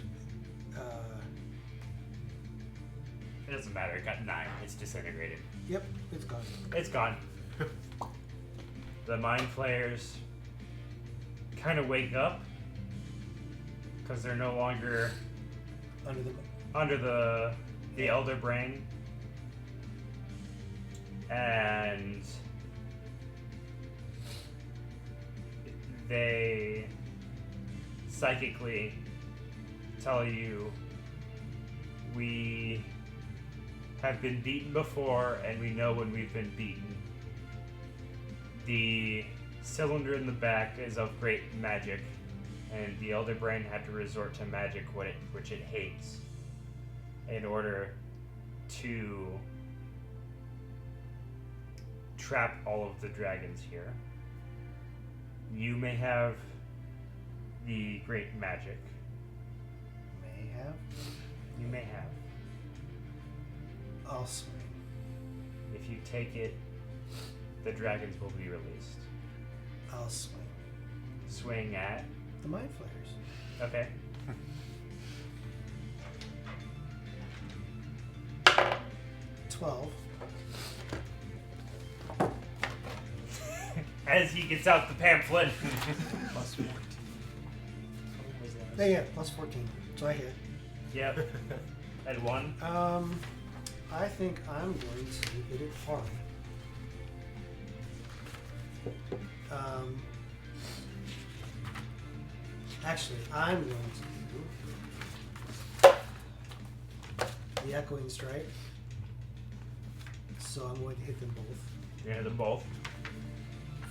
[SPEAKER 1] It doesn't matter. It got 9. It's disintegrated.
[SPEAKER 3] yep, it's gone.
[SPEAKER 1] It's gone. The mind flayers kind of wake up because they're no longer
[SPEAKER 3] Under
[SPEAKER 1] the Elder Brain, and they psychically tell you, "We have been beaten before, and we know when we've been beaten. The cylinder in the back is of great magic, and the Elder Brain had to resort to magic which it hates in order to trap all of the dragons here. You may have the great magic.
[SPEAKER 3] May have.
[SPEAKER 1] You may have.
[SPEAKER 3] I'll swing.
[SPEAKER 1] If you take it, the dragons will be released.
[SPEAKER 3] I'll swing.
[SPEAKER 1] Swing at.
[SPEAKER 3] The mind flayers.
[SPEAKER 1] Okay.
[SPEAKER 3] 12.
[SPEAKER 1] As he gets out the pamphlet.
[SPEAKER 6] Plus 14.
[SPEAKER 3] Yeah, plus 14. So I hit.
[SPEAKER 1] Yep. At 1.
[SPEAKER 3] I think I'm going to hit it hard. Actually, I'm going to do the Echoing Strike. So I'm going to hit them both.
[SPEAKER 1] You're gonna hit them both.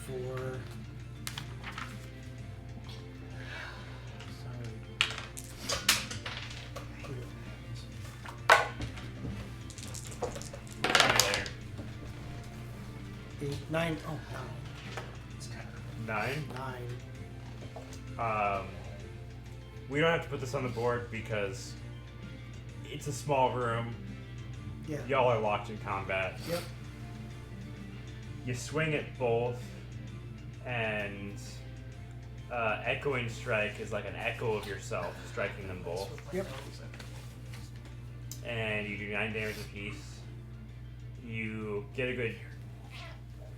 [SPEAKER 3] For 9. Oh,
[SPEAKER 1] 9.
[SPEAKER 3] 9.
[SPEAKER 1] We don't have to put this on the board because it's a small room.
[SPEAKER 3] Yeah.
[SPEAKER 1] Y'all are locked in combat.
[SPEAKER 3] Yep.
[SPEAKER 1] You swing at both, and Echoing Strike is like an echo of yourself, striking them both.
[SPEAKER 3] Yep.
[SPEAKER 1] And you do 9 damage apiece. You get a good.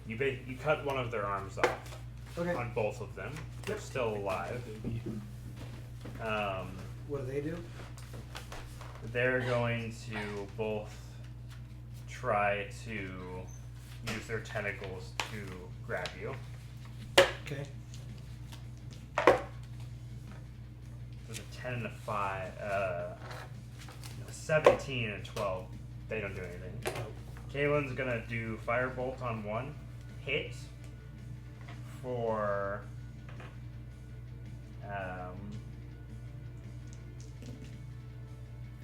[SPEAKER 1] You cut one of their arms off
[SPEAKER 3] Okay.
[SPEAKER 1] on both of them. They're still alive.
[SPEAKER 3] What do they do?
[SPEAKER 1] They're going to both try to use their tentacles to grab you.
[SPEAKER 3] Okay.
[SPEAKER 1] There's a 10 and a 5, 17 and 12. They don't do anything. Kaylin's gonna do Firebolt on 1, hit for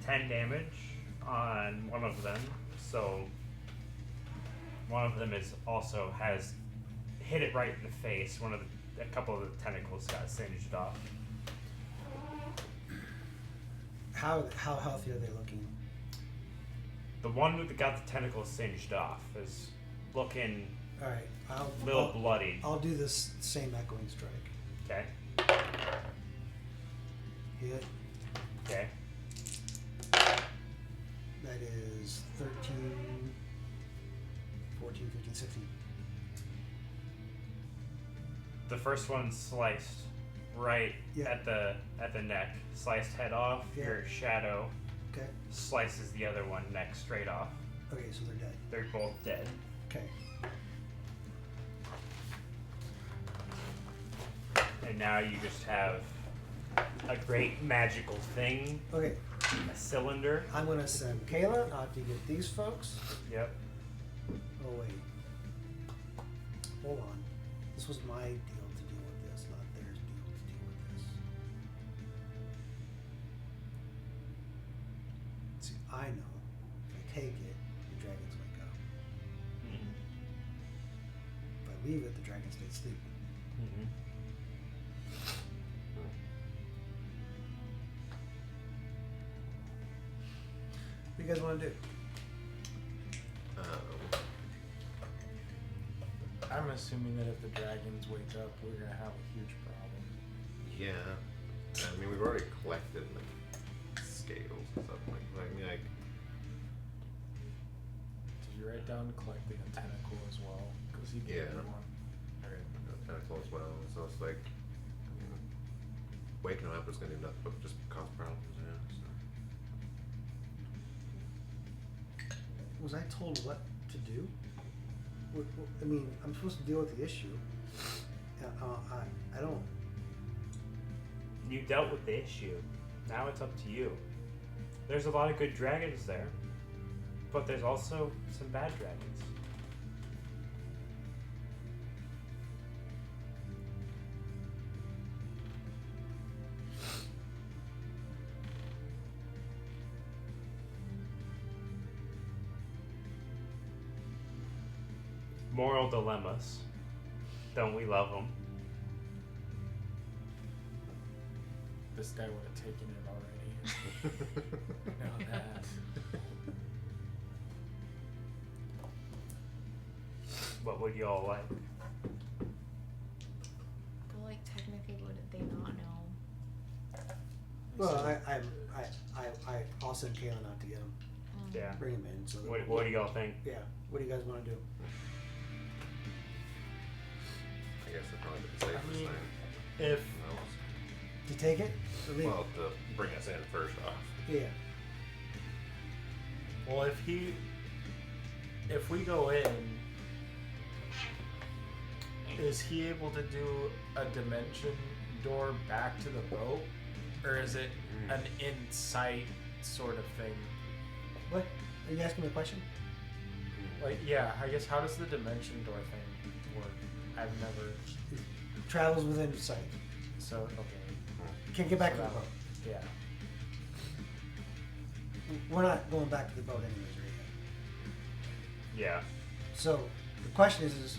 [SPEAKER 1] 10 damage on one of them. So one of them is also has hit it right in the face. A couple of the tentacles got singed off.
[SPEAKER 3] How healthy are they looking?
[SPEAKER 1] The one that got the tentacles singed off is looking
[SPEAKER 3] All right.
[SPEAKER 1] a little bloodied.
[SPEAKER 3] I'll do this same echoing strike.
[SPEAKER 1] Okay.
[SPEAKER 3] Hit.
[SPEAKER 1] Okay.
[SPEAKER 3] That is 13, 14, 15, 16.
[SPEAKER 1] The first one sliced right
[SPEAKER 3] Yeah.
[SPEAKER 1] at the neck, sliced head off.
[SPEAKER 3] Yeah.
[SPEAKER 1] Your shadow
[SPEAKER 3] Okay.
[SPEAKER 1] slices the other one neck straight off.
[SPEAKER 3] Okay, so they're dead.
[SPEAKER 1] They're both dead.
[SPEAKER 3] Okay.
[SPEAKER 1] And now you just have a great magical thing,
[SPEAKER 3] Okay.
[SPEAKER 1] a cylinder.
[SPEAKER 3] I'm gonna send Kayla out to get these folks.
[SPEAKER 1] Yep.
[SPEAKER 3] Oh wait. Hold on. This was my deal to deal with this, not theirs deal to deal with this. See, I know. If I take it, the dragons wake up.
[SPEAKER 1] Mm-hmm.
[SPEAKER 3] If I leave it, the dragon stays sleeping.
[SPEAKER 1] Mm-hmm.
[SPEAKER 3] What do you guys want to do?
[SPEAKER 6] I'm assuming that if the dragons wake up, we're gonna have a huge problem.
[SPEAKER 5] Yeah. I mean, we've already collected like scales and stuff like. I mean, like.
[SPEAKER 6] Did you write down collecting a tentacle as well? Because he gave
[SPEAKER 5] Yeah.
[SPEAKER 6] me one. Alright.
[SPEAKER 5] Tentacle as well, so it's like. I mean, waking them up is gonna do nothing but just cause problems. Yeah. So.
[SPEAKER 3] Was I told what to do? I mean, I'm supposed to deal with the issue. I don't.
[SPEAKER 1] You dealt with the issue. Now it's up to you. There's a lot of good dragons there, but there's also some bad dragons. Moral dilemmas. Don't we love them?
[SPEAKER 6] This guy would have taken it already. Know that.
[SPEAKER 1] What would y'all like?
[SPEAKER 2] But like, technically, would they not know?
[SPEAKER 3] Well, I'll send Kaylin out to get him.
[SPEAKER 1] Yeah.
[SPEAKER 3] Bring him in. So that
[SPEAKER 1] What do y'all think?
[SPEAKER 3] Yeah. What do you guys want to do?
[SPEAKER 5] I guess it's probably the safest
[SPEAKER 6] mean,
[SPEAKER 5] thing.
[SPEAKER 6] If
[SPEAKER 5] Who knows?
[SPEAKER 3] To take it or leave
[SPEAKER 5] Well, to bring us in first off.
[SPEAKER 3] it? Yeah.
[SPEAKER 6] well, if we go in, is he able to do a dimension door back to the boat, or is it an in-sight sort of thing?
[SPEAKER 3] What? Are you asking me a question?
[SPEAKER 6] Like, yeah, I guess how does the dimension door thing work? I've never.
[SPEAKER 3] It travels within sight.
[SPEAKER 6] So okay.
[SPEAKER 3] You can't get back
[SPEAKER 6] So
[SPEAKER 3] to the
[SPEAKER 6] that-
[SPEAKER 3] boat.
[SPEAKER 6] Yeah.
[SPEAKER 3] We're not going back to the boat anyways, right?
[SPEAKER 1] Yeah.
[SPEAKER 3] So the question is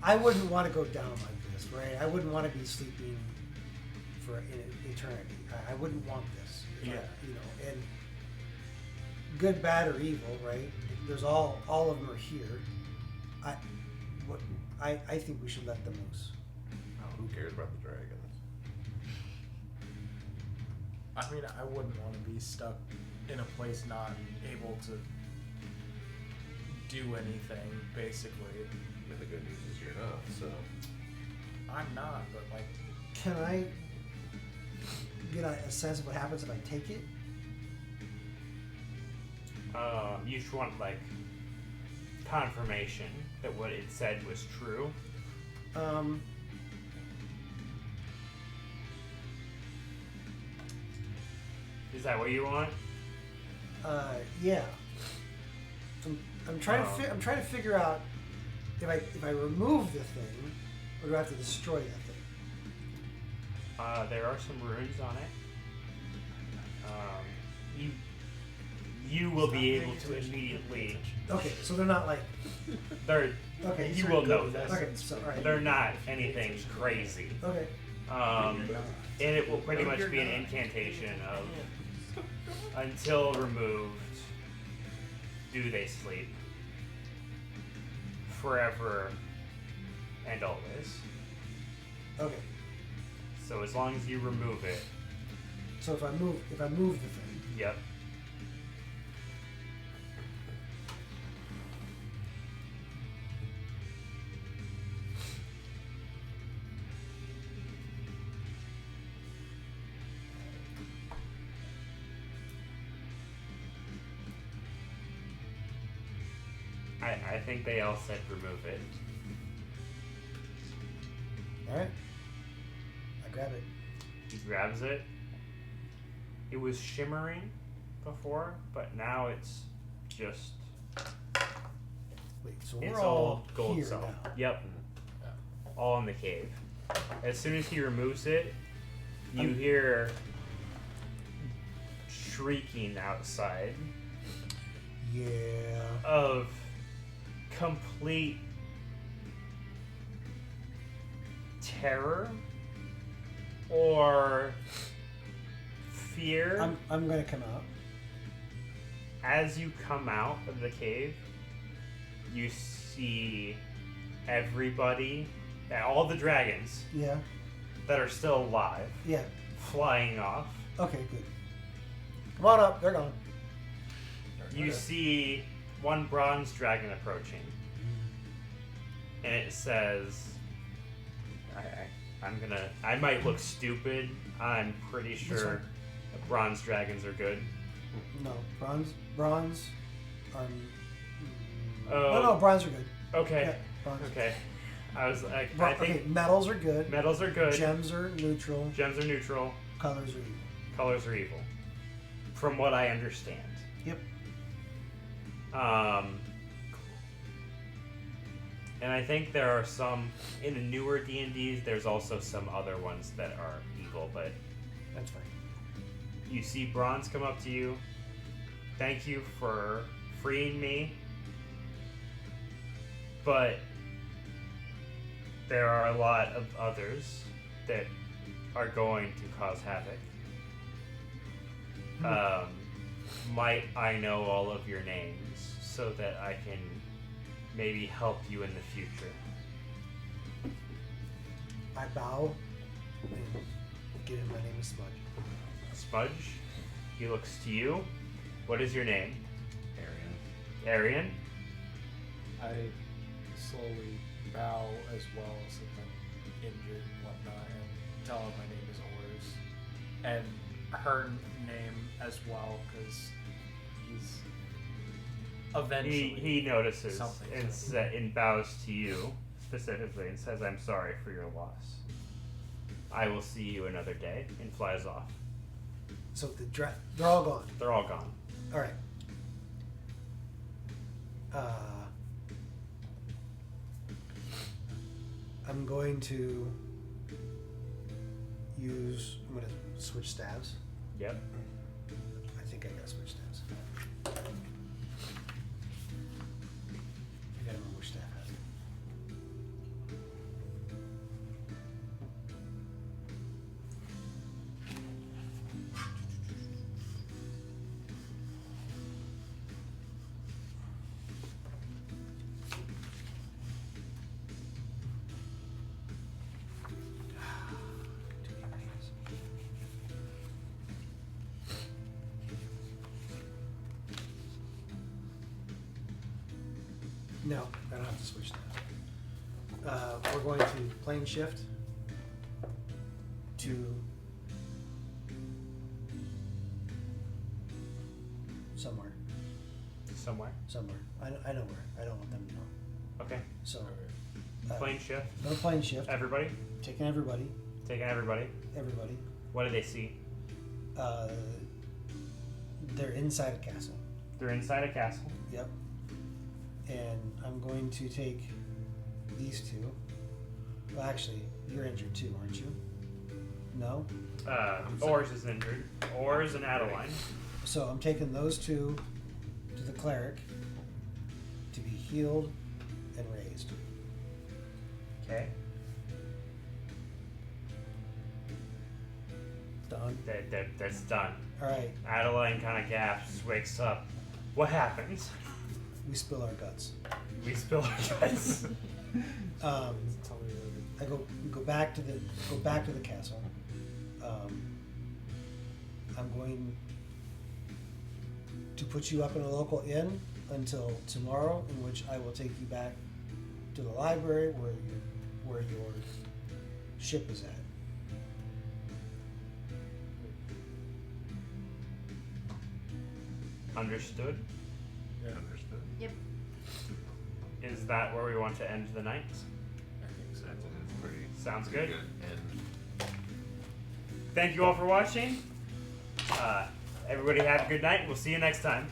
[SPEAKER 3] I wouldn't want to go down like this, right? I wouldn't want to be sleeping for eternity. I wouldn't want this.
[SPEAKER 6] Yeah.
[SPEAKER 3] And good, bad, or evil, right? There's all of them are here. I think we should let them loose.
[SPEAKER 5] Oh, who cares about the dragons?
[SPEAKER 6] I mean, I wouldn't want to be stuck in a place not able to do anything, basically.
[SPEAKER 5] But the good news is you're not, so.
[SPEAKER 6] I'm not, but like,
[SPEAKER 3] Can I get a sense of what happens if I take it?
[SPEAKER 1] You just want like confirmation that what it said was true. Is that what you want?
[SPEAKER 3] Yeah. I'm trying to figure out if I remove the thing, or do I have to destroy that thing?
[SPEAKER 1] There are some runes on it. You will be able to immediately.
[SPEAKER 3] Okay, so they're not like.
[SPEAKER 1] They're.
[SPEAKER 3] Okay,
[SPEAKER 1] You will know this.
[SPEAKER 3] Okay, so all right.
[SPEAKER 1] They're not anything crazy.
[SPEAKER 3] Okay.
[SPEAKER 1] And it will pretty much be an incantation of until removed, do they sleep forever and always.
[SPEAKER 3] Okay.
[SPEAKER 1] So as long as you remove it,
[SPEAKER 3] So if I move the thing,
[SPEAKER 1] yep. I think they all said remove it.
[SPEAKER 3] all right. I grab it.
[SPEAKER 1] He grabs it. It was shimmering before, but now it's just
[SPEAKER 3] Wait, so
[SPEAKER 1] it's
[SPEAKER 3] we're
[SPEAKER 1] all gold
[SPEAKER 3] here
[SPEAKER 1] cell.
[SPEAKER 3] now.
[SPEAKER 1] Yep. All in the cave. As soon as he removes it, you hear shrieking outside
[SPEAKER 3] Yeah.
[SPEAKER 1] of complete terror or fear.
[SPEAKER 3] I'm gonna come out.
[SPEAKER 1] As you come out of the cave, you see everybody, all the dragons
[SPEAKER 3] Yeah.
[SPEAKER 1] that are still alive,
[SPEAKER 3] Yeah.
[SPEAKER 1] flying off.
[SPEAKER 3] Okay, good. Come on up. They're gone.
[SPEAKER 1] You see one bronze dragon approaching, and it says, I might look stupid. I'm pretty
[SPEAKER 3] That's
[SPEAKER 1] sure
[SPEAKER 3] fine.
[SPEAKER 1] that bronze dragons are good.
[SPEAKER 3] No, bronze.
[SPEAKER 1] Oh.
[SPEAKER 3] No, bronze are good.
[SPEAKER 1] Okay.
[SPEAKER 3] Yeah, bronze.
[SPEAKER 1] Okay. I was like,
[SPEAKER 3] Bro-
[SPEAKER 1] I think
[SPEAKER 3] okay, metals are good.
[SPEAKER 1] metals are good.
[SPEAKER 3] Gems are neutral.
[SPEAKER 1] Gems are neutral.
[SPEAKER 3] Colors are evil.
[SPEAKER 1] Colors are evil. From what I understand.
[SPEAKER 3] Yep.
[SPEAKER 1] And I think there are some in the newer D&Ds. There's also some other ones that are evil, but
[SPEAKER 3] That's fine.
[SPEAKER 1] you see Bronze come up to you. Thank you for freeing me, but there are a lot of others that are going to cause havoc. Might I know all of your names so that I can maybe help you in the future?
[SPEAKER 3] I bow and give him my name is Smudge.
[SPEAKER 1] Smudge, he looks to you. What is your name?
[SPEAKER 5] Arian.
[SPEAKER 1] Arian?
[SPEAKER 6] I slowly bow as well since I'm injured and whatnot, and tell her my name is Ors, and her name as well, because he's eventually
[SPEAKER 1] He notices
[SPEAKER 6] something's
[SPEAKER 1] and bows to you specifically and says, I'm sorry for your loss. I will see you another day, and flies off.
[SPEAKER 3] So they're all gone.
[SPEAKER 1] They're all gone.
[SPEAKER 3] All right. I'm going to switch stabs.
[SPEAKER 1] Yep.
[SPEAKER 3] I think I gotta switch stabs. I gotta remember which stab has it. No, I don't have to switch that. We're going to plane shift to somewhere.
[SPEAKER 1] Somewhere.
[SPEAKER 3] Somewhere. I know where. I don't want them to know.
[SPEAKER 1] Okay.
[SPEAKER 3] So,
[SPEAKER 1] Plane shift.
[SPEAKER 3] no plane shift.
[SPEAKER 1] Everybody.
[SPEAKER 3] Taking everybody.
[SPEAKER 1] Taking everybody.
[SPEAKER 3] Everybody.
[SPEAKER 1] What do they see?
[SPEAKER 3] They're inside a castle.
[SPEAKER 1] They're inside a castle.
[SPEAKER 3] Yep. And I'm going to take these two. Well, actually, you're injured too, aren't you? No?
[SPEAKER 1] Ors is injured. Ors and Adeline.
[SPEAKER 3] So I'm taking those two to the cleric to be healed and raised.
[SPEAKER 1] Okay.
[SPEAKER 3] Done.
[SPEAKER 1] That's done.
[SPEAKER 3] Alright,
[SPEAKER 1] Adeline kind of gasps, wakes up. What happens?
[SPEAKER 3] we spill our guts.
[SPEAKER 1] We spill our guts.
[SPEAKER 3] We go back to the castle. I'm going to put you up in a local inn until tomorrow, in which I will take you back to the library where your ship is at.
[SPEAKER 1] Understood.
[SPEAKER 5] Yeah, understood.
[SPEAKER 2] Yep.
[SPEAKER 1] Is that where we want to end the night?
[SPEAKER 6] I think so.
[SPEAKER 5] That's pretty
[SPEAKER 1] Sounds good.
[SPEAKER 5] And
[SPEAKER 1] Thank you all for watching. Everybody have a good night. We'll see you next time.